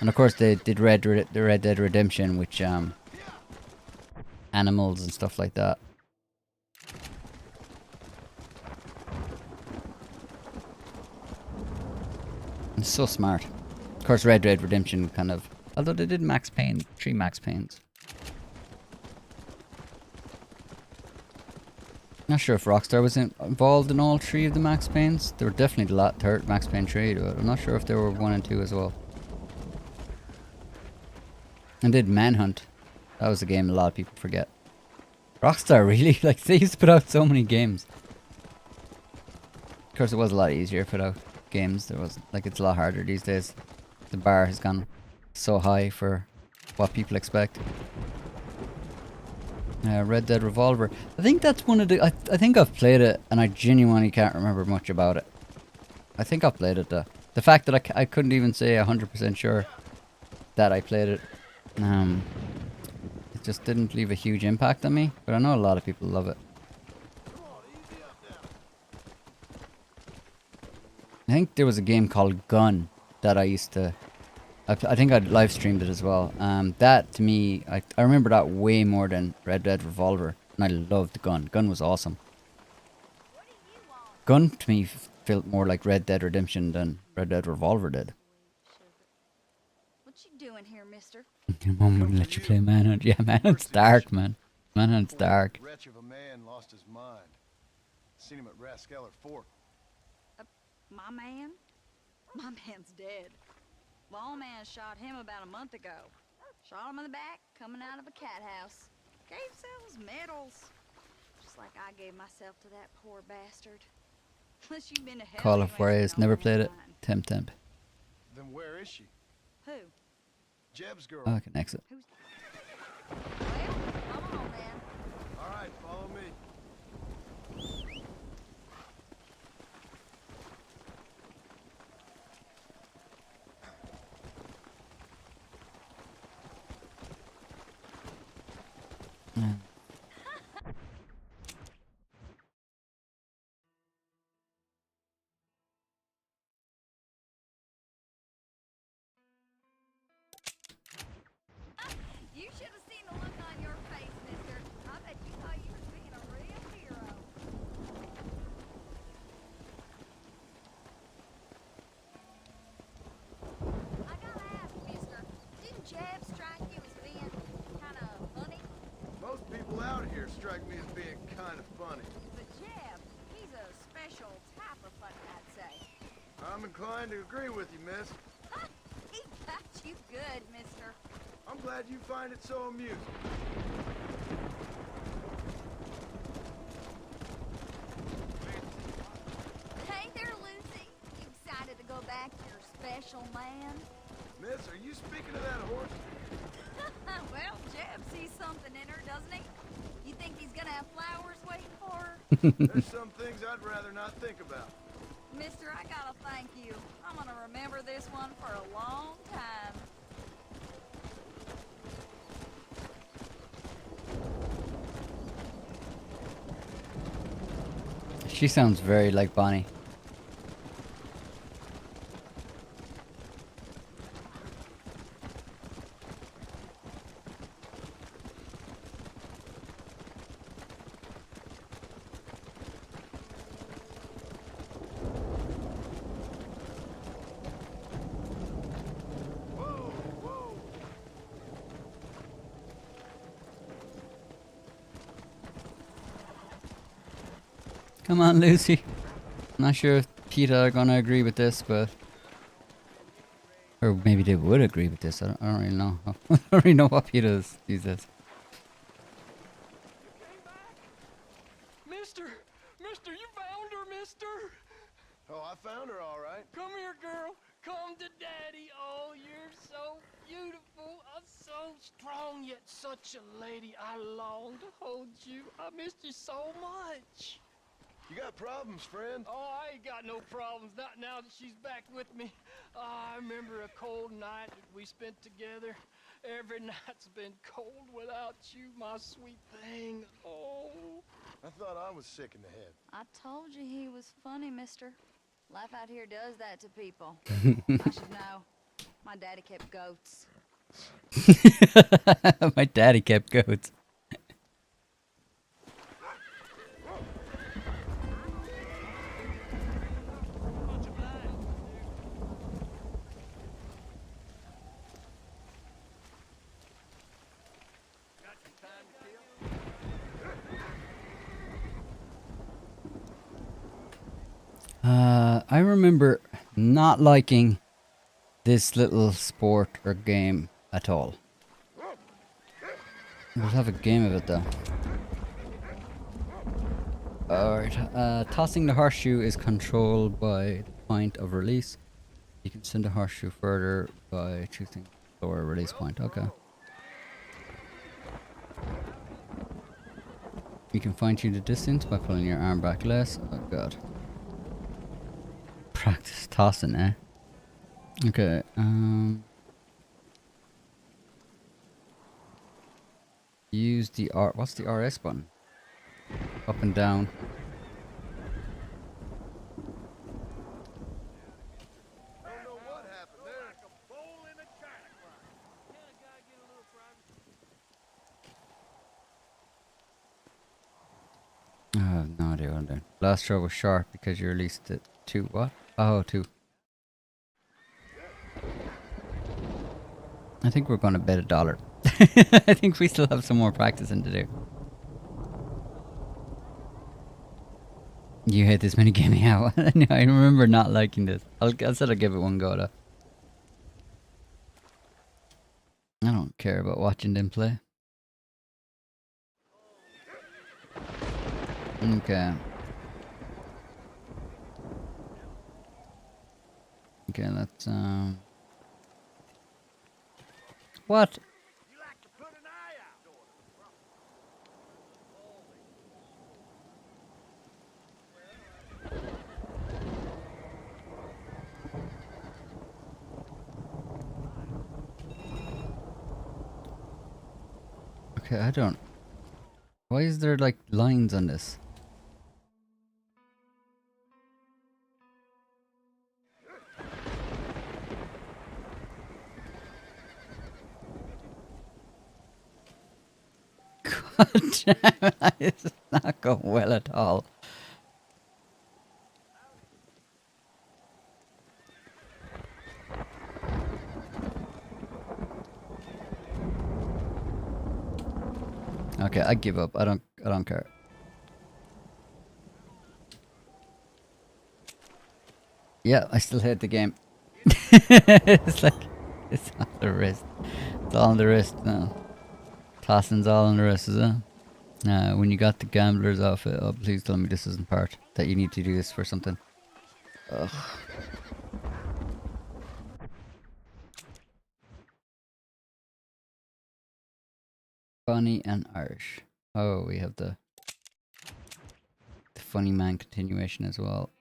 and of course they did the Red Dead Redemption, which animals and stuff like that. It's so smart. Of course, Red Dead Redemption kind of, although they did Max Payne, 3 Max Paynes. Not sure if Rockstar was involved in all 3 of the Max Paynes. They were definitely the third Max Payne 3, but I'm not sure if they were 1 and 2 as well. And did Manhunt. That was a game a lot of people forget. Rockstar really, like they used to put out so many games. Of course it was a lot easier to put out games. There was like it's a lot harder these days. The bar has gone so high for what people expect. Red Dead Revolver. I think that's one of the... I think I've played it and I genuinely can't remember much about it. I think I've played it though. The fact that I couldn't even say 100% sure that I played it. It just didn't leave a huge impact on me. But I know a lot of people love it. I think there was a game called Gun that I used to... I think I'd live streamed it as well. That to me, I remember that way more than Red Dead Revolver, and I loved Gun. Gun was awesome. Gun to me felt more like Red Dead Redemption than Red Dead Revolver did. What you doing here, mister? Your mom wouldn't let you play Manhunt. Yeah, Manhunt's dark, man. Manhunt's dark. Wretch of a man lost his mind. Seen him at Rathskeller Fort. My man? My man's dead. Lawman shot him about a month ago. Shot him in the back, coming out of a cat house. Gave sells medals. Just like I gave myself to that poor bastard. Unless you've been to hell. Call of Juarez, never played it. Temp. Then where is she? Who? Jeb's girl. Oh, I can exit. Who's... Well, come on then. All right, follow me. You should have seen the look on your face, mister. I bet you thought you were being a real hero. I gotta ask, mister, didn't Jeb strike you as being kind of funny? Most people out here strike me as being kind of funny. But Jeb, he's a special type of funny, I'd say. I'm inclined to agree with you, miss. He got you good, mister. I'm glad you find it so amusing. Hey there, Lucy. You excited to go back to your special land? Miss, are you speaking of that horse? Well, Jeb sees something in her, doesn't he? You think he's gonna have flowers waiting for her? There's some things I'd rather not think about. Mister, I gotta thank you. I'm gonna remember this one for a long time. She sounds very like Bonnie. Come on, Lucy. I'm not sure if PETA are gonna agree with this, but... Or maybe they would agree with this. I don't really know. I don't really know what PETA is these days. Mister, you found her, mister. Oh, I found her all right. Come here, girl. Come to daddy. Oh, you're so beautiful. So strong, yet such a lady. I long to hold you. I missed you so much. You got problems, friend? Oh, I ain't got no problems, not now that she's back with me. Oh, I remember a cold night that we spent together. Every night's been cold without you, my sweet thing. Oh. I thought I was sick in the head. I told you he was funny, mister. Life out here does that to people. I should know. My daddy kept goats. My daddy kept goats. I remember not liking this little sport or game at all. We'll have a game of it though. Alright, tossing the horseshoe is controlled by the point of release. You can send the horseshoe further by choosing lower release point. Okay. You can fine tune the distance by pulling your arm back less. Oh god. Practice tossing, eh? Okay, use the what's the RS button? Up and down. Don't know what happened there. Like a bowl in a china closet. Can a guy get a little private? I have no idea what I'm doing. Last throw was sharp because you released it. 2 what? Oh, 2. I think we're gonna bet $1. I think we still have some more practicing to do. You hate this minigame, yeah. I remember not liking this. I said I'd give it one go though. I don't care about watching them play. Okay. Okay, let's what? You like to put an eye out. Okay, I don't. Why is there like lines on this? God damn it, it's not going well at all. Okay, I give up. I don't care. Yeah, I still hate the game. It's like it's on the wrist. It's all on the wrist now. Tossing's all on the wrist, is it? When you got the gambler's outfit, oh please tell me this isn't part that you need to do this for something. Ugh. Funny and Irish. Oh, we have the funny man continuation as well.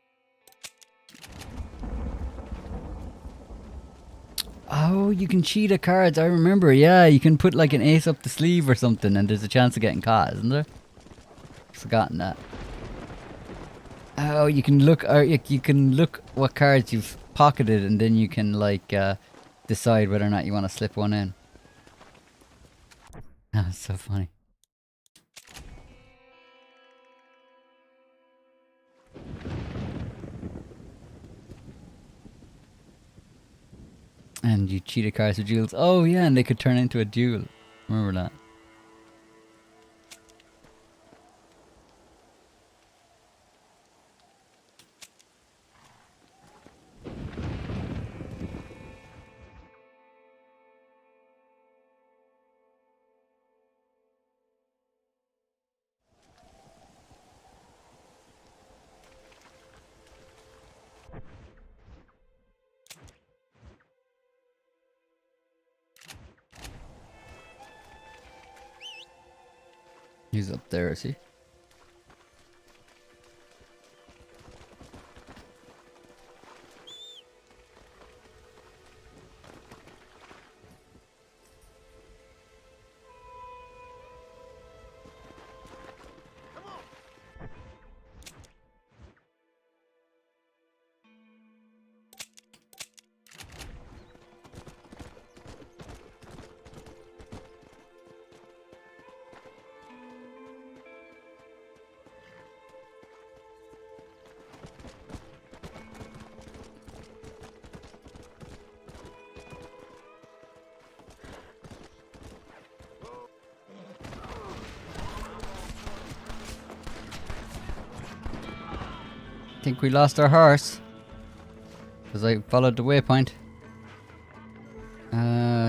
Oh, you can cheat at cards. I remember. Yeah, you can put like an ace up the sleeve or something, and there's a chance of getting caught, isn't there? Forgotten that. Oh, you can look. Or you can look what cards you've pocketed, and then you can like decide whether or not you want to slip one in. That's so funny. And you cheated cards with duels. Oh yeah, and they could turn into a duel. Remember that. He's up there, is he? Think we lost our horse. Because I followed the waypoint.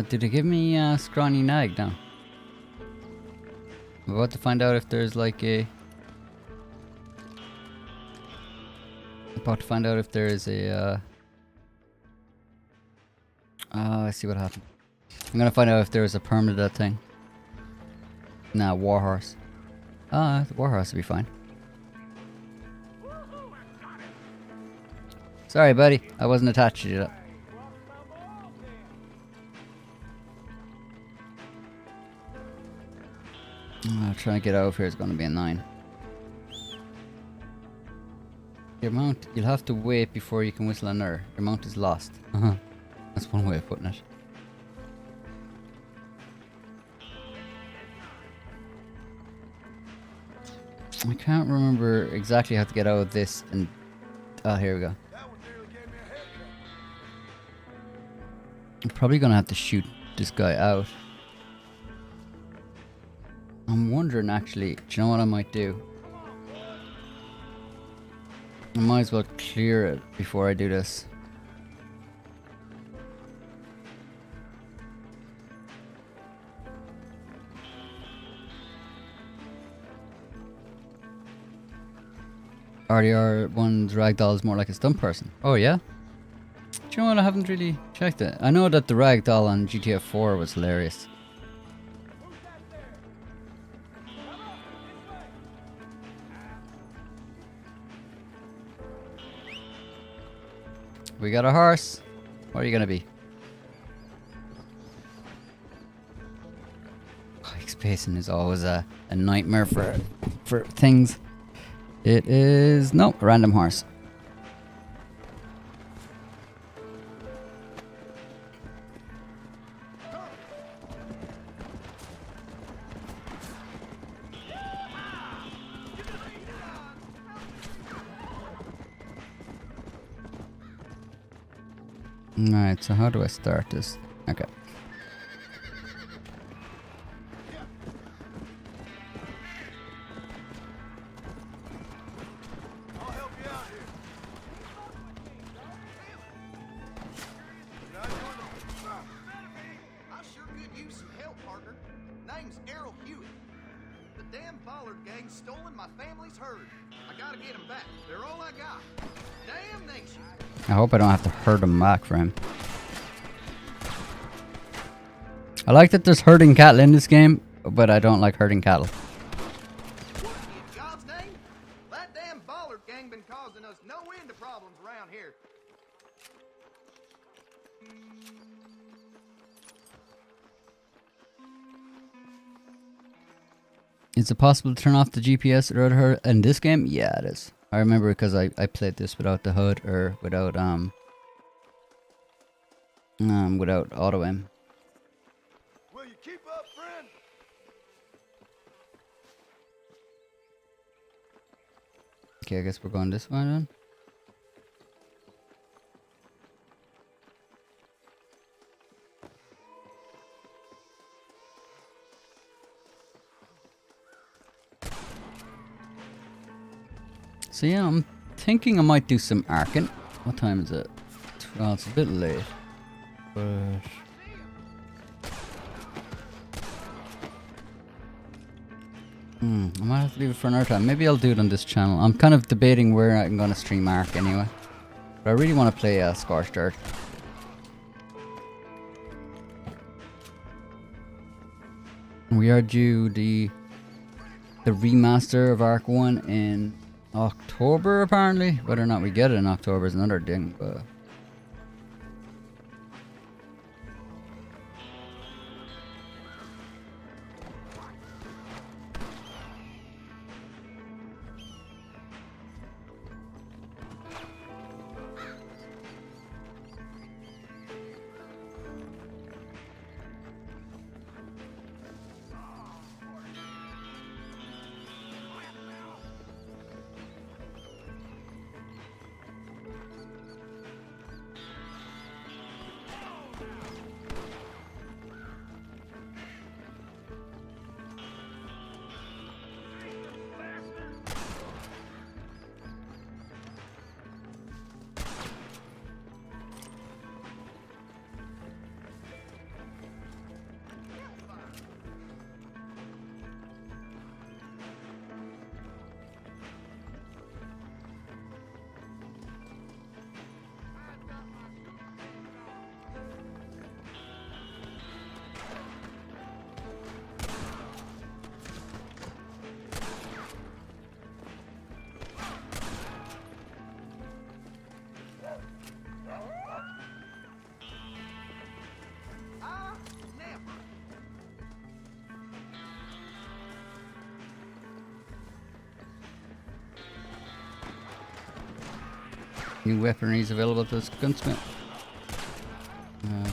Did it give me a scrawny nag now? I'm about to find out if there's like a... About to find out if there is a... I see what happened. I'm gonna find out if there is a perm to that thing. Nah, warhorse. The warhorse will be fine. Sorry, buddy. I wasn't attached to you. Trying to get out of here is going to be a 9. Your mount, you'll have to wait before you can whistle another. Your mount is lost. That's one way of putting it. I can't remember exactly how to get out of this and... Oh, here we go. I'm probably gonna have to shoot this guy out. I'm wondering actually, do you know what I might do? I might as well clear it before I do this. RDR1's ragdoll is more like a stunt person. Oh yeah? Do you know what? I haven't really checked it. I know that the ragdoll on GTA 4 was hilarious. We got a horse. What are you gonna be? Spacing is always a nightmare for things. It is no a random horse. Alright, so how do I start this? Okay. I'll help you out here. I sure could use some help, partner. Name's Errol Hewitt. The damn Ballard gang stolen my family's herd. I gotta get them back. They're all I got. Damn nation. I hope I don't have to herd him back for him. I like that there's herding cattle in this game, but I don't like herding cattle. In God's name, that damn Ballard gang been causing us no end of problems around here. Is it possible to turn off the GPS or her in this game? Yeah, it is. I remember because I played this without the HUD or without without auto aim. Will you keep up, friend? Okay, I guess we're going this way then. So yeah, I'm thinking I might do some arcing. What time is it? Well, it's a bit late. But... I might have to leave it for another time. Maybe I'll do it on this channel. I'm kind of debating where I'm going to stream arc anyway. But I really want to play Scorched Earth. We are due the the remaster of Arc 1 in October, apparently. Whether or not we get it in October is another thing, but... New weaponries available to this gunsmith.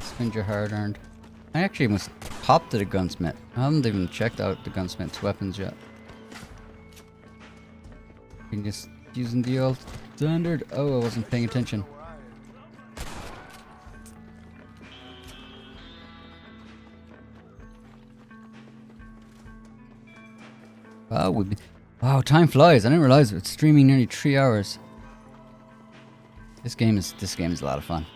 Spend your hard earned. I actually must pop to the gunsmith. I haven't even checked out the gunsmith's weapons yet. I'm just using the old standard. Oh, I wasn't paying attention. Wow, wow, time flies. I didn't realize it's streaming nearly 3 hours. This game is a lot of fun.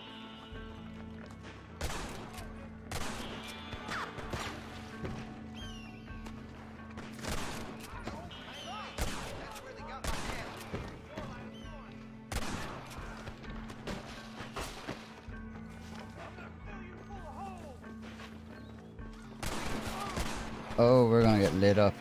Oh, we're gonna get lit up.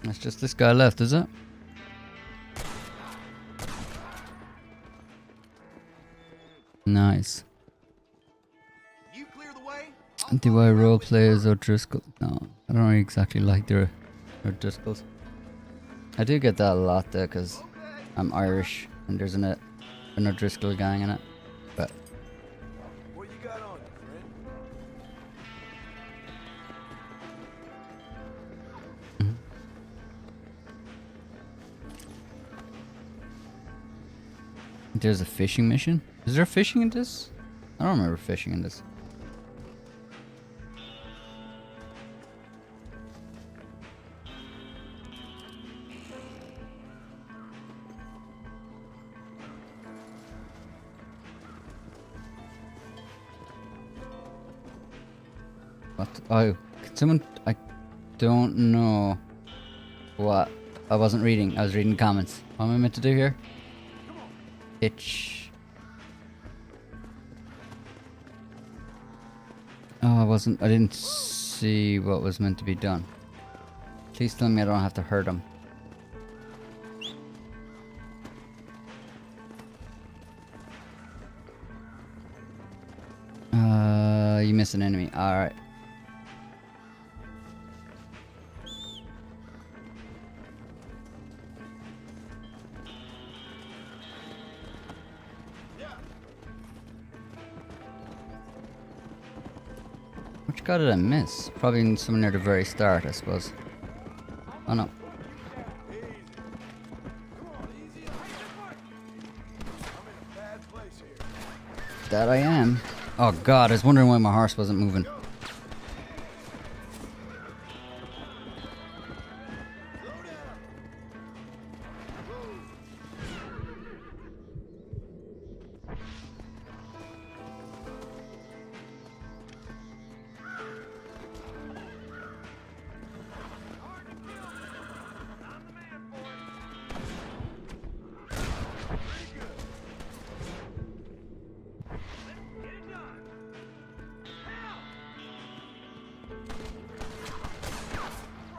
That's just this guy left, is it? Nice. You clear the way? Do I roleplay as O'Driscoll? No, I don't really exactly like the O'Driscolls. I do get that a lot though, because I'm Irish and there's an O'Driscoll gang in it. But What you got on you, friend? there's a fishing mission? Is there fishing in this? I don't remember fishing in this. What? Oh, can someone... I don't know what... I wasn't reading. I was reading comments. What am I meant to do here? Itch. Oh, I didn't see what was meant to be done. Please tell me I don't have to hurt him. You missed an enemy. Alright. Which guy did I miss? Probably someone near the very start, I suppose. Oh no. That I am. Oh god, I was wondering why my horse wasn't moving.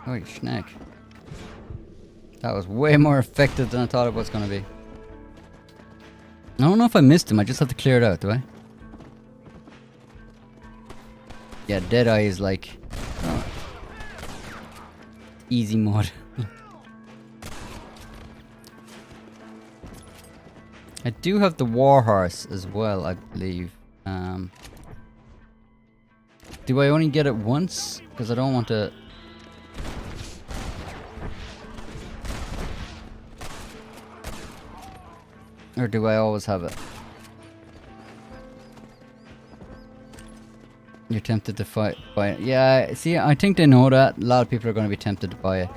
Oh, you schneck. That was way more effective than I thought it was going to be. I don't know if I missed him. I just have to clear it out, do I? Yeah, Deadeye is like... Oh, easy mode. I do have the Warhorse as well, I believe. Do I only get it once? Because I don't want to... Or do I always have it? You're tempted to buy it. Yeah, see, I think they know that. A lot of people are going to be tempted to buy it.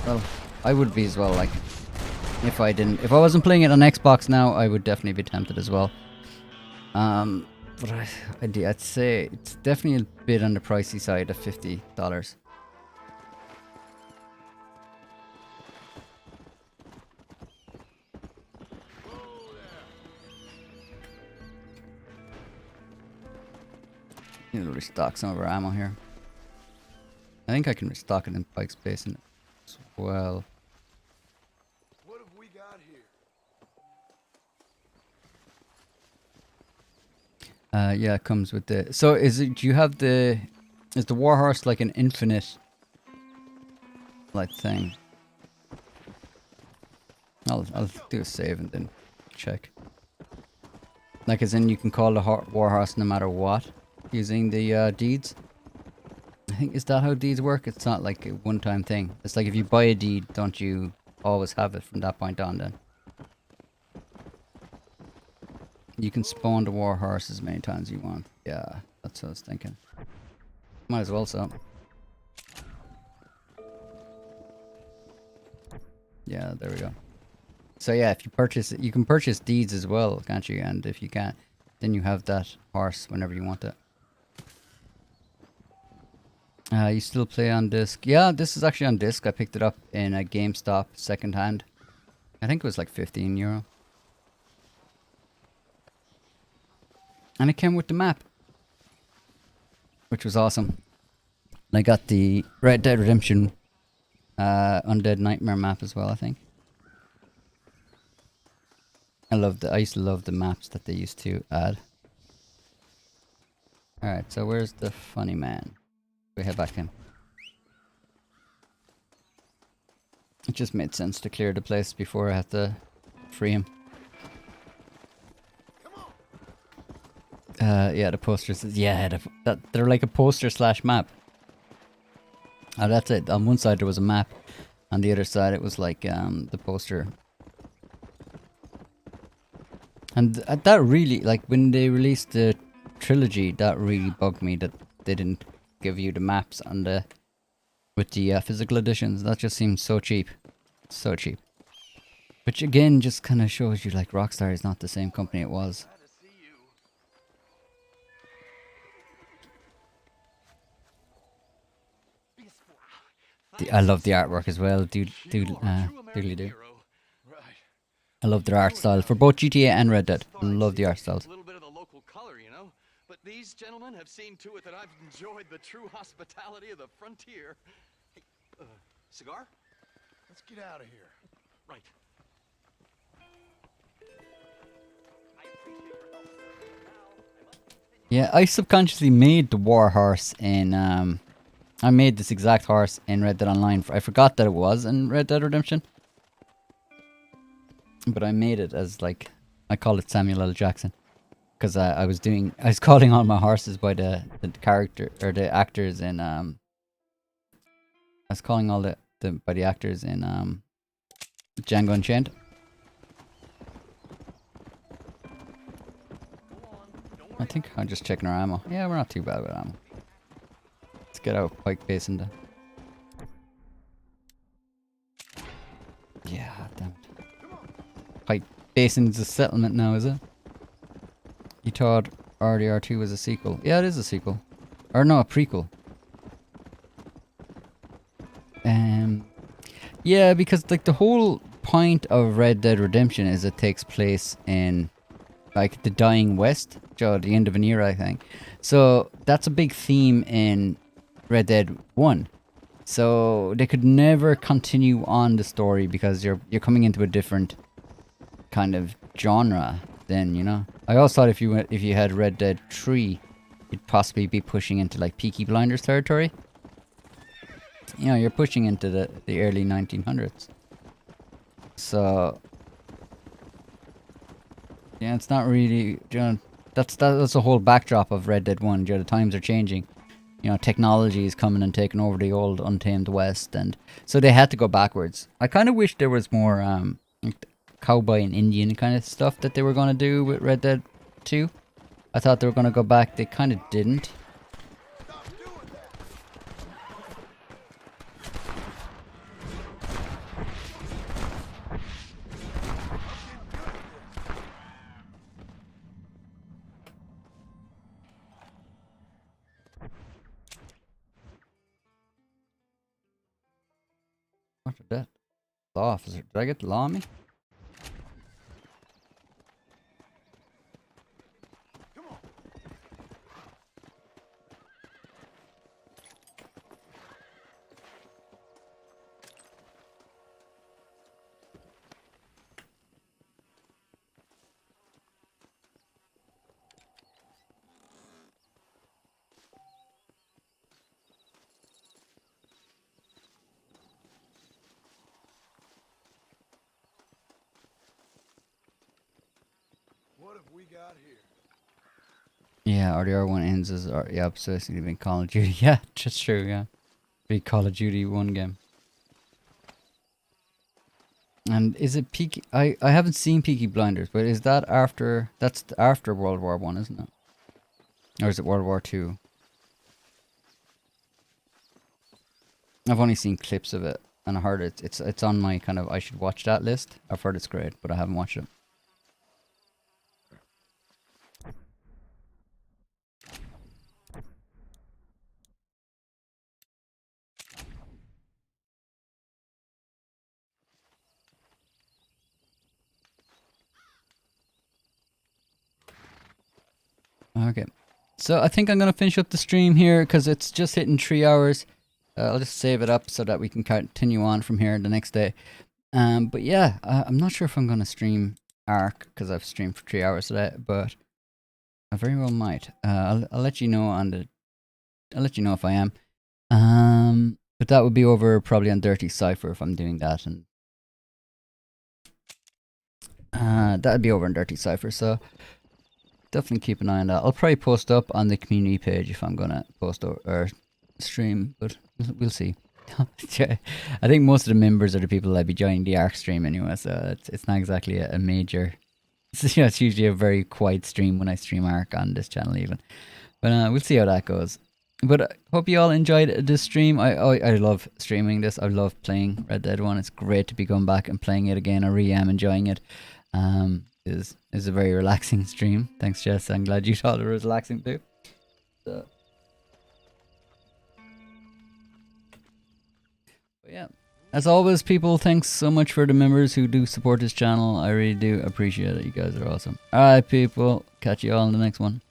Well, I would be as well, like... If I wasn't playing it on Xbox now, I would definitely be tempted as well. But I'd say it's definitely a bit on the pricey side of $50. Need to restock some of our ammo here. I think I can restock it in Pike's Basin as well. What have we got here? Yeah, it comes with the... So is the Warhorse like an infinite like thing? I'll do a save and then check. Like as in you can call the Warhorse no matter what using the deeds. I think, is that how deeds work? It's not like a one-time thing. It's like if you buy a deed, don't you always have it from that point on then? You can spawn the Warhorse as many times as you want. Yeah, that's what I was thinking. Might as well, so. Yeah, there we go. So yeah, if you purchase it, you can purchase deeds as well, can't you? And if you can't, then you have that horse whenever you want it. You still play on disc? Yeah, this is actually on disc. I picked it up in a GameStop second hand. I think it was like €15. And it came with the map, which was awesome. And I got the Red Dead Redemption Undead Nightmare map as well, I think. I used to love the maps that they used to add. Alright, so where's the funny man? We head back in. It just made sense to clear the place before I had to free him. Yeah, the posters. Yeah, they're like a poster / map. Oh, that's it. On one side there was a map. On the other side it was like the poster. And that really, like when they released the trilogy, that really bugged me that they didn't give you the maps on the with the physical editions. That just seems so cheap. So cheap. Which again just kind of shows you like Rockstar is not the same company it was. I love the artwork as well, doodly do. I love their art style for both GTA and Red Dead. I love the art styles. A little bit of the local color, you know. But these gentlemen have seen to it that I've enjoyed the true hospitality of the frontier. Hey, cigar? Let's get out of here. Right. Yeah, I subconsciously made the Warhorse in I made this exact horse in Red Dead Online. I forgot that it was in Red Dead Redemption. But I made it as like, I call it Samuel L. Jackson. Because I was calling all my horses by the character, or the actors in, I was calling all by the actors in Django Unchained. I think I'm just checking our ammo. Yeah, we're not too bad with ammo. Let's get out Pike Basin then. Yeah, damn it. Pike Basin's a settlement now, is it? You thought RDR2 was a sequel. Yeah, it is a sequel. Or no, a prequel. Yeah, because like the whole point of Red Dead Redemption is it takes place in like the dying West, the end of an era, I think. So that's a big theme in Red Dead 1. So they could never continue on the story because you're coming into a different kind of genre then, you know. I also thought if you had Red Dead 3, you'd possibly be pushing into like Peaky Blinders territory. You know, you're pushing into the early 1900s. So yeah, it's not really, you know, that's the whole backdrop of Red Dead 1. You know, the times are changing. You know, technology is coming and taking over the old untamed West, and so they had to go backwards. I kind of wish there was more like cowboy and Indian kind of stuff that they were going to do with Red Dead 2. I thought they were going to go back. They kind of didn't. What did that? Law officer. Did I get the law on me? What have we got here? Yeah, RDR1 ends as yeah, obsessively been Call of Duty. Yeah, just true, yeah. Big Call of Duty 1 game. And is it Peaky... I haven't seen Peaky Blinders, but is that after... That's after World War 1, isn't it? Or is it World War 2? I've only seen clips of it, and I heard it's on my kind of I should watch that list. I've heard it's great, but I haven't watched it. Okay, so I think I'm gonna finish up the stream here because it's just hitting 3 hours. I'll just save it up so that we can continue on from here the next day. But yeah, I'm not sure if I'm gonna stream Ark because I've streamed for 3 hours today, but I very well might. I'll let you know on the. I'll let you know if I am. But that would be over probably on Dirty Cypher if I'm doing that, and that'd be over on Dirty Cypher. So definitely keep an eye on that. I'll probably post up on the community page if I'm gonna post or stream, but we'll see. I think most of the members are the people that be joining the Ark stream anyway, so it's not exactly a major. It's, you know, it's usually a very quiet stream when I stream Ark on this channel even. But we'll see how that goes. But I hope you all enjoyed this stream. I love streaming this. I love playing Red Dead 1. It's great to be going back and playing it again. I really am enjoying it. Is a very relaxing stream. Thanks, Jess. I'm glad you thought it was relaxing too. So. But yeah. As always, people, thanks so much for the members who do support this channel. I really do appreciate it. You guys are awesome. Alright, people. Catch you all in the next one.